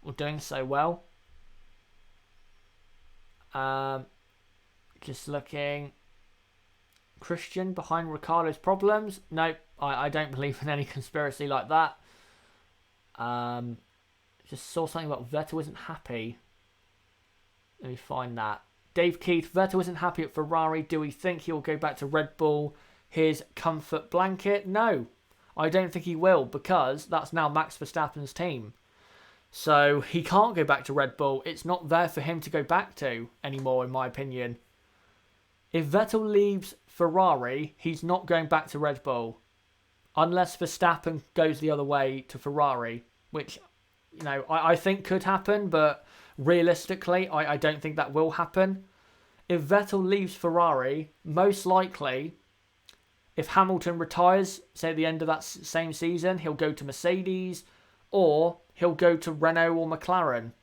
or doing so well. Just looking. Christian behind Ricciardo's problems. Nope, I don't believe in any conspiracy like that. Just saw something about Vettel isn't happy. Let me find that. Dave Keith, Vettel isn't happy at Ferrari. Do we think he will go back to Red Bull? His comfort blanket? No, I don't think he will, because that's now Max Verstappen's team. So he can't go back to Red Bull. It's not there for him to go back to anymore, in my opinion. If Vettel leaves Ferrari, he's not going back to Red Bull. Unless Verstappen goes the other way to Ferrari, which, you know, I think could happen, but realistically, I don't think that will happen. If Vettel leaves Ferrari, most likely, if Hamilton retires, say at the end of that same season, he'll go to Mercedes, or he'll go to Renault or McLaren.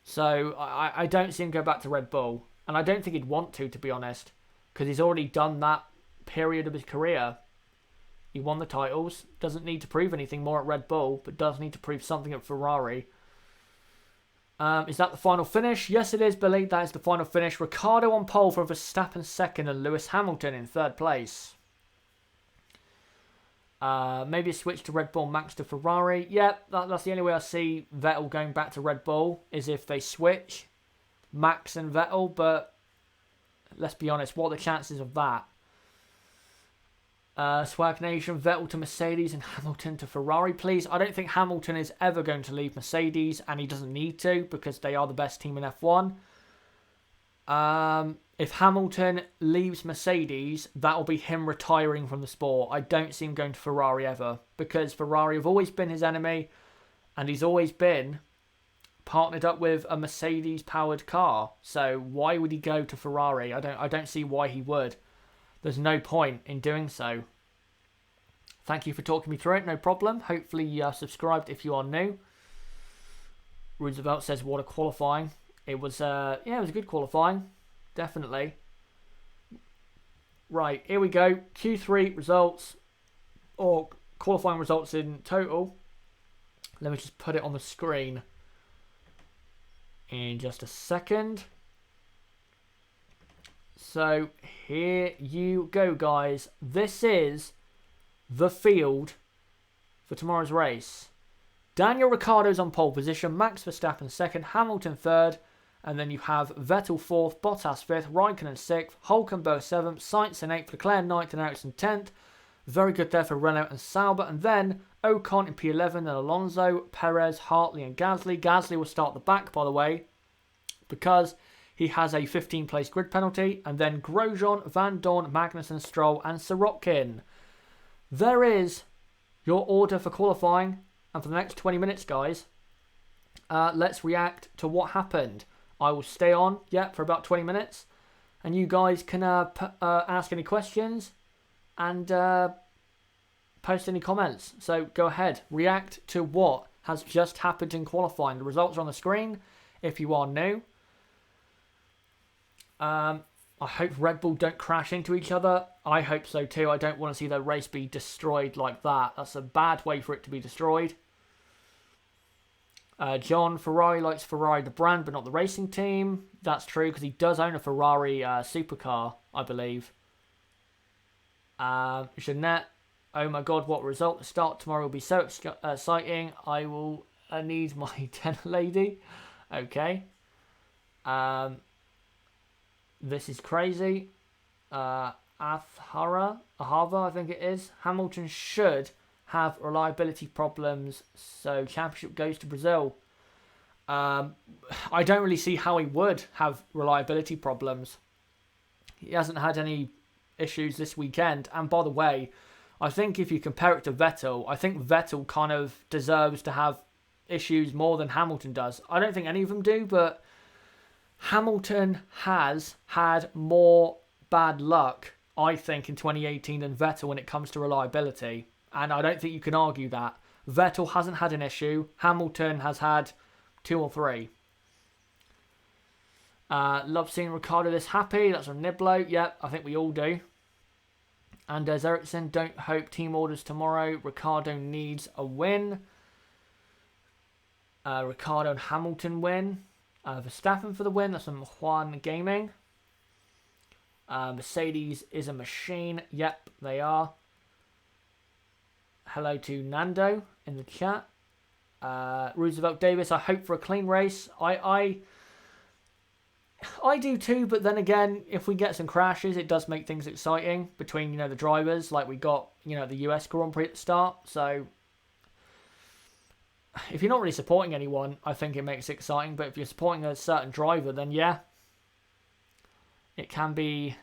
So I don't see him go back to Red Bull. And I don't think he'd want to be honest. Because he's already done that period of his career. He won the titles. Doesn't need to prove anything more at Red Bull. But does need to prove something at Ferrari. Is that the final finish? Yes, it is, Billy. That is the final finish. Ricciardo on pole for Verstappen second and Lewis Hamilton in third place. Maybe a switch to Red Bull, Max to Ferrari. Yep, that's the only way I see Vettel going back to Red Bull, is if they switch Max and Vettel, but let's be honest, what are the chances of that? Swag Nation, Vettel to Mercedes and Hamilton to Ferrari, please. I don't think Hamilton is ever going to leave Mercedes, and he doesn't need to, because they are the best team in F1. If Hamilton leaves Mercedes, that'll be him retiring from the sport. I don't see him going to Ferrari ever, because Ferrari have always been his enemy, and he's always been partnered up with a Mercedes-powered car. So why would he go to Ferrari? I don't see why he would. There's no point in doing so. Thank you for talking me through it. No problem. Hopefully you are subscribed if you are new. Roosevelt says, what a qualifying. It was, it was a good qualifying. Definitely. Right, here we go. Q3 results, or qualifying results in total. Let me just put it on the screen in just a second. So here you go, guys. This is the field for tomorrow's race. Daniel Ricciardo's on pole position, Max Verstappen second, Hamilton third, and then you have Vettel fourth, Bottas fifth, Raikkonen sixth, Hülkenberg seventh, Sainz in eighth, Leclerc ninth, and Ericsson 10th. Very good there for Renault and Sauber, and then Ocon in P11, and Alonso, Perez, Hartley, and Gasly. Gasly will start the back, by the way, because he has a 15-place grid penalty, and then Grosjean, Van Dorn, Magnussen, Stroll, and Sorokin. There is your order for qualifying, and for the next 20 minutes, guys, let's react to what happened. I will stay on, for about 20 minutes, and you guys can ask any questions and post any comments. So go ahead, react to what has just happened in qualifying. The results are on the screen if you are new. I hope Red Bull don't crash into each other. I hope so too. I don't want to see their race be destroyed like that. That's a bad way for it to be destroyed. John, Ferrari likes Ferrari the brand, but not the racing team. That's true, because he does own a Ferrari supercar, I believe. Jeanette, oh my god, what result. The start tomorrow will be so exciting. I will need my dinner lady. Okay. This is crazy. Ahava, I think it is. Hamilton should have reliability problems, so championship goes to Brazil. I don't really see how he would have reliability problems. He hasn't had any issues this weekend, and by the way, I think if you compare it to Vettel, I think Vettel kind of deserves to have issues more than Hamilton does. I don't think any of them do, but Hamilton has had more bad luck, I think, in 2018 than Vettel when it comes to reliability. And I don't think you can argue that. Vettel hasn't had an issue. Hamilton has had 2 or 3. Love seeing Ricciardo this happy. That's from Niblo. Yep, I think we all do. And as Ericsson, don't hope team orders tomorrow. Ricciardo needs a win. Ricciardo and Hamilton win. Verstappen for the win. That's from Juan Gaming. Mercedes is a machine. Yep, they are. Hello to Nando in the chat. Roosevelt Davis, I hope for a clean race. I do too, but then again, if we get some crashes, it does make things exciting between, the drivers, like we got, the US Grand Prix at the start. So if you're not really supporting anyone, I think it makes it exciting. But if you're supporting a certain driver, then yeah, it can be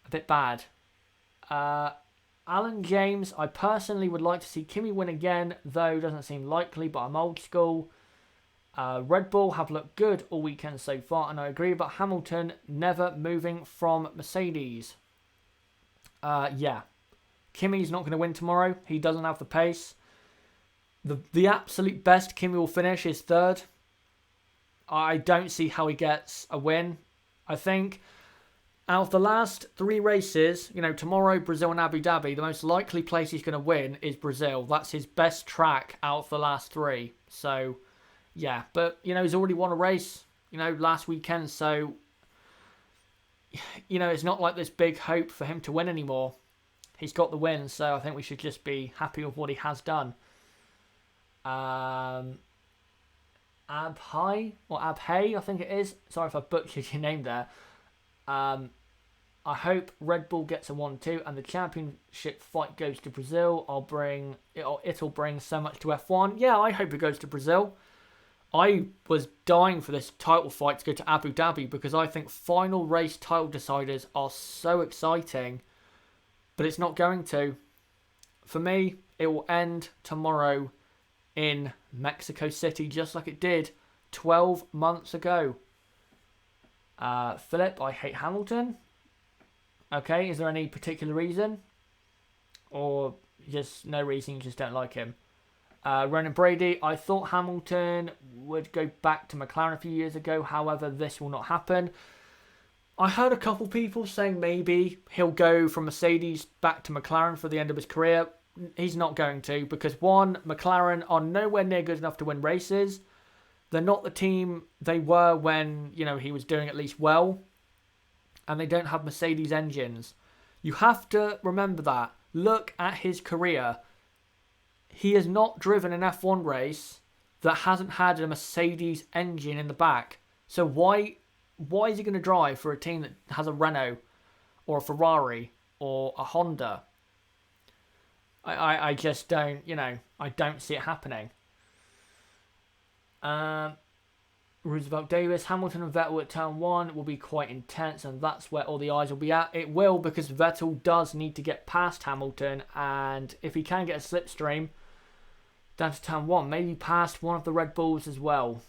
a bit bad. Alan James, I personally would like to see Kimi win again, though doesn't seem likely, but I'm old school. Red Bull have looked good all weekend so far, and I agree about Hamilton never moving from Mercedes. Yeah. Kimi's not going to win tomorrow. He doesn't have the pace. The absolute best Kimi will finish is third. I don't see how he gets a win. I think out of the last 3 races, tomorrow, Brazil and Abu Dhabi, the most likely place he's going to win is Brazil. That's his best track out of the last 3. So, yeah. But, he's already won a race, last weekend. So, it's not like this big hope for him to win anymore. He's got the win, so I think we should just be happy with what he has done. Abhay, I think it is. Sorry if I butchered your name there. I hope Red Bull gets a 1-2 and the championship fight goes to Brazil. It'll bring so much to F1. Yeah, I hope it goes to Brazil. I was dying for this title fight to go to Abu Dhabi because I think final race title deciders are so exciting, but it's not going to. For me, it will end tomorrow in Mexico City, just like it did 12 months ago. Philip, I hate Hamilton. Okay, is there any particular reason? Or just no reason, you just don't like him? Ronan Brady, I thought Hamilton would go back to McLaren a few years ago. However, this will not happen. I heard a couple people saying maybe he'll go from Mercedes back to McLaren for the end of his career. He's not going to, because one, McLaren are nowhere near good enough to win races. They're not the team they were when, he was doing at least well. And they don't have Mercedes engines. You have to remember that. Look at his career. He has not driven an F1 race that hasn't had a Mercedes engine in the back. So why is he going to drive for a team that has a Renault or a Ferrari or a Honda? I just don't, I don't see it happening. Roosevelt Davis, Hamilton and Vettel at turn 1 will be quite intense, and that's where all the eyes will be at. It will, because Vettel does need to get past Hamilton, and if he can get a slipstream down to turn 1, maybe past one of the Red Bulls as well.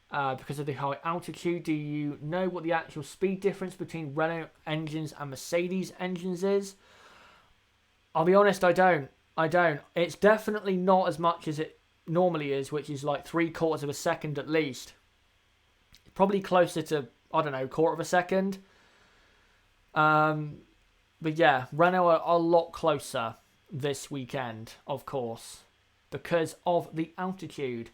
Because of the high altitude, do you know what the actual speed difference between Renault engines and Mercedes engines is? I'll be honest, I don't. It's definitely not as much as it normally is, which is like 3/4 of a second at least. Probably closer to, I don't know, 1/4 of a second. But yeah, Renault are a lot closer this weekend, of course, because of the altitude.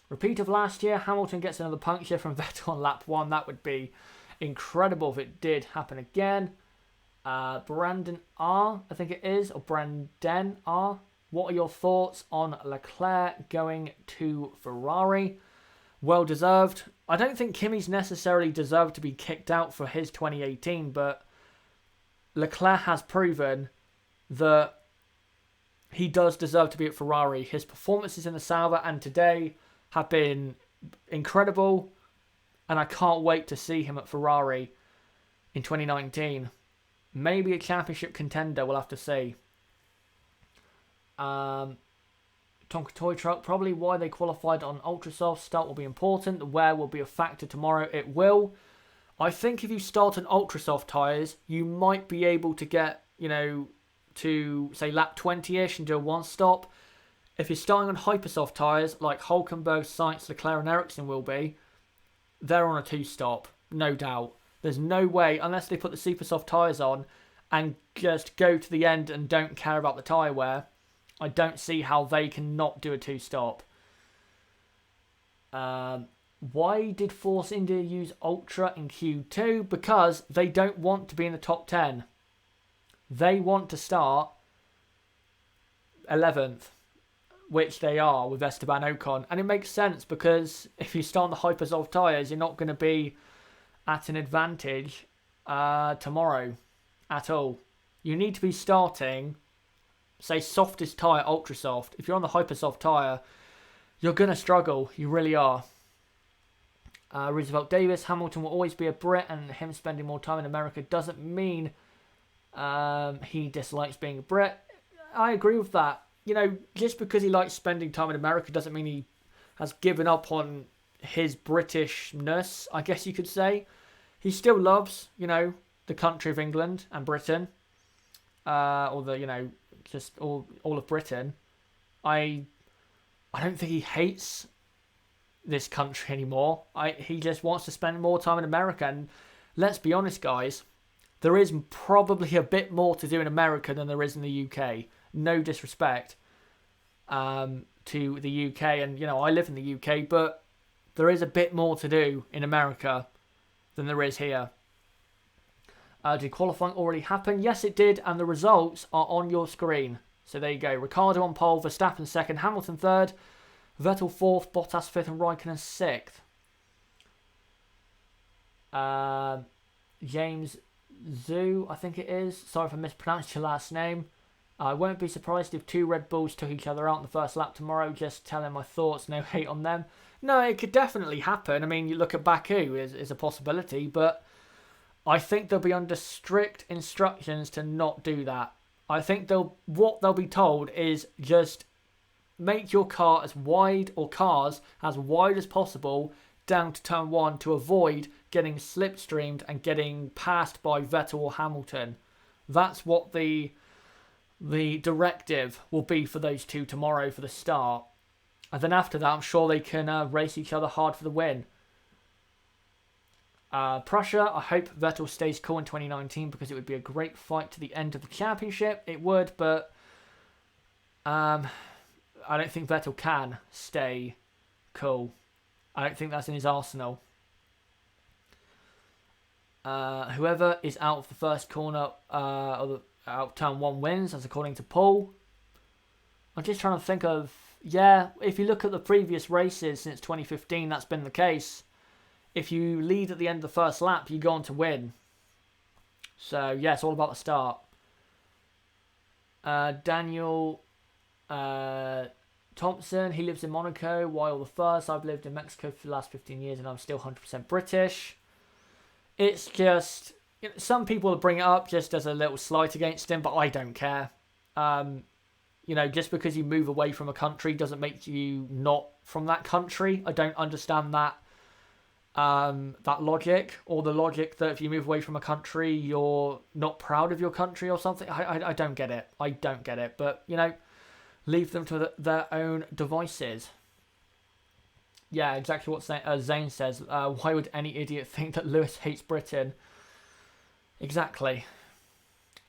Repeat of last year, Hamilton gets another puncture from Vettel on lap 1. That would be incredible if it did happen again. Brandon R, I think it is, or Brandon R. What are your thoughts on Leclerc going to Ferrari? Well deserved. I don't think Kimi's necessarily deserved to be kicked out for his 2018, but Leclerc has proven that he does deserve to be at Ferrari. His performances in the Sauber and today have been incredible, and I can't wait to see him at Ferrari in 2019. Maybe a championship contender, we'll have to see. Tonka Toy Truck, probably why they qualified on Ultrasoft. Start will be important. The wear will be a factor tomorrow. It will. I think if you start on Ultrasoft tyres, you might be able to get, to say lap 20-ish and do a one-stop. If you're starting on Hypersoft tyres, like Hulkenberg, Sainz, Leclerc and Ericsson will be, they're on a two-stop, no doubt. There's no way, unless they put the Supersoft tyres on and just go to the end and don't care about the tyre wear, I don't see how they can not do a two-stop. Why did Force India use Ultra in Q2? Because they don't want to be in the top 10. They want to start 11th, which they are with Esteban Ocon. And it makes sense because if you start on the Hypersoft tyres, you're not going to be at an advantage tomorrow at all. You need to be starting, say, softest tyre, ultra soft. If you're on the Hypersoft tyre, you're going to struggle. You really are. Roosevelt Davis, Hamilton will always be a Brit, and him spending more time in America doesn't mean he dislikes being a Brit. I agree with that. Just because he likes spending time in America doesn't mean he has given up on his Britishness, I guess you could say. He still loves, the country of England and Britain. Or the, just all of Britain. I don't think he hates this country anymore. He just wants to spend more time in America. And let's be honest, guys, there is probably a bit more to do in America than there is in the UK. No disrespect to the UK. And, I live in the UK, but there is a bit more to do in America than there is here. Did qualifying already happen? Yes, it did, and the results are on your screen. So there you go. Ricciardo on pole, Verstappen second, Hamilton third, Vettel fourth, Bottas fifth, and Raikkonen sixth. James Zhu, I think it is. Sorry if I mispronounced your last name. I won't be surprised if 2 Red Bulls took each other out in the first lap tomorrow. Just telling my thoughts, no hate on them. No, it could definitely happen. I mean, you look at Baku is a possibility, but I think they'll be under strict instructions to not do that. I think what they'll be told is just make your car as wide, or cars as wide as possible down to turn 1 to avoid getting slipstreamed and getting passed by Vettel or Hamilton. That's what the directive will be for those two tomorrow for the start. And then after that, I'm sure they can race each other hard for the win. Prussia, I hope Vettel stays cool in 2019 because it would be a great fight to the end of the championship. It would, but I don't think Vettel can stay cool. I don't think that's in his arsenal. Whoever is out of the first corner out of turn 1 wins, as according to Paul. I'm just trying to think of... Yeah, if you look at the previous races since 2015, that's been the case. If you lead at the end of the first lap, you go on to win. So, yeah, it's all about the start. Daniel Thompson, he lives in Monaco. While the first, I've lived in Mexico for the last 15 years and I'm still 100% British. It's just... You know, some people bring it up just as a little slight against him, but I don't care. You know, just because you move away from a country doesn't make you not from that country. I don't understand that logic, or the logic that if you move away from a country, you're not proud of your country or something. I don't get it. I don't get it. But, you know, leave them to their own devices. Yeah, exactly what Zane says. Why would any idiot think that Lewis hates Britain? Exactly.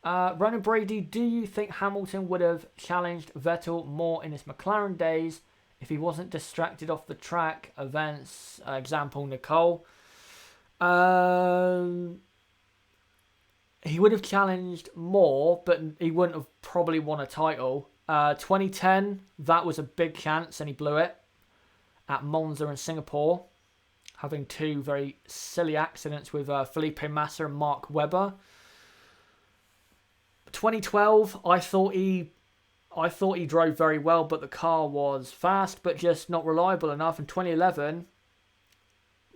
Ronan Brady, do you think Hamilton would have challenged Vettel more in his McLaren days if he wasn't distracted off the track events? Example, Nicole. He would have challenged more, but he wouldn't have probably won a title. 2010, that was a big chance and he blew it at Monza and Singapore, having two very silly accidents with Felipe Massa and Mark Webber. 2012, I thought he drove very well, but the car was fast, but just not reliable enough. In 2011,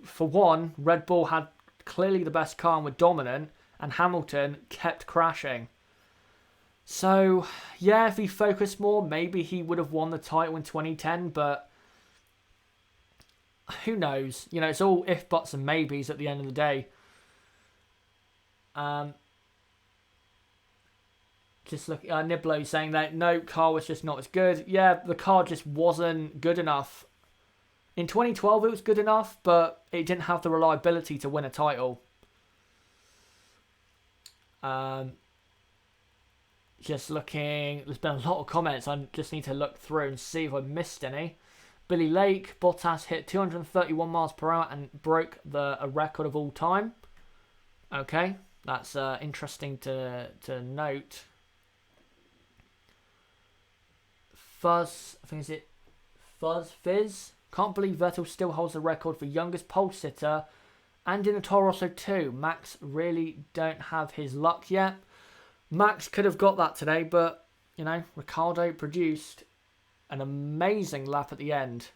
for one, Red Bull had clearly the best car and were dominant, and Hamilton kept crashing. So, yeah, if he focused more, maybe he would have won the title in 2010, but who knows? You know, it's all if, buts, and maybes at the end of the day. Just look, Niblo saying that no, car was just not as good. Yeah, the car just wasn't good enough. In 2012, it was good enough, but it didn't have the reliability to win a title. Just looking, there's been a lot of comments. I just need to look through and see if I missed any. Billy Lake, Bottas hit 231 miles per hour and broke a record of all time. Okay, that's interesting to note. Fuzz, I think is it Fizz? Can't believe Vettel still holds the record for youngest pole sitter and in a Toro Rosso too. Max really don't have his luck yet. Max could have got that today, but, you know, Ricciardo produced an amazing lap at the end.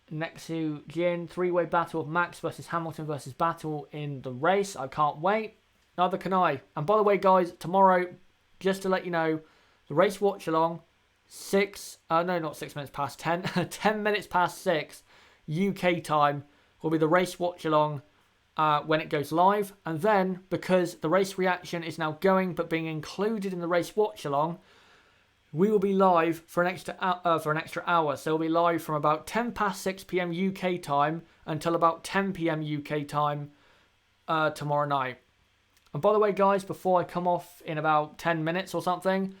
Next to Jin, three-way battle of Max versus Hamilton versus battle in the race. I can't wait. Neither can I. And by the way, guys, tomorrow, just to let you know, the race watch along, 10 minutes past 6 UK time will be the race watch along when it goes live. And then, because the race reaction is now going but being included in the race watch along, we will be live for an extra hour. So we'll be live from about 10 past 6 p.m. UK time until about 10 p.m. UK time tomorrow night. And by the way, guys, before I come off in about 10 minutes or something,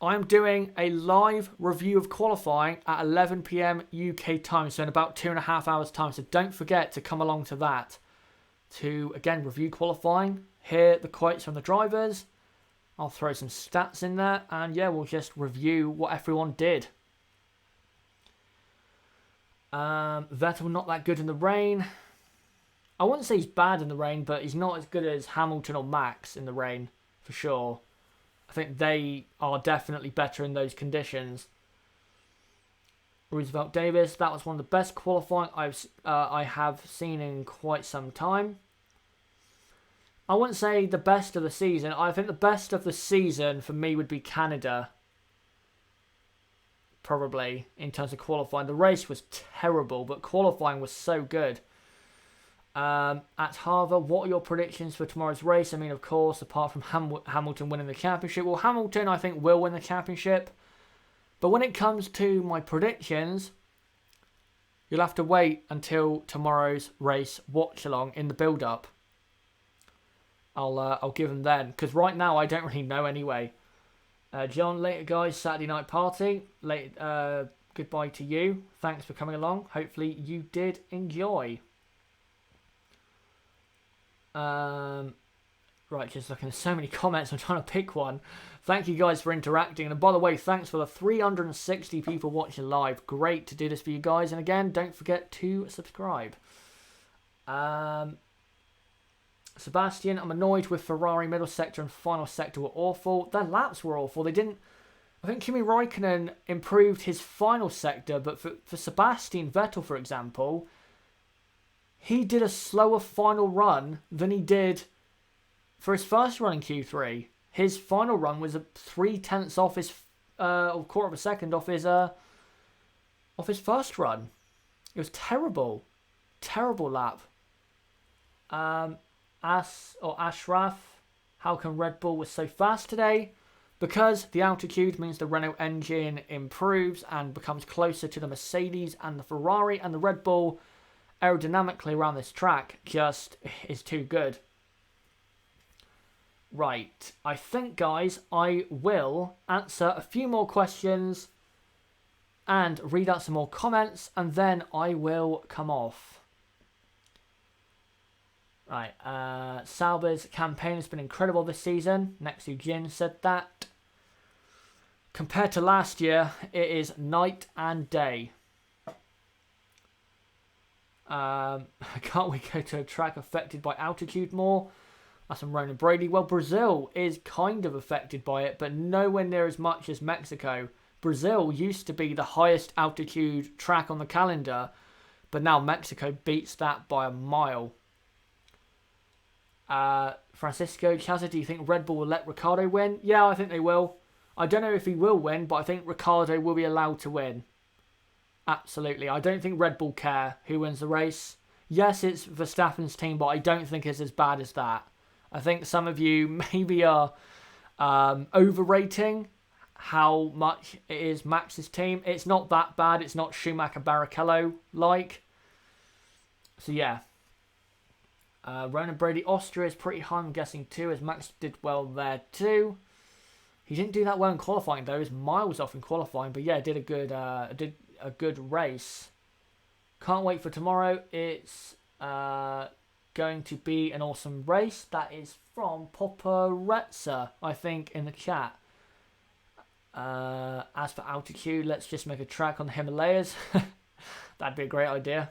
I'm doing a live review of qualifying at 11 p.m. UK time, so in about 2.5 hours time. So don't forget to come along to that to, again, review qualifying, hear the quotes from the drivers. I'll throw some stats in there, and yeah, we'll just review what everyone did. Vettel not that good in the rain. I wouldn't say he's bad in the rain, but he's not as good as Hamilton or Max in the rain, for sure. I think they are definitely better in those conditions. Roosevelt Davis, that was one of the best qualifying I have seen in quite some time. I wouldn't say the best of the season. I think the best of the season for me would be Canada. Probably, in terms of qualifying. The race was terrible, but qualifying was so good. At Harvard, what are your predictions for tomorrow's race? I mean, of course, apart from Hamilton winning the championship. Well, Hamilton, I think, will win the championship. But when it comes to my predictions, you'll have to wait until tomorrow's race watch-along in the build-up. I'll give them then. Because right now, I don't really know anyway. John, later guys, Saturday night party. Goodbye to you. Thanks for coming along. Hopefully you did enjoy. Right, just looking at so many comments. I'm trying to pick one. Thank you guys for interacting. And by the way, thanks for the 360 people watching live. Great to do this for you guys. And again, don't forget to subscribe. Sebastian, I'm annoyed with Ferrari. Middle sector and final sector were awful. Their laps were awful. They didn't... I think Kimi Raikkonen improved his final sector, but for Sebastian Vettel, for example, he did a slower final run than he did for his first run in Q3. His final run was 0.3 off his... or quarter of a second off his first run. It was terrible. Terrible lap. Ashraf, how come Red Bull was so fast today? Because the altitude means the Renault engine improves and becomes closer to the Mercedes and the Ferrari, and the Red Bull aerodynamically around this track just is too good. Right, I think, guys, I will answer a few more questions and read out some more comments, and then I will come off. Right, Sauber's campaign has been incredible this season. Next to Jin said that. Compared to last year, it is night and day. Can't we go to a track affected by altitude more? That's from Ronan Brady. Well, Brazil is kind of affected by it, but nowhere near as much as Mexico. Brazil used to be the highest altitude track on the calendar, but now Mexico beats that by a mile. Francisco Chaza, do you think Red Bull will let Ricciardo win? Yeah, I think they will. I don't know if he will win, but I think Ricciardo will be allowed to win. Absolutely. I don't think Red Bull care who wins the race. Yes, it's Verstappen's team, but I don't think it's as bad as that. I think some of you maybe are overrating how much it is Max's team. It's not that bad. It's not Schumacher Barrichello-like. So, yeah. Ronan Brady, Austria is pretty high, I'm guessing, too, as Max did well there, too. He didn't do that well in qualifying, though. He was miles off in qualifying, but, yeah, did a good race. Can't wait for tomorrow. It's going to be an awesome race. That is from Poparetsa, I think, in the chat. As for altitude, let's just make a track on the Himalayas. That'd be a great idea.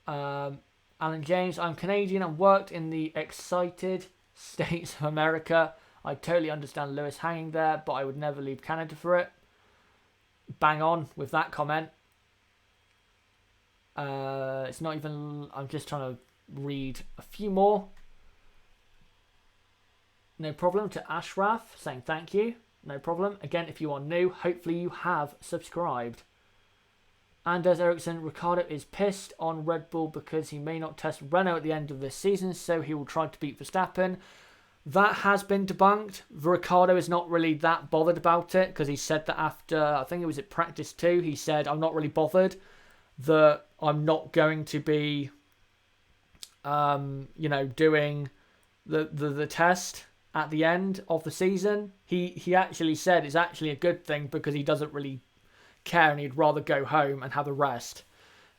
Alan James, I'm Canadian and worked in the excited States of America. I totally understand Lewis hanging there, but I would never leave Canada for it. Bang on with that comment. It's not even... I'm just trying to read a few more. No problem to Ashraf saying thank you. No problem. Again, if you are new, hopefully you have subscribed. Anders Ericsson, Ricciardo is pissed on Red Bull because he may not test Renault at the end of this season, so he will try to beat Verstappen. That has been debunked. Ricciardo is not really that bothered about it because he said that after, I think it was at practice 2, he said, I'm not really bothered that I'm not going to be, doing the test at the end of the season. He actually said it's actually a good thing because he doesn't really care and he'd rather go home and have a rest,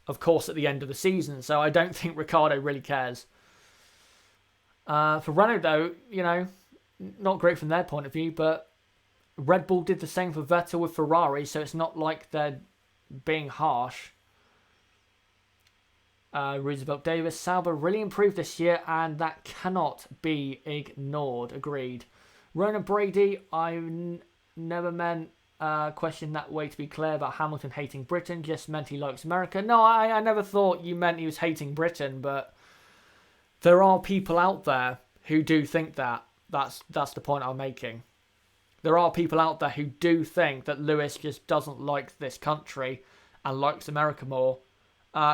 of course, at the end of the season. So I don't think Ricciardo really cares. For Renault, though, not great from their point of view, but Red Bull did the same for Vettel with Ferrari, so it's not like they're being harsh. Roosevelt Davis, Sauber really improved this year, and that cannot be ignored. Agreed. Ronan Brady, I never meant question that way to be clear about Hamilton hating Britain, just meant he likes America. No, I never thought you meant he was hating Britain, but there are people out there who do think that. That's the point I'm making. There are people out there who do think that Lewis just doesn't like this country and likes America more.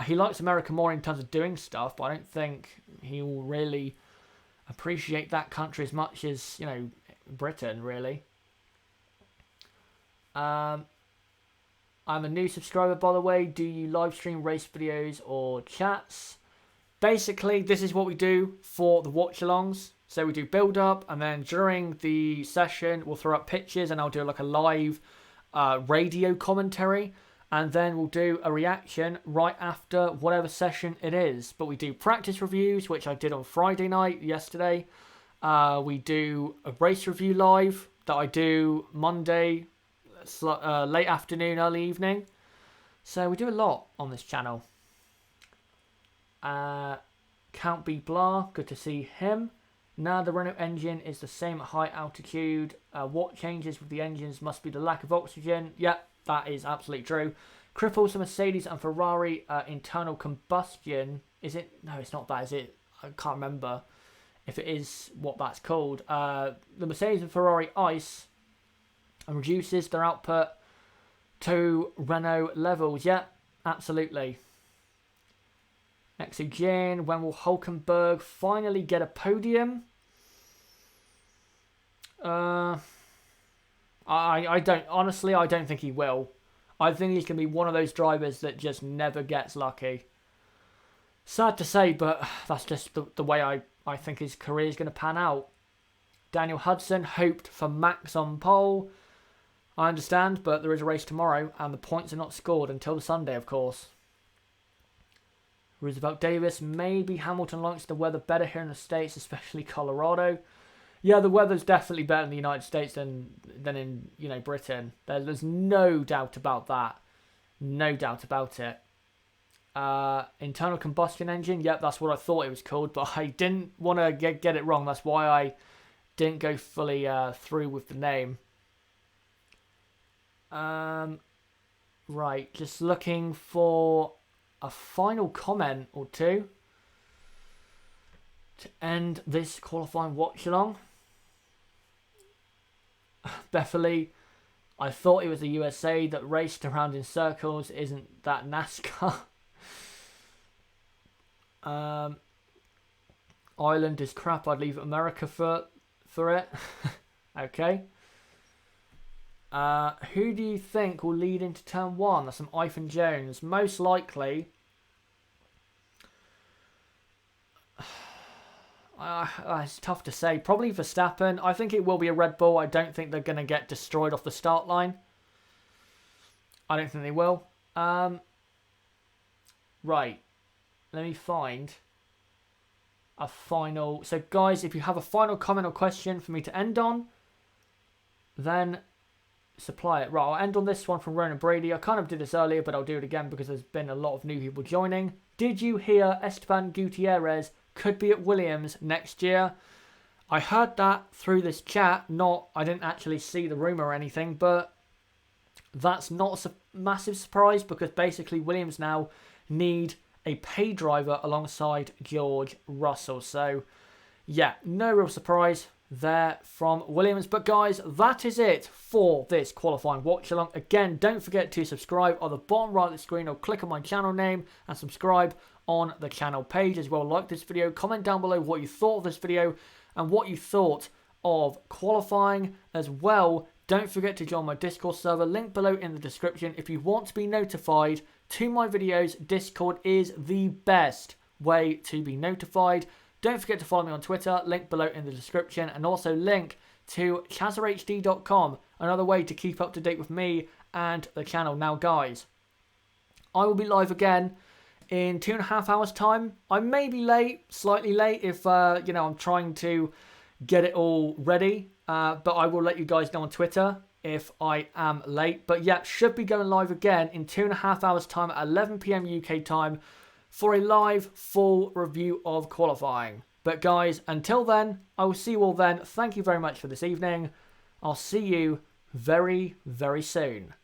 He likes America more in terms of doing stuff, but I don't think he will really appreciate that country as much as, you know, Britain, really. I'm a new subscriber, by the way. Do you live stream race videos or chats? Basically, this is what we do for the watch-alongs. So we do build-up, and then during the session, we'll throw up pictures, and I'll do like a live radio commentary. And then we'll do a reaction right after whatever session it is. But we do practice reviews, which I did on Friday night, yesterday. We do a race review live that I do Monday, late afternoon, early evening. So we do a lot on this channel. Count B Blah, good to see him. Now the Renault engine is the same at high altitude. What changes with the engines must be the lack of oxygen. Yep, that is absolutely true. Cripples the Mercedes and Ferrari internal combustion. Is it? No, it's not that, is it? I can't remember if it is what that's called. The Mercedes and Ferrari ICE and reduces their output to Renault levels. Yeah, absolutely. Oxygen. When will Hulkenberg finally get a podium? I don't, honestly, I don't think he will. I think he's going to be one of those drivers that just never gets lucky. Sad to say, but that's just the way I think his career is going to pan out. Daniel Hudson hoped for Max on pole. I understand, but there is a race tomorrow, and the points are not scored until the Sunday, of course. Roosevelt Davis, maybe Hamilton likes the weather better here in the States, especially Colorado. Yeah, the weather's definitely better in the United States than in, you know, Britain. There's no doubt about that. No doubt about it. Internal combustion engine. Yep, that's what I thought it was called, but I didn't want to get it wrong. That's why I didn't go fully through with the name. Right, just looking for a final comment or two to end this qualifying watch along. Beverly, I thought it was the USA that raced around in circles. Isn't that NASCAR? Ireland is crap. I'd leave America for it. Okay. Who do you think will lead into turn one? That's from Ivan Jones. Most likely. It's tough to say. Probably Verstappen. I think it will be a Red Bull. I don't think they're going to get destroyed off the start line. I don't think they will. Right. Let me find a final. So, guys, if you have a final comment or question for me to end on, then supply it. Right, I'll end on this one from Ronan Brady. I kind of did this earlier, but I'll do it again because there's been a lot of new people joining. Did you hear Esteban Gutierrez could be at Williams next year? I heard that through this chat. I didn't actually see the rumour or anything, but that's not a massive surprise because basically Williams now need a pay driver alongside George Russell. So, yeah, no real surprise there from Williams. But guys, that is it for this qualifying watch along. Again, don't forget to subscribe on the bottom right of the screen or click on my channel name and subscribe on the channel page as well. Like this video, comment down below what you thought of this video and what you thought of qualifying as well. Don't forget to join my Discord server, link below in the description. If you want to be notified to my videos, Discord is the best way to be notified. Don't forget to follow me on Twitter, link below in the description, and also link to chazerhd.com, another way to keep up to date with me and the channel. Now, guys, I will be live again in 2.5 hours' time. I may be late, slightly late, if I'm trying to get it all ready. But I will let you guys know on Twitter if I am late. But yeah, should be going live again in 2.5 hours' time at 11 PM UK time for a live full review of qualifying. But guys, until then, I will see you all then. Thank you very much for this evening. I'll see you very, very soon.